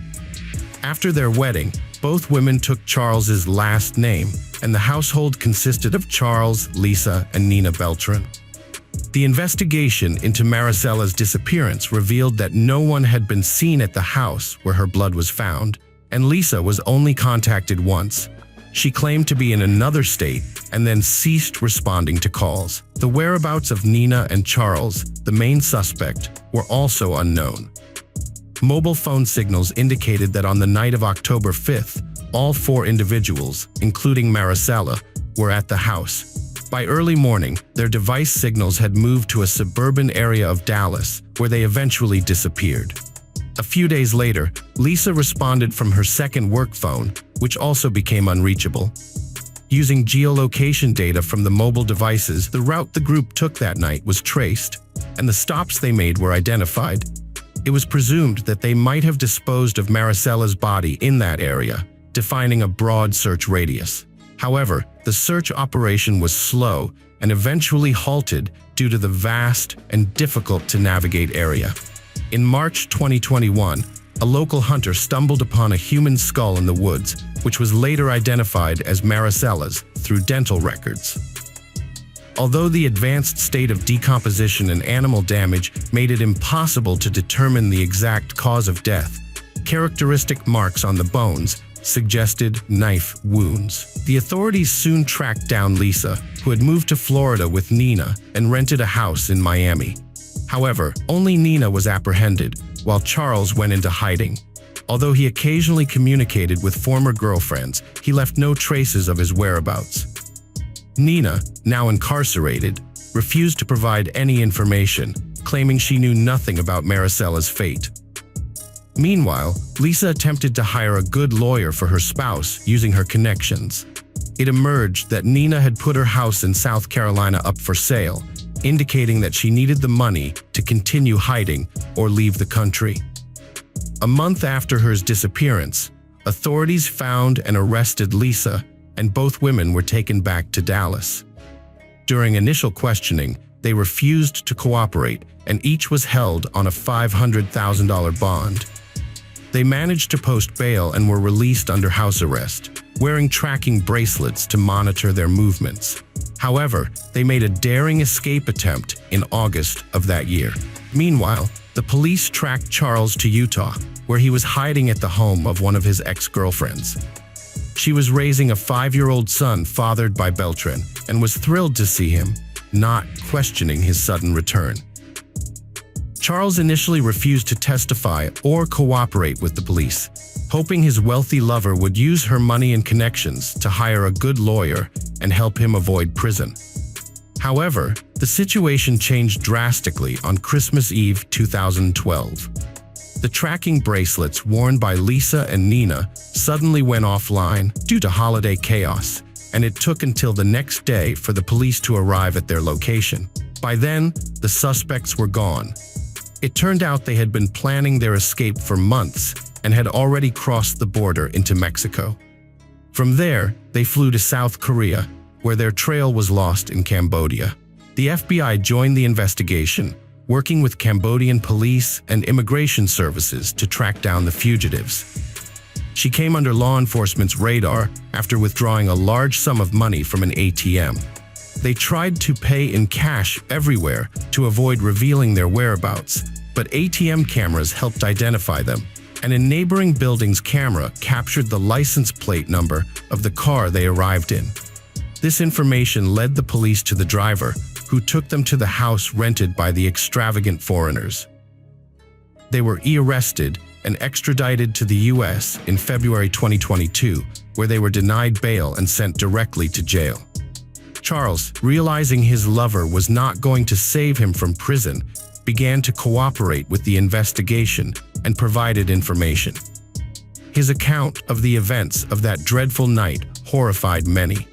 After their wedding, both women took Charles's last name, and the household consisted of Charles, Lisa, and Nina Beltran. The investigation into Maricella's disappearance revealed that no one had been seen at the house where her blood was found, and Lisa was only contacted once. She claimed to be in another state and then ceased responding to calls. The whereabouts of Nina and Charles, the main suspect, were also unknown. Mobile phone signals indicated that on the night of October 5th, all 4 individuals, including Maricela, were at the house. By early morning, their device signals had moved to a suburban area of Dallas, where they eventually disappeared. A few days later, Lisa responded from her second work phone, which also became unreachable. Using geolocation data from the mobile devices, the route the group took that night was traced, and the stops they made were identified. It was presumed that they might have disposed of Maricela's body in that area, defining a broad search radius. However, the search operation was slow and eventually halted due to the vast and difficult-to-navigate area. In March 2021, a local hunter stumbled upon a human skull in the woods, which was later identified as Maricela's through dental records. Although the advanced state of decomposition and animal damage made it impossible to determine the exact cause of death, characteristic marks on the bones suggested knife wounds. The authorities soon tracked down Lisa, who had moved to Florida with Nina and rented a house in Miami. However, only Nina was apprehended, while Charles went into hiding. Although he occasionally communicated with former girlfriends, he left no traces of his whereabouts. Nina, now incarcerated, refused to provide any information, claiming she knew nothing about Maricela's fate. Meanwhile, Lisa attempted to hire a good lawyer for her spouse using her connections. It emerged that Nina had put her house in South Carolina up for sale, indicating that she needed the money to continue hiding or leave the country. A month after her disappearance, authorities found and arrested Lisa, and both women were taken back to Dallas. During initial questioning, they refused to cooperate, and each was held on a $500,000 bond. They managed to post bail and were released under house arrest, wearing tracking bracelets to monitor their movements. However, they made a daring escape attempt in August of that year. Meanwhile, the police tracked Charles to Utah, where he was hiding at the home of one of his ex-girlfriends. She was raising a 5-year-old son fathered by Beltran and was thrilled to see him, not questioning his sudden return. Charles initially refused to testify or cooperate with the police, hoping his wealthy lover would use her money and connections to hire a good lawyer and help him avoid prison. However, the situation changed drastically on Christmas Eve 2012. The tracking bracelets worn by Lisa and Nina suddenly went offline due to holiday chaos, and it took until the next day for the police to arrive at their location. By then, the suspects were gone. It turned out they had been planning their escape for months and had already crossed the border into Mexico. From there, they flew to South Korea, where their trail was lost in Cambodia. The FBI joined the investigation, working with Cambodian police and immigration services to track down the fugitives. She came under law enforcement's radar after withdrawing a large sum of money from an ATM. They tried to pay in cash everywhere to avoid revealing their whereabouts, but ATM cameras helped identify them, and a neighboring building's camera captured the license plate number of the car they arrived in. This information led the police to the driver, who took them to the house rented by the extravagant foreigners. They were arrested and extradited to the U.S. in February 2022, where they were denied bail and sent directly to jail. Charles, realizing his lover was not going to save him from prison, began to cooperate with the investigation and provided information. His account of the events of that dreadful night horrified many.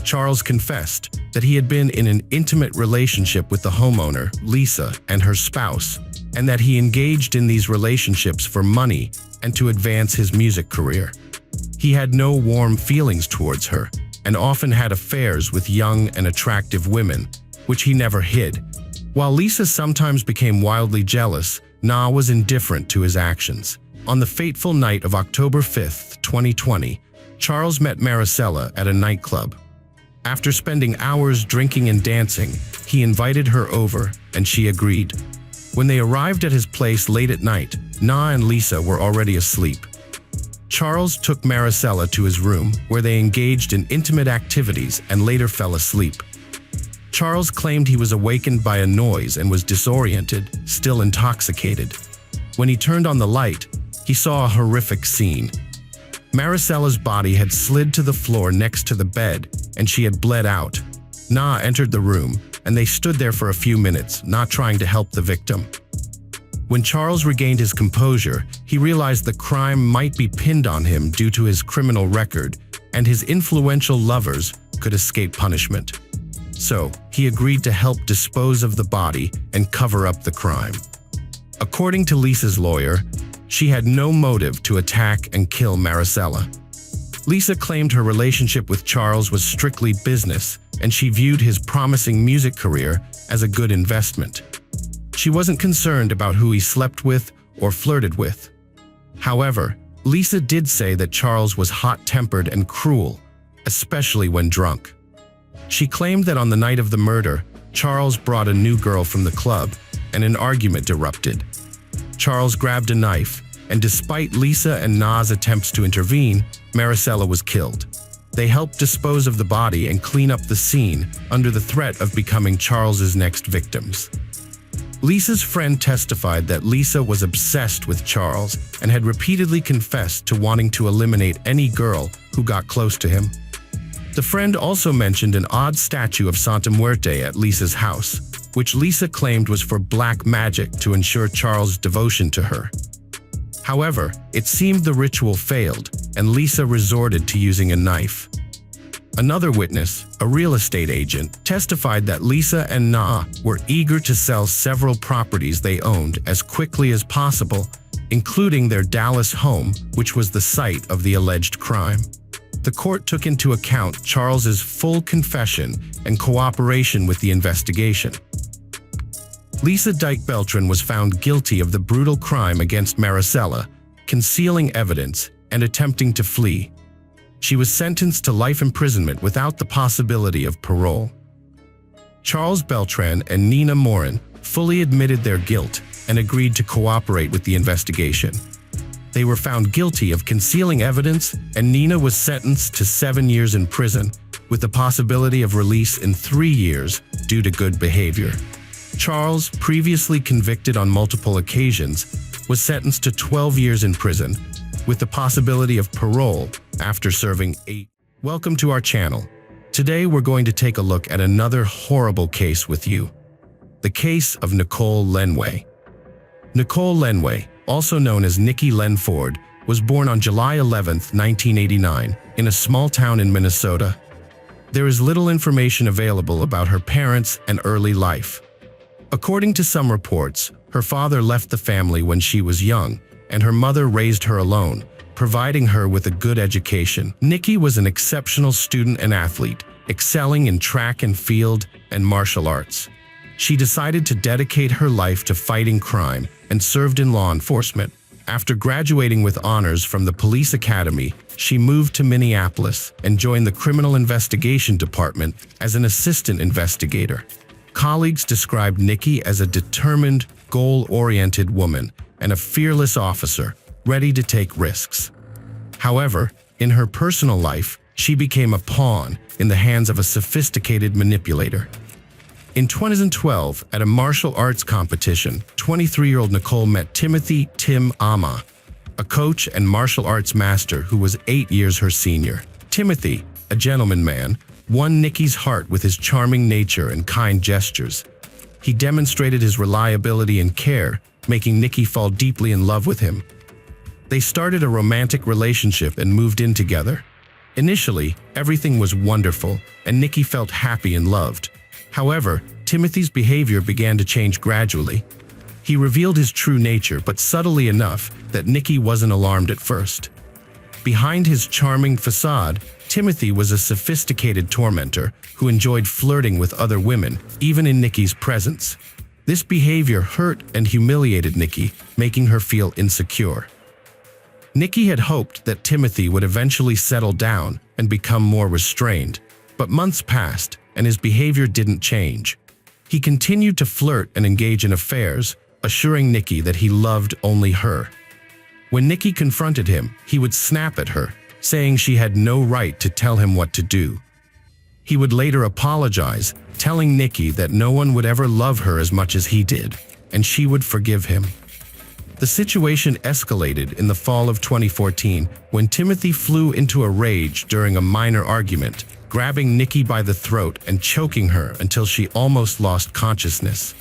Charles confessed that he had been in an intimate relationship with the homeowner, Lisa, and her spouse, and that he engaged in these relationships for money and to advance his music career. He had no warm feelings towards her and often had affairs with young and attractive women, which he never hid. While Lisa sometimes became wildly jealous, Na was indifferent to his actions. On the fateful night of October 5, 2020, Charles met Maricela at a nightclub. After spending hours drinking and dancing, he invited her over, and she agreed. When they arrived at his place late at night, Na and Lisa were already asleep. Charles took Maricela to his room, where they engaged in intimate activities and later fell asleep. Charles claimed he was awakened by a noise and was disoriented, still intoxicated. When he turned on the light, he saw a horrific scene. Maricela's body had slid to the floor next to the bed, and she had bled out. Na entered the room, and they stood there for a few minutes, not trying to help the victim. When Charles regained his composure, he realized the crime might be pinned on him due to his criminal record, and his influential lovers could escape punishment. So, he agreed to help dispose of the body and cover up the crime. According to Lisa's lawyer, she had no motive to attack and kill Maricela. Lisa claimed her relationship with Charles was strictly business, and she viewed his promising music career as a good investment. She wasn't concerned about who he slept with or flirted with. However, Lisa did say that Charles was hot-tempered and cruel, especially when drunk. She claimed that on the night of the murder, Charles brought a new girl from the club, and an argument erupted. Charles grabbed a knife, and despite Lisa and Na's attempts to intervene, Maricela was killed. They helped dispose of the body and clean up the scene under the threat of becoming Charles's next victims. Lisa's friend testified that Lisa was obsessed with Charles and had repeatedly confessed to wanting to eliminate any girl who got close to him. The friend also mentioned an odd statue of Santa Muerte at Lisa's house, which Lisa claimed was for black magic to ensure Charles' devotion to her. However, it seemed the ritual failed, and Lisa resorted to using a knife. Another witness, a real estate agent, testified that Lisa and Na were eager to sell several properties they owned as quickly as possible, including their Dallas home, which was the site of the alleged crime. The court took into account Charles's full confession and cooperation with the investigation. Lisa Dyke Beltran was found guilty of the brutal crime against Maricela, concealing evidence, and attempting to flee. She was sentenced to life imprisonment without the possibility of parole. Charles Beltran and Nina Morin fully admitted their guilt and agreed to cooperate with the investigation. They were found guilty of concealing evidence, and Nina was sentenced to 7 years in prison, with the possibility of release in 3 years due to good behavior. Charles, previously convicted on multiple occasions, was sentenced to 12 years in prison, with the possibility of parole after serving 8. Welcome to our channel. Today we're going to take a look at another horrible case with you. The case of Nicole Lenway. Nicole Lenway, also known as Nikki Lenford, was born on July 11, 1989, in a small town in Minnesota. There is little information available about her parents and early life. According to some reports, her father left the family when she was young, and her mother raised her alone, providing her with a good education. Nikki was an exceptional student and athlete, excelling in track and field and martial arts. She decided to dedicate her life to fighting crime and served in law enforcement. After graduating with honors from the police academy, she moved to Minneapolis and joined the Criminal Investigation Department as an assistant investigator. Colleagues described Nikki as a determined, goal-oriented woman and a fearless officer, ready to take risks. However, in her personal life, she became a pawn in the hands of a sophisticated manipulator. In 2012, at a martial arts competition, 23-year-old Nicole met Timothy "Tim" Ama, a coach and martial arts master who was 8 years her senior. Timothy, a gentleman man, won Nikki's heart with his charming nature and kind gestures. He demonstrated his reliability and care, making Nikki fall deeply in love with him. They started a romantic relationship and moved in together. Initially, everything was wonderful, and Nikki felt happy and loved. However, Timothy's behavior began to change gradually. He revealed his true nature, but subtly enough that Nikki wasn't alarmed at first. Behind his charming facade, Timothy was a sophisticated tormentor who enjoyed flirting with other women, even in Nikki's presence. This behavior hurt and humiliated Nikki, making her feel insecure. Nikki had hoped that Timothy would eventually settle down and become more restrained, but months passed and his behavior didn't change. He continued to flirt and engage in affairs, assuring Nikki that he loved only her. When Nikki confronted him, he would snap at her, saying she had no right to tell him what to do. He would later apologize, telling Nikki that no one would ever love her as much as he did, and she would forgive him. The situation escalated in the fall of 2014 when Timothy flew into a rage during a minor argument, grabbing Nikki by the throat and choking her until she almost lost consciousness.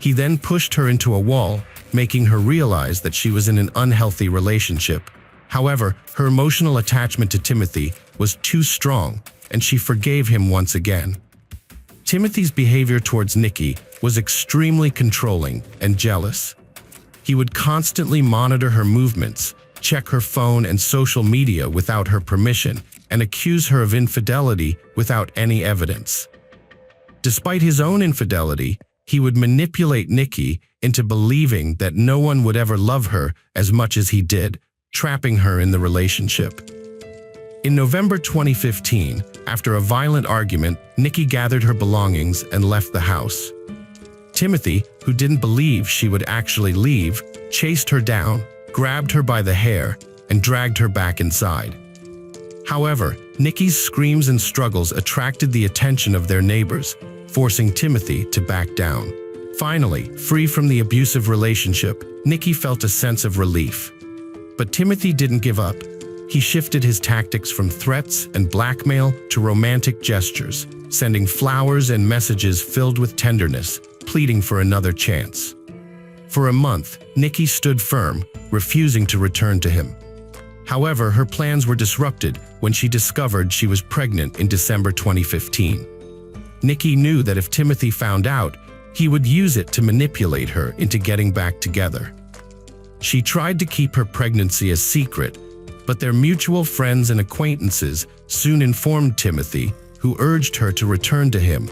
He then pushed her into a wall, making her realize that she was in an unhealthy relationship. However, her emotional attachment to Timothy was too strong, and she forgave him once again. Timothy's behavior towards Nikki was extremely controlling and jealous. He would constantly monitor her movements, check her phone and social media without her permission, and accuse her of infidelity without any evidence. Despite his own infidelity, he would manipulate Nikki into believing that no one would ever love her as much as he did, trapping her in the relationship. In November 2015, after a violent argument, Nikki gathered her belongings and left the house. Timothy, who didn't believe she would actually leave, chased her down, grabbed her by the hair, and dragged her back inside. However, Nikki's screams and struggles attracted the attention of their neighbors, forcing Timothy to back down. Finally, free from the abusive relationship, Nikki felt a sense of relief. But Timothy didn't give up. He shifted his tactics from threats and blackmail to romantic gestures, sending flowers and messages filled with tenderness, pleading for another chance. For a month, Nikki stood firm, refusing to return to him. However, her plans were disrupted when she discovered she was pregnant in December 2015. Nikki knew that if Timothy found out, he would use it to manipulate her into getting back together. She tried to keep her pregnancy a secret, but their mutual friends and acquaintances soon informed Timothy, who urged her to return to him,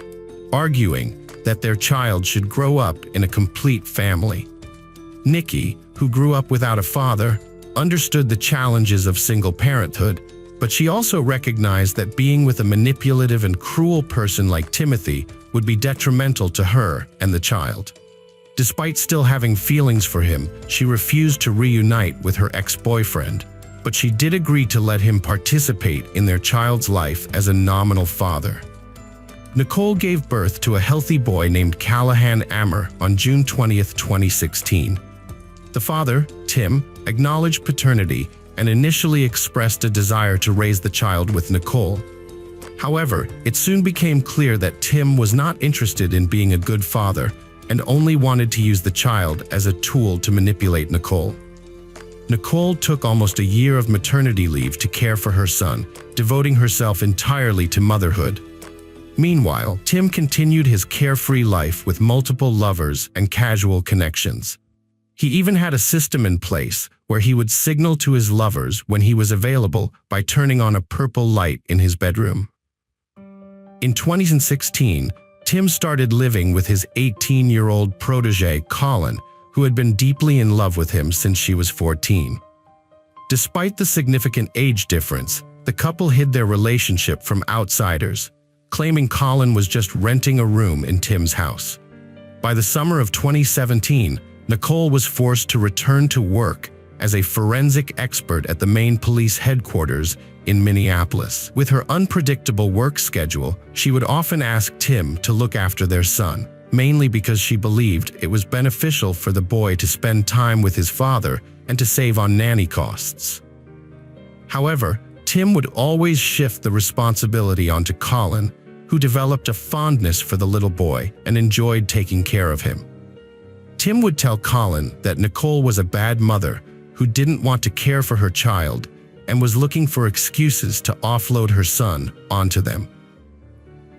arguing that their child should grow up in a complete family. Nikki, who grew up without a father, understood the challenges of single parenthood, but she also recognized that being with a manipulative and cruel person like Timothy would be detrimental to her and the child. Despite still having feelings for him, she refused to reunite with her ex-boyfriend, but she did agree to let him participate in their child's life as a nominal father. Nicole gave birth to a healthy boy named Callahan Ammer on June 20, 2016. The father, Tim, acknowledged paternity and initially expressed a desire to raise the child with Nicole. However, it soon became clear that Tim was not interested in being a good father and only wanted to use the child as a tool to manipulate Nicole. Nicole took almost a year of maternity leave to care for her son, devoting herself entirely to motherhood. Meanwhile, Tim continued his carefree life with multiple lovers and casual connections. He even had a system in place where he would signal to his lovers when he was available by turning on a purple light in his bedroom. In 2016, Tim started living with his 18-year-old protege, Colin, who had been deeply in love with him since she was 14. Despite the significant age difference, the couple hid their relationship from outsiders, claiming Colin was just renting a room in Tim's house. By the summer of 2017, Nicole was forced to return to work as a forensic expert at the Maine Police Headquarters in Minneapolis. With her unpredictable work schedule, she would often ask Tim to look after their son, mainly because she believed it was beneficial for the boy to spend time with his father and to save on nanny costs. However, Tim would always shift the responsibility onto Colin, who developed a fondness for the little boy and enjoyed taking care of him. Tim would tell Colin that Nicole was a bad mother who didn't want to care for her child and was looking for excuses to offload her son onto them.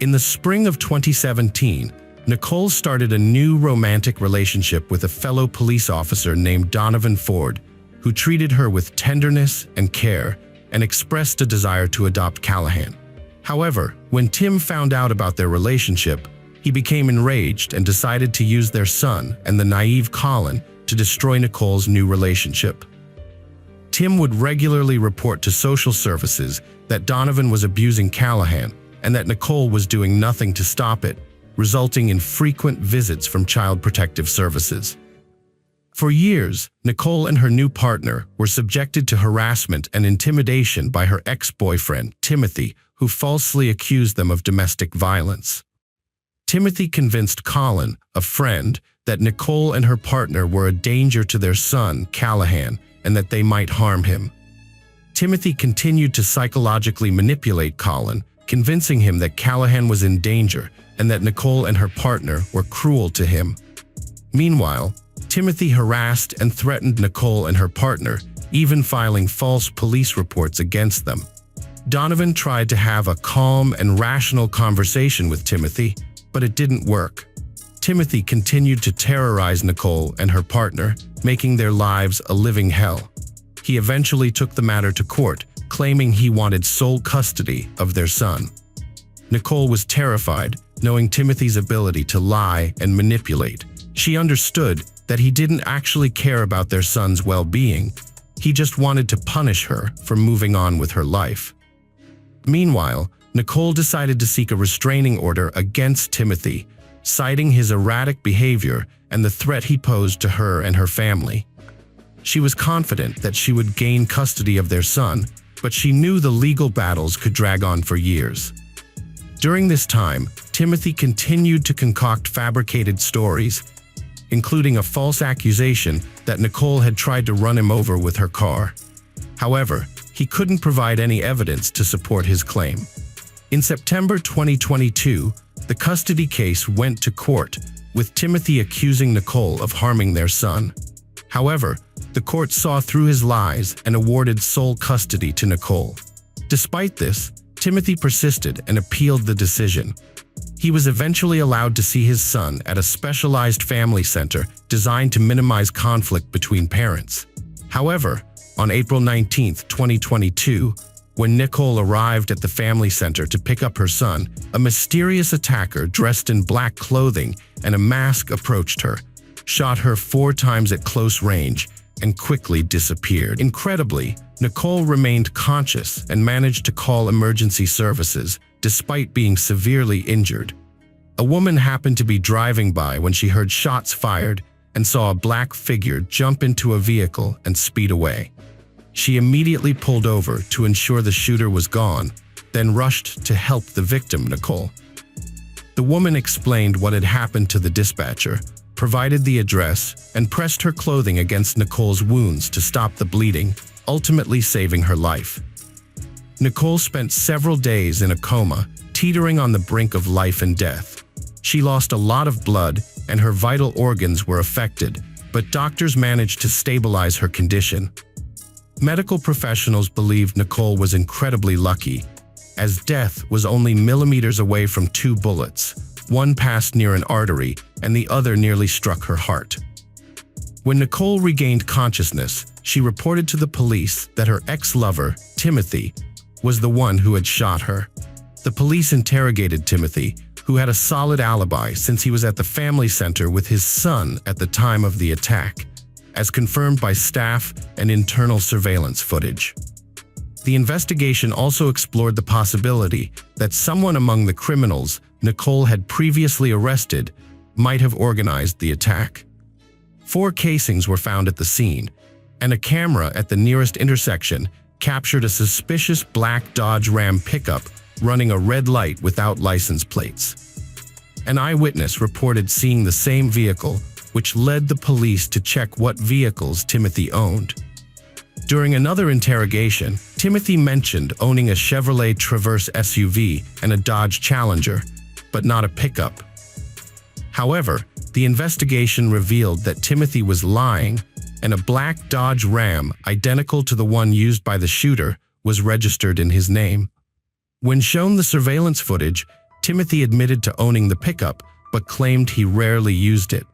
In the spring of 2017, Nicole started a new romantic relationship with a fellow police officer named Donovan Ford, who treated her with tenderness and care and expressed a desire to adopt Callahan. However, when Tim found out about their relationship, he became enraged and decided to use their son and the naive Colin to destroy Nicole's new relationship. Tim would regularly report to social services that Donovan was abusing Callahan and that Nicole was doing nothing to stop it, resulting in frequent visits from Child Protective Services. For years, Nicole and her new partner were subjected to harassment and intimidation by her ex-boyfriend, Timothy, who falsely accused them of domestic violence. Timothy convinced Colin, a friend, that Nicole and her partner were a danger to their son, Callahan, and that they might harm him. Timothy continued to psychologically manipulate Colin, convincing him that Callahan was in danger and that Nicole and her partner were cruel to him. Meanwhile, Timothy harassed and threatened Nicole and her partner, even filing false police reports against them. Donovan tried to have a calm and rational conversation with Timothy, but it didn't work. Timothy continued to terrorize Nicole and her partner, making their lives a living hell. He eventually took the matter to court, claiming he wanted sole custody of their son. Nicole was terrified, knowing Timothy's ability to lie and manipulate. She understood that he didn't actually care about their son's well-being. He just wanted to punish her for moving on with her life. Meanwhile, Nicole decided to seek a restraining order against Timothy, citing his erratic behavior and the threat he posed to her and her family. She was confident that she would gain custody of their son, but she knew the legal battles could drag on for years. During this time, Timothy continued to concoct fabricated stories, including a false accusation that Nicole had tried to run him over with her car. However, he couldn't provide any evidence to support his claim. In September 2022, the custody case went to court, with Timothy accusing Nicole of harming their son. However, the court saw through his lies and awarded sole custody to Nicole. Despite this, Timothy persisted and appealed the decision. He was eventually allowed to see his son at a specialized family center designed to minimize conflict between parents. However, on April 19, 2022, when Nicole arrived at the family center to pick up her son, a mysterious attacker dressed in black clothing and a mask approached her, shot her 4 times at close range, and quickly disappeared. Incredibly, Nicole remained conscious and managed to call emergency services despite being severely injured. A woman happened to be driving by when she heard shots fired and saw a black figure jump into a vehicle and speed away. She immediately pulled over to ensure the shooter was gone, then rushed to help the victim, Nicole. The woman explained what had happened to the dispatcher, provided the address, and pressed her clothing against Nicole's wounds to stop the bleeding, ultimately saving her life. Nicole spent several days in a coma, teetering on the brink of life and death. She lost a lot of blood and her vital organs were affected, but doctors managed to stabilize her condition. Medical professionals believed Nicole was incredibly lucky, as death was only millimeters away from 2 bullets. One passed near an artery and the other nearly struck her heart. When Nicole regained consciousness, she reported to the police that her ex-lover, Timothy, was the one who had shot her. The police interrogated Timothy, who had a solid alibi since he was at the family center with his son at the time of the attack, as confirmed by staff and internal surveillance footage. The investigation also explored the possibility that someone among the criminals Nicole had previously arrested might have organized the attack. 4 casings were found at the scene, and a camera at the nearest intersection captured a suspicious black Dodge Ram pickup running a red light without license plates. An eyewitness reported seeing the same vehicle, which led the police to check what vehicles Timothy owned. During another interrogation, Timothy mentioned owning a Chevrolet Traverse SUV and a Dodge Challenger, but not a pickup. However, the investigation revealed that Timothy was lying, and a black Dodge Ram, identical to the one used by the shooter, was registered in his name. When shown the surveillance footage, Timothy admitted to owning the pickup, but claimed he rarely used it.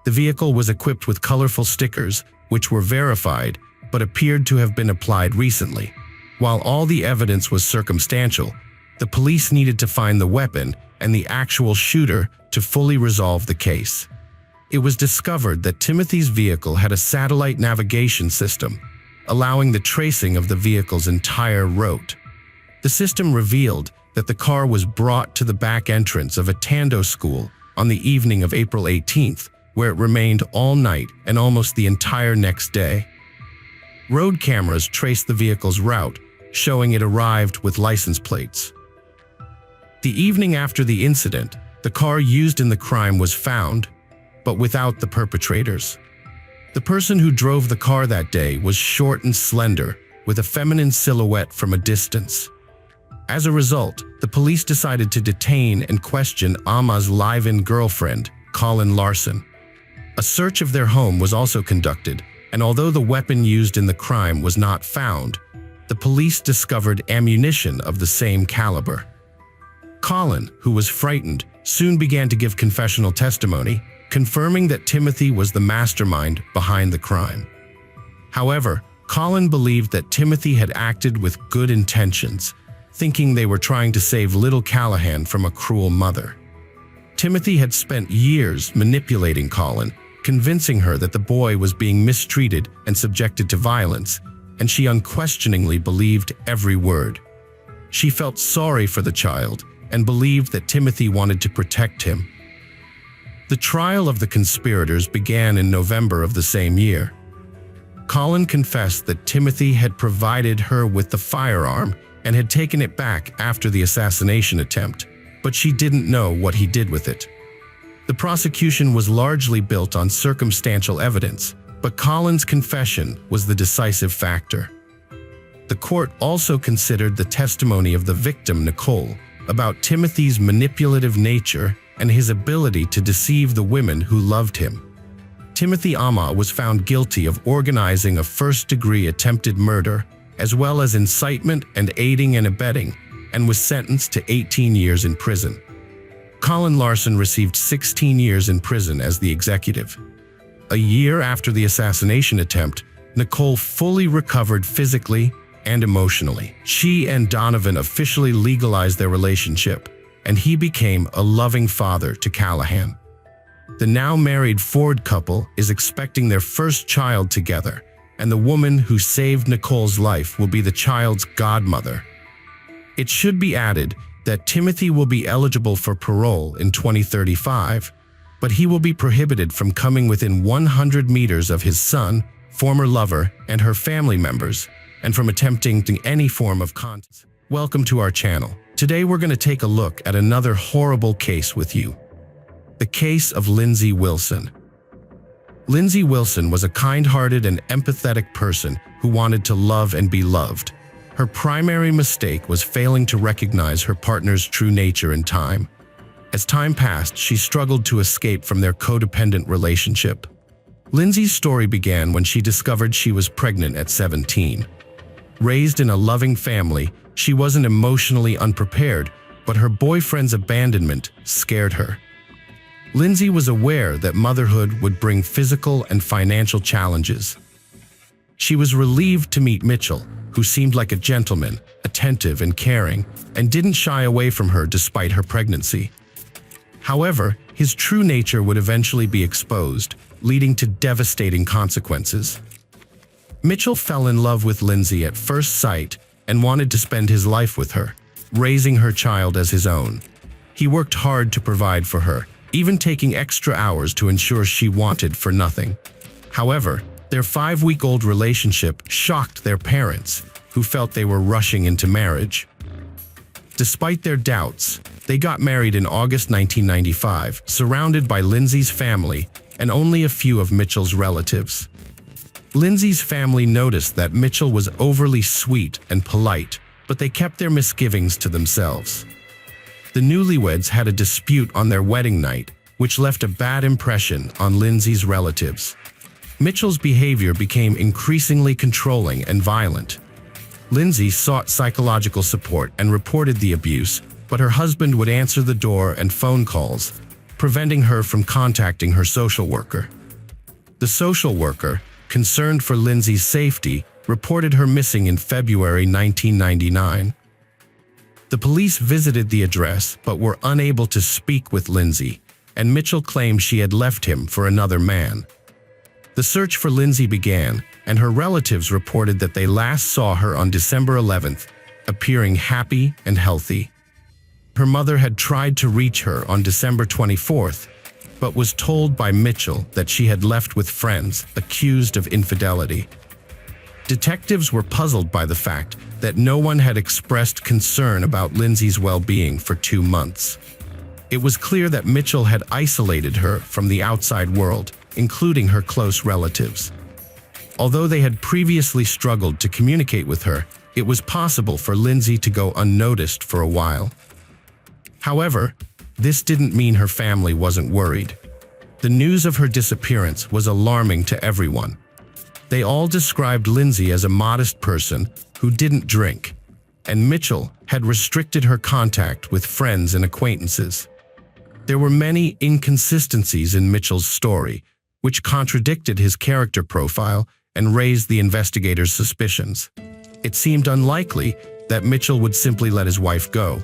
The vehicle was equipped with colorful stickers, which were verified, but appeared to have been applied recently. While all the evidence was circumstantial, the police needed to find the weapon and the actual shooter to fully resolve the case. It was discovered that Timothy's vehicle had a satellite navigation system, allowing the tracing of the vehicle's entire route. The system revealed that the car was brought to the back entrance of a Tando school on the evening of April 18th, where it remained all night and almost the entire next day. Road cameras traced the vehicle's route, showing it arrived with license plates. The evening after the incident, the car used in the crime was found, but without the perpetrators. The person who drove the car that day was short and slender, with a feminine silhouette from a distance. As a result, the police decided to detain and question Amma's live-in girlfriend, Colin Larson. A search of their home was also conducted, and although the weapon used in the crime was not found, the police discovered ammunition of the same caliber. Colin, who was frightened, soon began to give confessional testimony, confirming that Timothy was the mastermind behind the crime. However, Colin believed that Timothy had acted with good intentions, thinking they were trying to save little Callahan from a cruel mother. Timothy had spent years manipulating Colin, convincing her that the boy was being mistreated and subjected to violence, and she unquestioningly believed every word. She felt sorry for the child and believed that Timothy wanted to protect him. The trial of the conspirators began in November of the same year. Colin confessed that Timothy had provided her with the firearm and had taken it back after the assassination attempt, but she didn't know what he did with it. The prosecution was largely built on circumstantial evidence, but Colin's confession was the decisive factor. The court also considered the testimony of the victim, Nicole, about Timothy's manipulative nature and his ability to deceive the women who loved him. Timothy Amma was found guilty of organizing a first-degree attempted murder, as well as incitement and aiding and abetting, and was sentenced to 18 years in prison. Colin Larson received 16 years in prison as the executive. A year after the assassination attempt, Nicole fully recovered physically and emotionally. She and Donovan officially legalized their relationship, and he became a loving father to Callahan. The now married Ford couple is expecting their first child together, and the woman who saved Nicole's life will be the child's godmother. It should be added that Timothy will be eligible for parole in 2035, but he will be prohibited from coming within 100 meters of his son, former lover, and her family members, and from attempting any form of contact. Welcome to our channel. Today we're going to take a look at another horrible case with you. The case of Lindsay Wilson. Lindsay Wilson was a kind-hearted and empathetic person who wanted to love and be loved. Her primary mistake was failing to recognize her partner's true nature in time. As time passed, she struggled to escape from their codependent relationship. Lindsay's story began when she discovered she was pregnant at 17. Raised in a loving family, she wasn't emotionally unprepared, but her boyfriend's abandonment scared her. Lindsay was aware that motherhood would bring physical and financial challenges. She was relieved to meet Mitchell, who seemed like a gentleman, attentive and caring, and didn't shy away from her despite her pregnancy. However, his true nature would eventually be exposed, leading to devastating consequences. Mitchell fell in love with Lindsay at first sight and wanted to spend his life with her, raising her child as his own. He worked hard to provide for her, even taking extra hours to ensure she wanted for nothing. However, their 5-week-old relationship shocked their parents, who felt they were rushing into marriage. Despite their doubts, they got married in August 1995, surrounded by Lindsay's family and only a few of Mitchell's relatives. Lindsay's family noticed that Mitchell was overly sweet and polite, but they kept their misgivings to themselves. The newlyweds had a dispute on their wedding night, which left a bad impression on Lindsay's relatives. Mitchell's behavior became increasingly controlling and violent. Lindsay sought psychological support and reported the abuse, but her husband would answer the door and phone calls, preventing her from contacting her social worker. The social worker, concerned for Lindsay's safety, reported her missing in February 1999. The police visited the address but were unable to speak with Lindsay, and Mitchell claimed she had left him for another man. The search for Lindsay began, and her relatives reported that they last saw her on December 11th, appearing happy and healthy. Her mother had tried to reach her on December 24th, but was told by Mitchell that she had left with friends accused of infidelity. Detectives were puzzled by the fact that no one had expressed concern about Lindsay's well-being for 2 months. It was clear that Mitchell had isolated her from the outside world, including her close relatives. Although they had previously struggled to communicate with her, it was possible for Lindsay to go unnoticed for a while. However, this didn't mean her family wasn't worried. The news of her disappearance was alarming to everyone. They all described Lindsay as a modest person who didn't drink, and Mitchell had restricted her contact with friends and acquaintances. There were many inconsistencies in Mitchell's story, which contradicted his character profile and raised the investigators' suspicions. It seemed unlikely that Mitchell would simply let his wife go,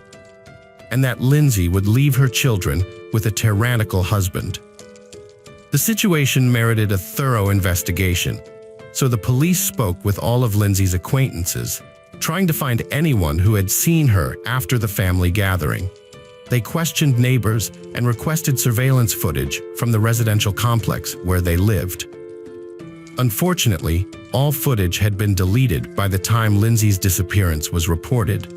and that Lindsay would leave her children with a tyrannical husband. The situation merited a thorough investigation, so the police spoke with all of Lindsay's acquaintances, trying to find anyone who had seen her after the family gathering. They questioned neighbors and requested surveillance footage from the residential complex where they lived. Unfortunately, all footage had been deleted by the time Lindsay's disappearance was reported.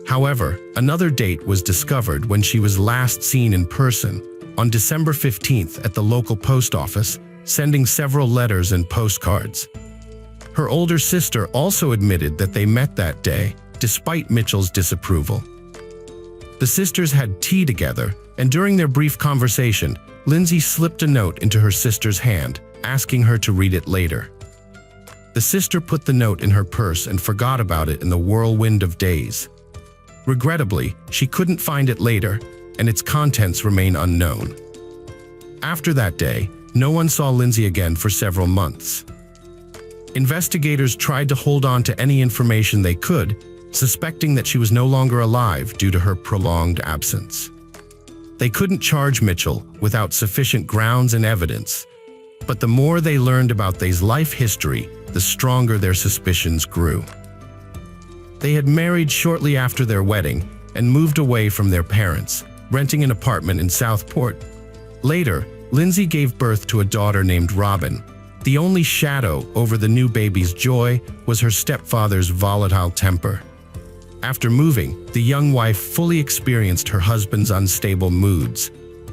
However, another date was discovered when she was last seen in person on December 15th at the local post office, sending several letters and postcards. Her older sister also admitted that they met that day, despite Mitchell's disapproval. The sisters had tea together, and during their brief conversation, Lindsay slipped a note into her sister's hand, asking her to read it later. The sister put the note in her purse and forgot about it in the whirlwind of days. Regrettably, she couldn't find it later, and its contents remain unknown. After that day, no one saw Lindsay again for several months. Investigators tried to hold on to any information they could, suspecting that she was no longer alive due to her prolonged absence. They couldn't charge Mitchell without sufficient grounds and evidence, but the more they learned about their life history, the stronger their suspicions grew. They had married shortly after their wedding and moved away from their parents, renting an apartment in Southport. Later, Lindsay gave birth to a daughter named Robin. The only shadow over the new baby's joy was her stepfather's volatile temper. After moving, the young wife fully experienced her husband's unstable moods.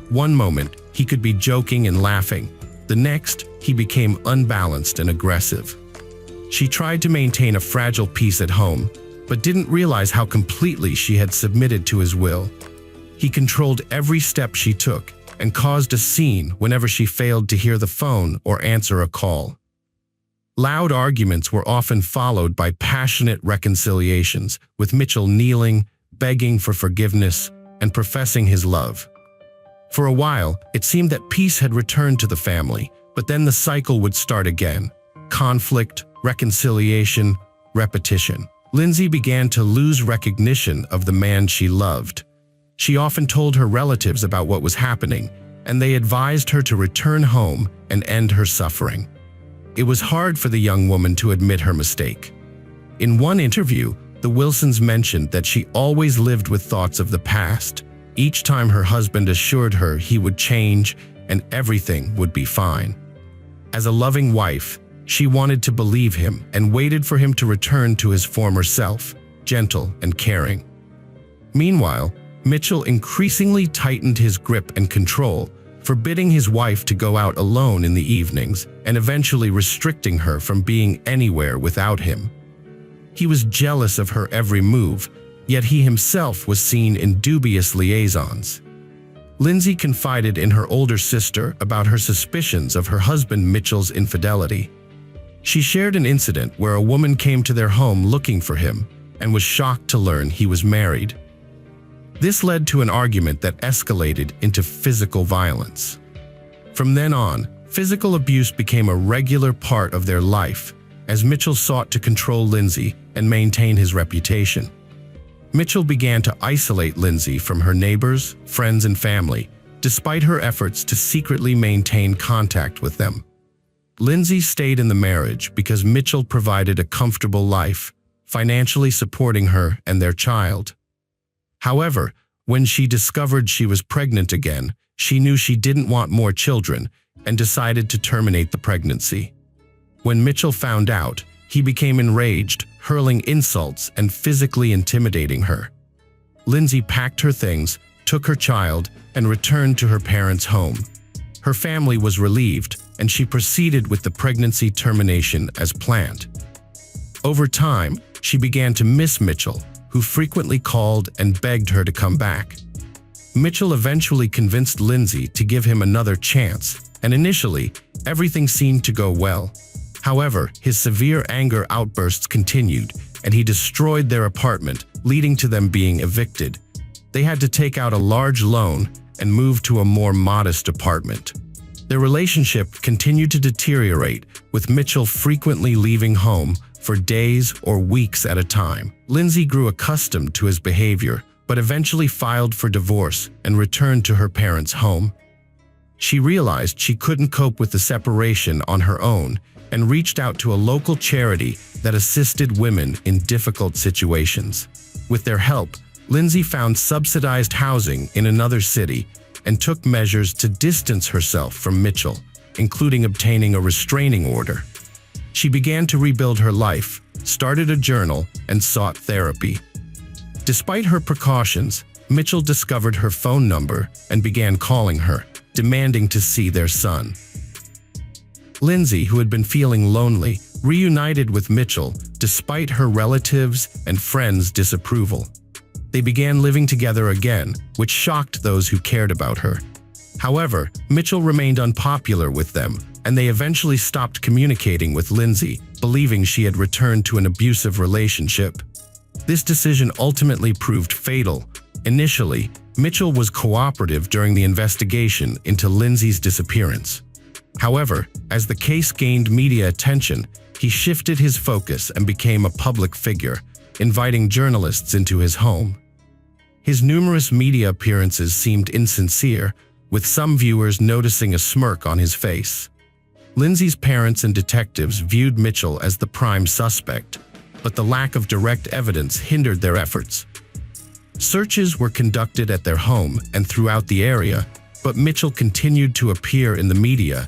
One moment, he could be joking and laughing. The next, he became unbalanced and aggressive. She tried to maintain a fragile peace at home, but didn't realize how completely she had submitted to his will. He controlled every step she took and caused a scene whenever she failed to hear the phone or answer a call. Loud arguments were often followed by passionate reconciliations, with Mitchell kneeling, begging for forgiveness, and professing his love. For a while, it seemed that peace had returned to the family, but then the cycle would start again. Conflict, reconciliation, repetition. Lindsay began to lose recognition of the man she loved. She often told her relatives about what was happening, and they advised her to return home and end her suffering. It was hard for the young woman to admit her mistake. In one interview, the Wilsons mentioned that she always lived with thoughts of the past. Each time her husband assured her he would change and everything would be fine. As a loving wife, she wanted to believe him and waited for him to return to his former self, gentle and caring. Meanwhile, Mitchell increasingly tightened his grip and control, forbidding his wife to go out alone in the evenings and eventually restricting her from being anywhere without him. He was jealous of her every move, yet he himself was seen in dubious liaisons. Lindsay confided in her older sister about her suspicions of her husband Mitchell's infidelity. She shared an incident where a woman came to their home looking for him and was shocked to learn he was married. This led to an argument that escalated into physical violence. From then on, physical abuse became a regular part of their life as Mitchell sought to control Lindsay and maintain his reputation. Mitchell began to isolate Lindsay from her neighbors, friends, and family, despite her efforts to secretly maintain contact with them. Lindsay stayed in the marriage because Mitchell provided a comfortable life, financially supporting her and their child. However, When she discovered she was pregnant again, she knew she didn't want more children and decided to terminate the pregnancy. When Mitchell found out, he became enraged, hurling insults and physically intimidating her. Lindsay packed her things, took her child, and returned to her parents' home. Her family was relieved, and she proceeded with the pregnancy termination as planned. Over time, she began to miss Mitchell, who frequently called and begged her to come back. Mitchell eventually convinced Lindsay to give him another chance, and initially, everything seemed to go well. However, his severe anger outbursts continued, and he destroyed their apartment, leading to them being evicted. They had to take out a large loan and move to a more modest apartment. Their relationship continued to deteriorate, with Mitchell frequently leaving home for days or weeks at a time. Lindsay grew accustomed to his behavior, but eventually filed for divorce and returned to her parents' home. She realized she couldn't cope with the separation on her own and reached out to a local charity that assisted women in difficult situations. With their help, Lindsay found subsidized housing in another city and took measures to distance herself from Mitchell, including obtaining a restraining order. She began to rebuild her life, started a journal, and sought therapy. Despite her precautions, Mitchell discovered her phone number and began calling her, demanding to see their son. Lindsay, who had been feeling lonely, reunited with Mitchell despite her relatives' and friends' disapproval. They began living together again, which shocked those who cared about her. However, Mitchell remained unpopular with them, and they eventually stopped communicating with Lindsay, believing she had returned to an abusive relationship. This decision ultimately proved fatal. Initially, Mitchell was cooperative during the investigation into Lindsay's disappearance. However, as the case gained media attention, he shifted his focus and became a public figure, inviting journalists into his home. His numerous media appearances seemed insincere, with some viewers noticing a smirk on his face. Lindsay's parents and detectives viewed Mitchell as the prime suspect, but the lack of direct evidence hindered their efforts. Searches were conducted at their home and throughout the area, but Mitchell continued to appear in the media,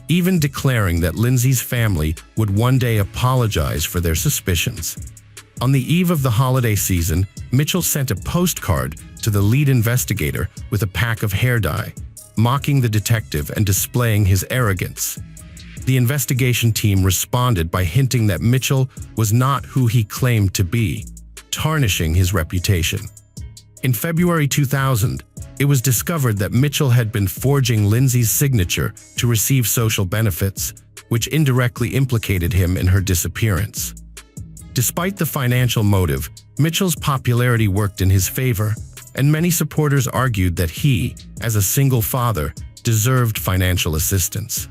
even declaring that Lindsay's family would one day apologize for their suspicions. On the eve of the holiday season, Mitchell sent a postcard to the lead investigator with a pack of hair dye, mocking the detective and displaying his arrogance. The investigation team responded by hinting that Mitchell was not who he claimed to be, tarnishing his reputation. In February 2000, it was discovered that Mitchell had been forging Lindsay's signature to receive social benefits, which indirectly implicated him in her disappearance. Despite the financial motive, Mitchell's popularity worked in his favor, and many supporters argued that he, as a single father, deserved financial assistance.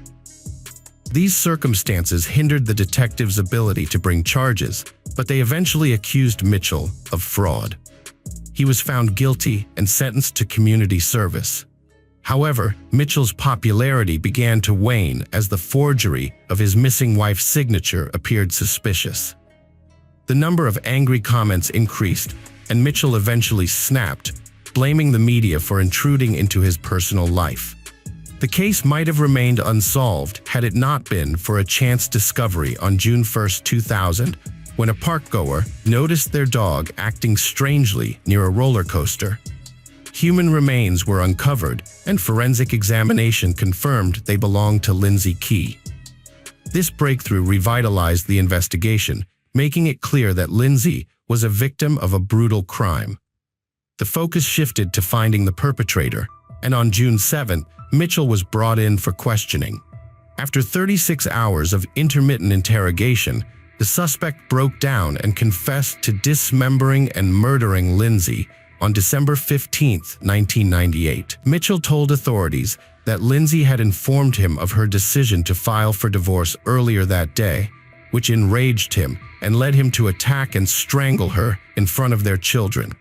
These circumstances hindered the detectives' ability to bring charges, but they eventually accused Mitchell of fraud. He was found guilty and sentenced to community service. However, Mitchell's popularity began to wane as the forgery of his missing wife's signature appeared suspicious. The number of angry comments increased, and Mitchell eventually snapped, blaming the media for intruding into his personal life. The case might have remained unsolved had it not been for a chance discovery on June 1, 2000, when a park-goer noticed their dog acting strangely near a roller coaster. Human remains were uncovered, and forensic examination confirmed they belonged to Lindsay Key. This breakthrough revitalized the investigation, making it clear that Lindsay was a victim of a brutal crime. The focus shifted to finding the perpetrator, and on June 7, Mitchell was brought in for questioning. After 36 hours of intermittent interrogation, the suspect broke down and confessed to dismembering and murdering Lindsay on December 15, 1998. Mitchell told authorities that Lindsay had informed him of her decision to file for divorce earlier that day, which enraged him and led him to attack and strangle her in front of their children.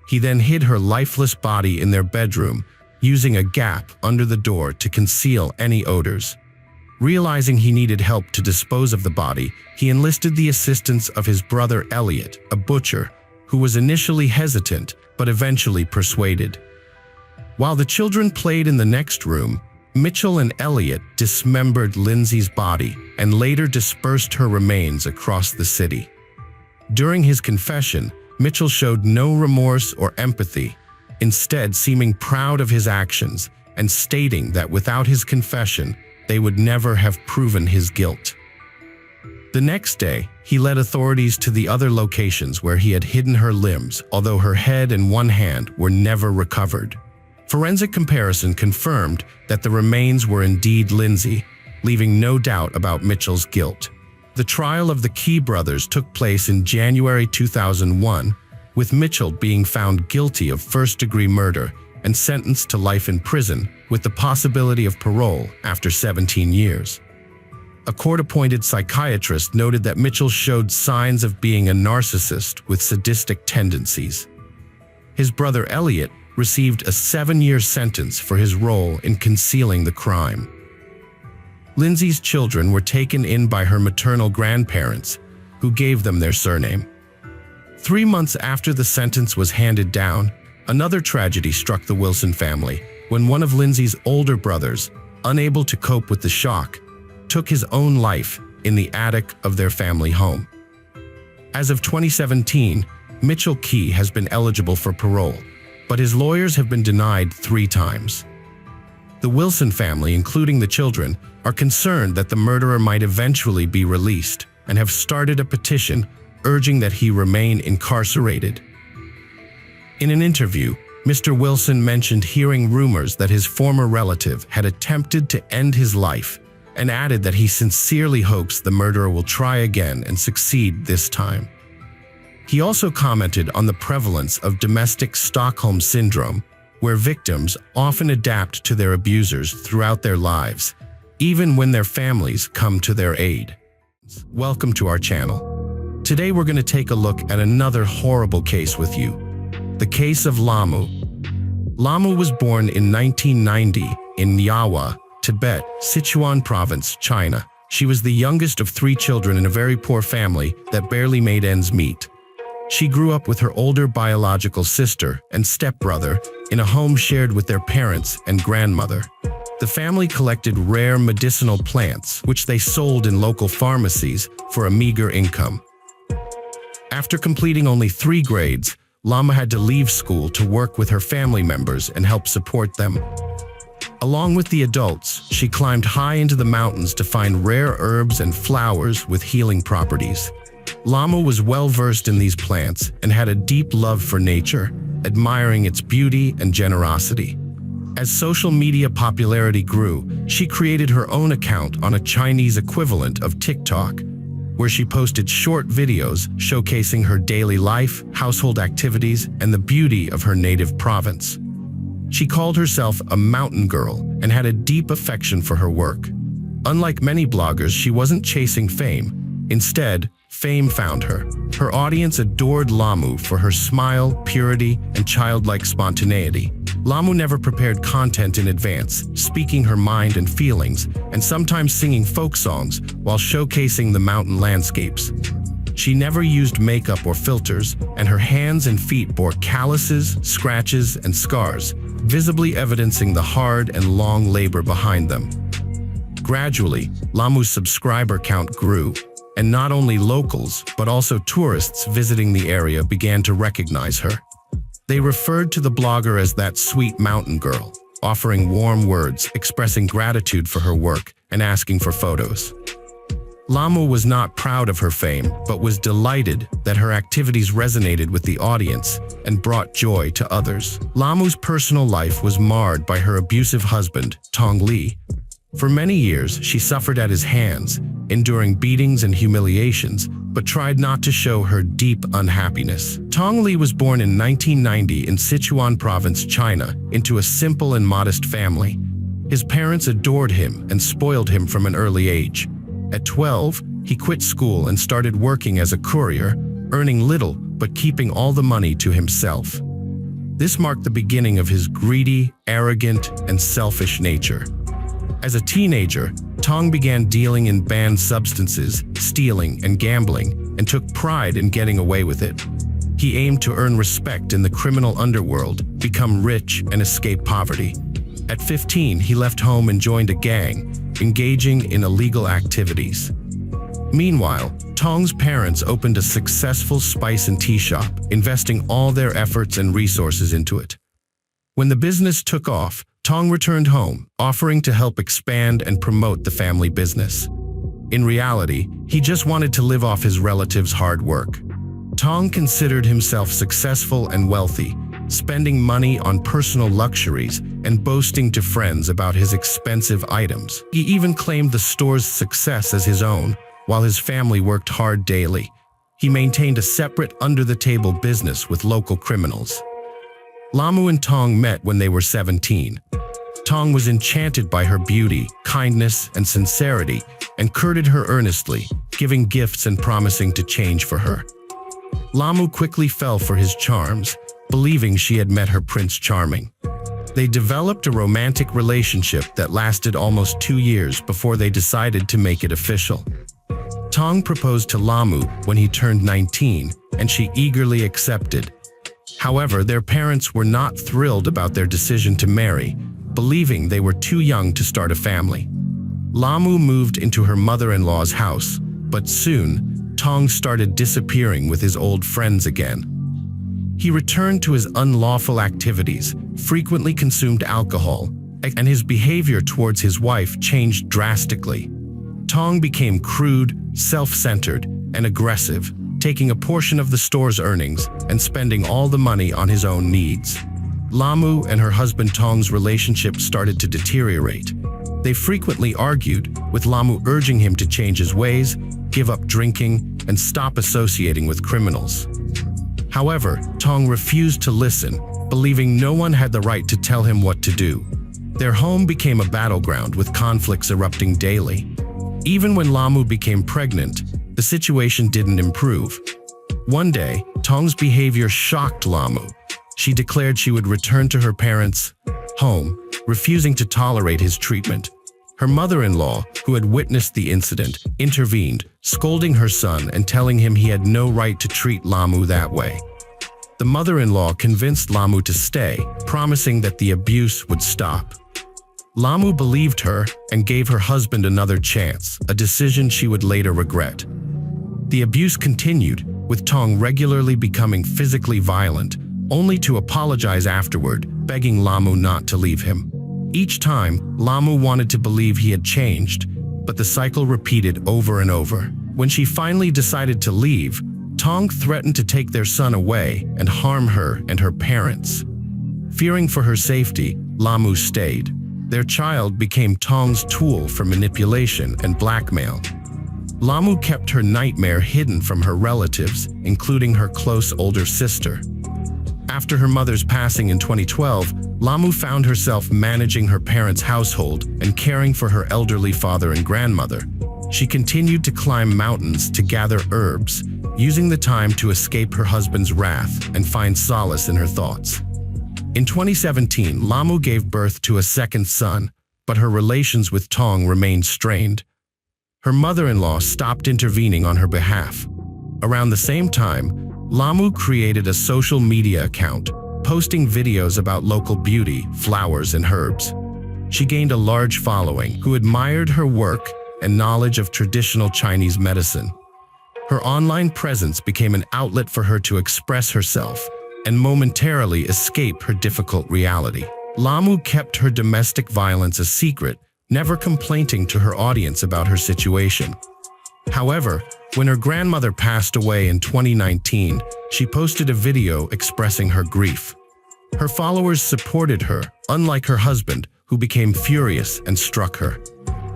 He then hid her lifeless body in their bedroom, using a gap under the door to conceal any odors. Realizing he needed help to dispose of the body, he enlisted the assistance of his brother Elliot, a butcher, who was initially hesitant but eventually persuaded. While the children played in the next room, Mitchell and Elliot dismembered Lindsay's body and later dispersed her remains across the city. During his confession, Mitchell showed no remorse or empathy, instead seeming proud of his actions and stating that without his confession, they would never have proven his guilt. The next day, he led authorities to the other locations where he had hidden her limbs, although her head and one hand were never recovered. Forensic comparison confirmed that the remains were indeed Lindsay, leaving no doubt about Mitchell's guilt. The trial of the Key brothers took place in January 2001, with Mitchell being found guilty of first-degree murder and sentenced to life in prison with the possibility of parole after 17 years. A court-appointed psychiatrist noted that Mitchell showed signs of being a narcissist with sadistic tendencies. His brother Elliot received a 7-year sentence for his role in concealing the crime. Lindsay's children were taken in by her maternal grandparents, who gave them their surname. 3 months after the sentence was handed down, another tragedy struck the Wilson family when one of Lindsay's older brothers, unable to cope with the shock, took his own life in the attic of their family home. As of 2017, Mitchell Key has been eligible for parole, but his lawyers have been denied 3 times. The Wilson family, including the children, are concerned that the murderer might eventually be released and have started a petition urging that he remain incarcerated. In an interview, Mr. Wilson mentioned hearing rumors that his former relative had attempted to end his life and added that he sincerely hopes the murderer will try again and succeed this time. He also commented on the prevalence of domestic Stockholm syndrome, where victims often adapt to their abusers throughout their lives, even when their families come to their aid. Welcome to our channel. Today we're going to take a look at another horrible case with you, the case of Lamu. Lamu was born in 1990 in Nyawa, Tibet, Sichuan Province, China. She was the youngest of 3 children in a very poor family that barely made ends meet. She grew up with her older biological sister and stepbrother in a home shared with their parents and grandmother. The family collected rare medicinal plants, which they sold in local pharmacies for a meager income. After completing only 3 grades, Lamu had to leave school to work with her family members and help support them. Along with the adults, she climbed high into the mountains to find rare herbs and flowers with healing properties. Lamu was well-versed in these plants and had a deep love for nature, admiring its beauty and generosity. As social media popularity grew, she created her own account on a Chinese equivalent of TikTok, where she posted short videos showcasing her daily life, household activities, and the beauty of her native province. She called herself a mountain girl and had a deep affection for her work. Unlike many bloggers, she wasn't chasing fame. Instead, fame found her. Her audience adored Lamu for her smile, purity, and childlike spontaneity. Lamu never prepared content in advance, speaking her mind and feelings, and sometimes singing folk songs while showcasing the mountain landscapes. She never used makeup or filters, and her hands and feet bore calluses, scratches, and scars, visibly evidencing the hard and long labor behind them. Gradually, Lamu's subscriber count grew, and not only locals, but also tourists visiting the area began to recognize her. They referred to the blogger as that sweet mountain girl, offering warm words, expressing gratitude for her work, and asking for photos. Lamu was not proud of her fame, but was delighted that her activities resonated with the audience and brought joy to others. Lamu's personal life was marred by her abusive husband, Tong Li. For many years, she suffered at his hands, enduring beatings and humiliations, but tried not to show her deep unhappiness. Tong Li was born in 1990 in Sichuan Province, China, into a simple and modest family. His parents adored him and spoiled him from an early age. At 12, he quit school and started working as a courier, earning little but keeping all the money to himself. This marked the beginning of his greedy, arrogant, and selfish nature. As a teenager, Tong began dealing in banned substances, stealing, and gambling, and took pride in getting away with it. He He aimed to earn respect in the criminal underworld, become rich, and escape poverty. At 15, he left home and joined a gang, engaging in illegal activities. Meanwhile, Tong's parents opened a successful spice and tea shop, investing all their efforts and resources into it. When the business took off, Tong returned home, offering to help expand and promote the family business. In reality, he just wanted to live off his relatives' hard work. Tong considered himself successful and wealthy, spending money on personal luxuries and boasting to friends about his expensive items. He even claimed the store's success as his own, while his family worked hard daily. He maintained a separate under-the-table business with local criminals. Lamu and Tong met when they were 17. Tong was enchanted by her beauty, kindness, and sincerity, and courted her earnestly, giving gifts and promising to change for her. Lamu quickly fell for his charms, believing she had met her Prince Charming. They developed a romantic relationship that lasted almost 2 years before they decided to make it official. Tong proposed to Lamu when he turned 19, and she eagerly accepted. However, their parents were not thrilled about their decision to marry, believing they were too young to start a family. Lamu moved into her mother-in-law's house, but soon, Tong started disappearing with his old friends again. He returned to his unlawful activities, frequently consumed alcohol, and his behavior towards his wife changed drastically. Tong became crude, self-centered, and aggressive, taking a portion of the store's earnings and spending all the money on his own needs. Lamu and her husband Tong's relationship started to deteriorate. They frequently argued, with Lamu urging him to change his ways, give up drinking, and stop associating with criminals. However, Tong refused to listen, believing no one had the right to tell him what to do. Their home became a battleground with conflicts erupting daily. Even when Lamu became pregnant, the situation didn't improve. One day, Tong's behavior shocked Lamu. She declared she would return to her parents' home, refusing to tolerate his treatment. Her mother-in-law, who had witnessed the incident, intervened, scolding her son and telling him he had no right to treat Lamu that way. The mother-in-law convinced Lamu to stay, promising that the abuse would stop. Lamu believed her and gave her husband another chance, a decision she would later regret. The abuse continued, with Tong regularly becoming physically violent, only to apologize afterward, begging Lamu not to leave him. Each time, Lamu wanted to believe he had changed, but the cycle repeated over and over. When she finally decided to leave, Tong threatened to take their son away and harm her and her parents. Fearing for her safety, Lamu stayed. Their child became Tong's tool for manipulation and blackmail. Lamu kept her nightmare hidden from her relatives, including her close older sister. After her mother's passing in 2012, Lamu found herself managing her parents' household and caring for her elderly father and grandmother. She continued to climb mountains to gather herbs, using the time to escape her husband's wrath and find solace in her thoughts. In 2017, Lamu gave birth to a second son, but her relations with Tong remained strained. Her mother-in-law stopped intervening on her behalf. Around the same time, Lamu created a social media account, posting videos about local beauty, flowers, and herbs. She gained a large following who admired her work and knowledge of traditional Chinese medicine. Her online presence became an outlet for her to express herself and momentarily escape her difficult reality. Lamu kept her domestic violence a secret, never complaining to her audience about her situation. However, when her grandmother passed away in 2019, she posted a video expressing her grief. Her followers supported her, unlike her husband, who became furious and struck her.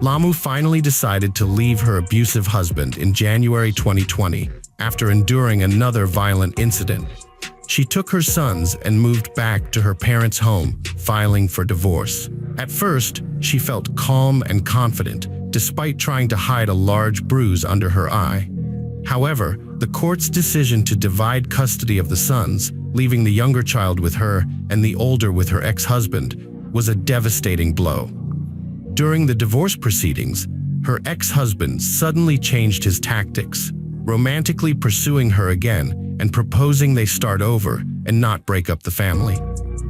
Lamu finally decided to leave her abusive husband in January 2020 after enduring another violent incident. She took her sons and moved back to her parents' home, filing for divorce. At first, she felt calm and confident, despite trying to hide a large bruise under her eye. However, the court's decision to divide custody of the sons, leaving the younger child with her and the older with her ex-husband, was a devastating blow. During the divorce proceedings, her ex-husband suddenly changed his tactics, romantically pursuing her again and proposing they start over and not break up the family.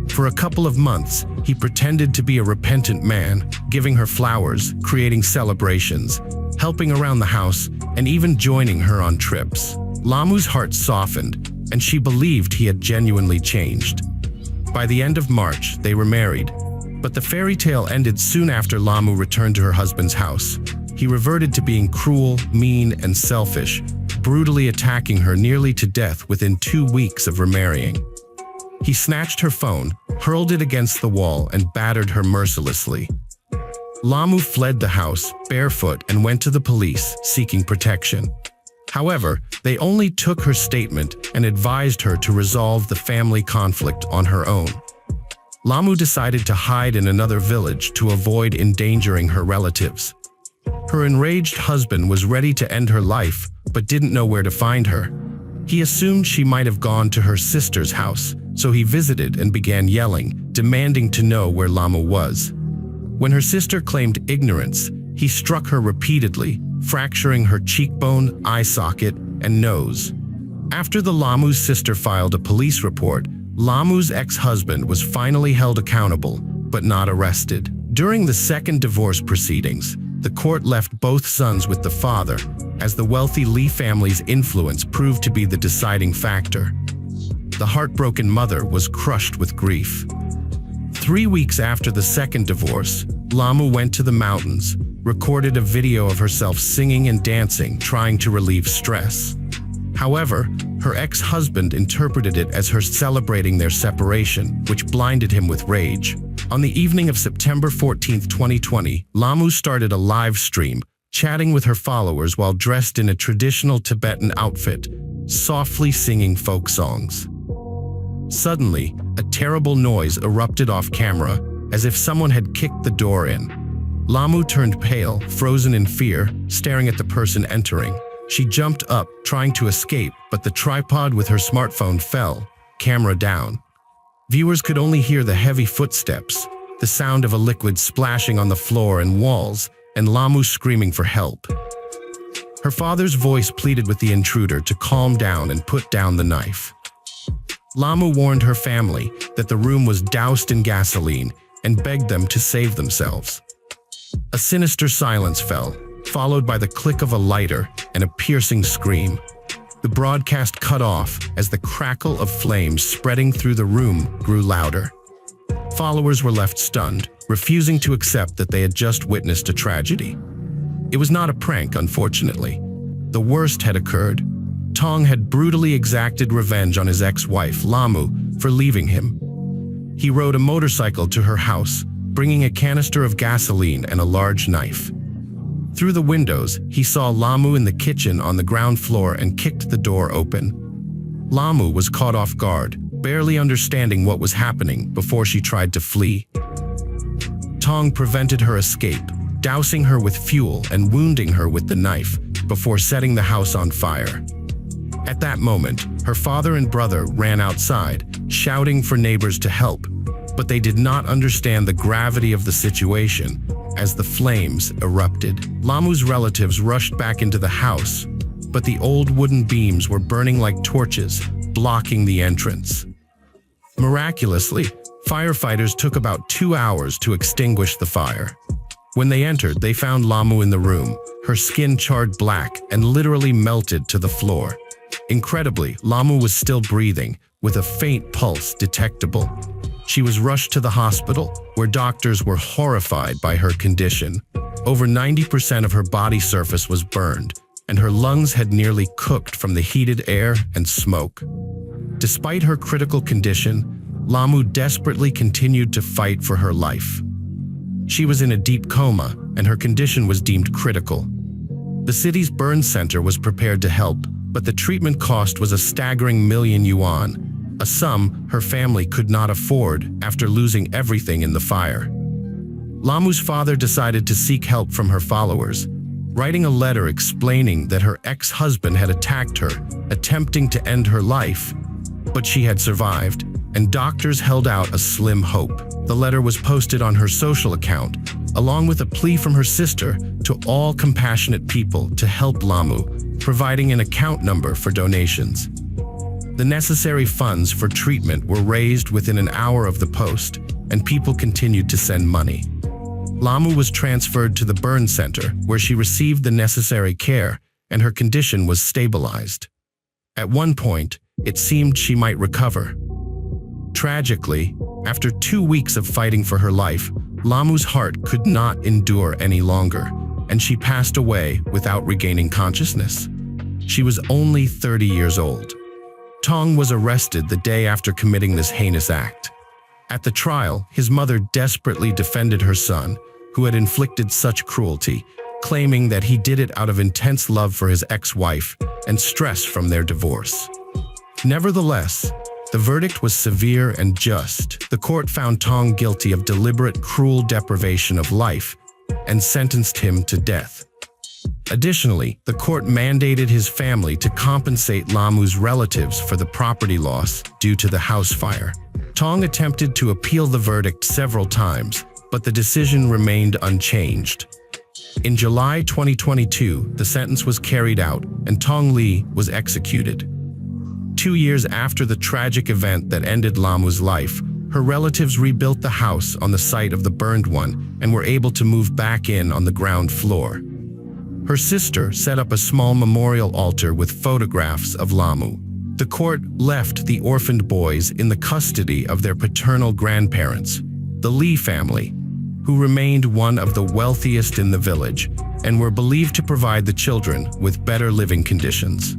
For a couple of months, he pretended to be a repentant man, giving her flowers, creating celebrations, helping around the house, and even joining her on trips. Lamu's heart softened, and she believed he had genuinely changed. By the end of March, they were married, but the fairy tale ended soon after Lamu returned to her husband's house. He reverted to being cruel, mean, and selfish, brutally attacking her nearly to death within 2 weeks of remarrying. He snatched her phone, hurled it against the wall, and battered her mercilessly. Lamu fled the house, barefoot, and went to the police, seeking protection. However, they only took her statement and advised her to resolve the family conflict on her own. Lamu decided to hide in another village to avoid endangering her relatives. Her enraged husband was ready to end her life, but didn't know where to find her. He assumed she might have gone to her sister's house, so he visited and began yelling, demanding to know where Lamu was. When her sister claimed ignorance, he struck her repeatedly, fracturing her cheekbone, eye socket, and nose. After the Lamu's sister filed a police report, Lamu's ex-husband was finally held accountable, but not arrested. During the second divorce proceedings, the court left both sons with the father, as the wealthy Lee family's influence proved to be the deciding factor. The heartbroken mother was crushed with grief. 3 weeks after the second divorce, Lamu went to the mountains, recorded a video of herself singing and dancing, trying to relieve stress. However, her ex-husband interpreted it as her celebrating their separation, which blinded him with rage. On the evening of September 14, 2020, Lamu started a live stream, chatting with her followers while dressed in a traditional Tibetan outfit, softly singing folk songs. Suddenly, a terrible noise erupted off camera, as if someone had kicked the door in. Lamu turned pale, frozen in fear, staring at the person entering. She jumped up, trying to escape, but the tripod with her smartphone fell, camera down. Viewers could only hear the heavy footsteps, the sound of a liquid splashing on the floor and walls, and Lamu screaming for help. Her father's voice pleaded with the intruder to calm down and put down the knife. Lamu warned her family that the room was doused in gasoline and begged them to save themselves. A sinister silence fell, followed by the click of a lighter and a piercing scream. The broadcast cut off as the crackle of flames spreading through the room grew louder. Followers were left stunned, refusing to accept that they had just witnessed a tragedy. It was not a prank, unfortunately. The worst had occurred. Tong had brutally exacted revenge on his ex-wife, Lamu, for leaving him. He rode a motorcycle to her house, bringing a canister of gasoline and a large knife. Through the windows, he saw Lamu in the kitchen on the ground floor and kicked the door open. Lamu was caught off guard, barely understanding what was happening before she tried to flee. Tong prevented her escape, dousing her with fuel and wounding her with the knife before setting the house on fire. At that moment, her father and brother ran outside, shouting for neighbors to help, but they did not understand the gravity of the situation as the flames erupted. Lamu's relatives rushed back into the house, but the old wooden beams were burning like torches, blocking the entrance. Miraculously, firefighters took about 2 hours to extinguish the fire. When they entered, they found Lamu in the room, her skin charred black and literally melted to the floor. Incredibly, Lamu was still breathing, with a faint pulse detectable. She was rushed to the hospital, where doctors were horrified by her condition. Over 90% of her body surface was burned, and her lungs had nearly cooked from the heated air and smoke. Despite her critical condition, Lamu desperately continued to fight for her life. She was in a deep coma, and her condition was deemed critical. The city's burn center was prepared to help, but the treatment cost was a staggering $1 million, a sum her family could not afford after losing everything in the fire. Lamu's father decided to seek help from her followers, writing a letter explaining that her ex-husband had attacked her, attempting to end her life, but she had survived, and doctors held out a slim hope. The letter was posted on her social account, along with a plea from her sister to all compassionate people to help Lamu, providing an account number for donations. The necessary funds for treatment were raised within an hour of the post, and people continued to send money. Lamu was transferred to the burn center, where she received the necessary care, and her condition was stabilized. At one point, it seemed she might recover. Tragically, after 2 weeks of fighting for her life, Lamu's heart could not endure any longer, and she passed away without regaining consciousness. She was only 30 years old. Tong was arrested the day after committing this heinous act. At the trial, his mother desperately defended her son, who had inflicted such cruelty, claiming that he did it out of intense love for his ex-wife and stress from their divorce. Nevertheless, the verdict was severe and just. The court found Tong guilty of deliberate cruel deprivation of life and sentenced him to death. Additionally, the court mandated his family to compensate Lamu's relatives for the property loss due to the house fire. Tong attempted to appeal the verdict several times, but the decision remained unchanged. In July 2022, the sentence was carried out and Tong Li was executed. 2 years after the tragic event that ended Lamu's life, her relatives rebuilt the house on the site of the burned one and were able to move back in on the ground floor. Her sister set up a small memorial altar with photographs of Lamu. The court left the orphaned boys in the custody of their paternal grandparents, the Li family, who remained one of the wealthiest in the village and were believed to provide the children with better living conditions.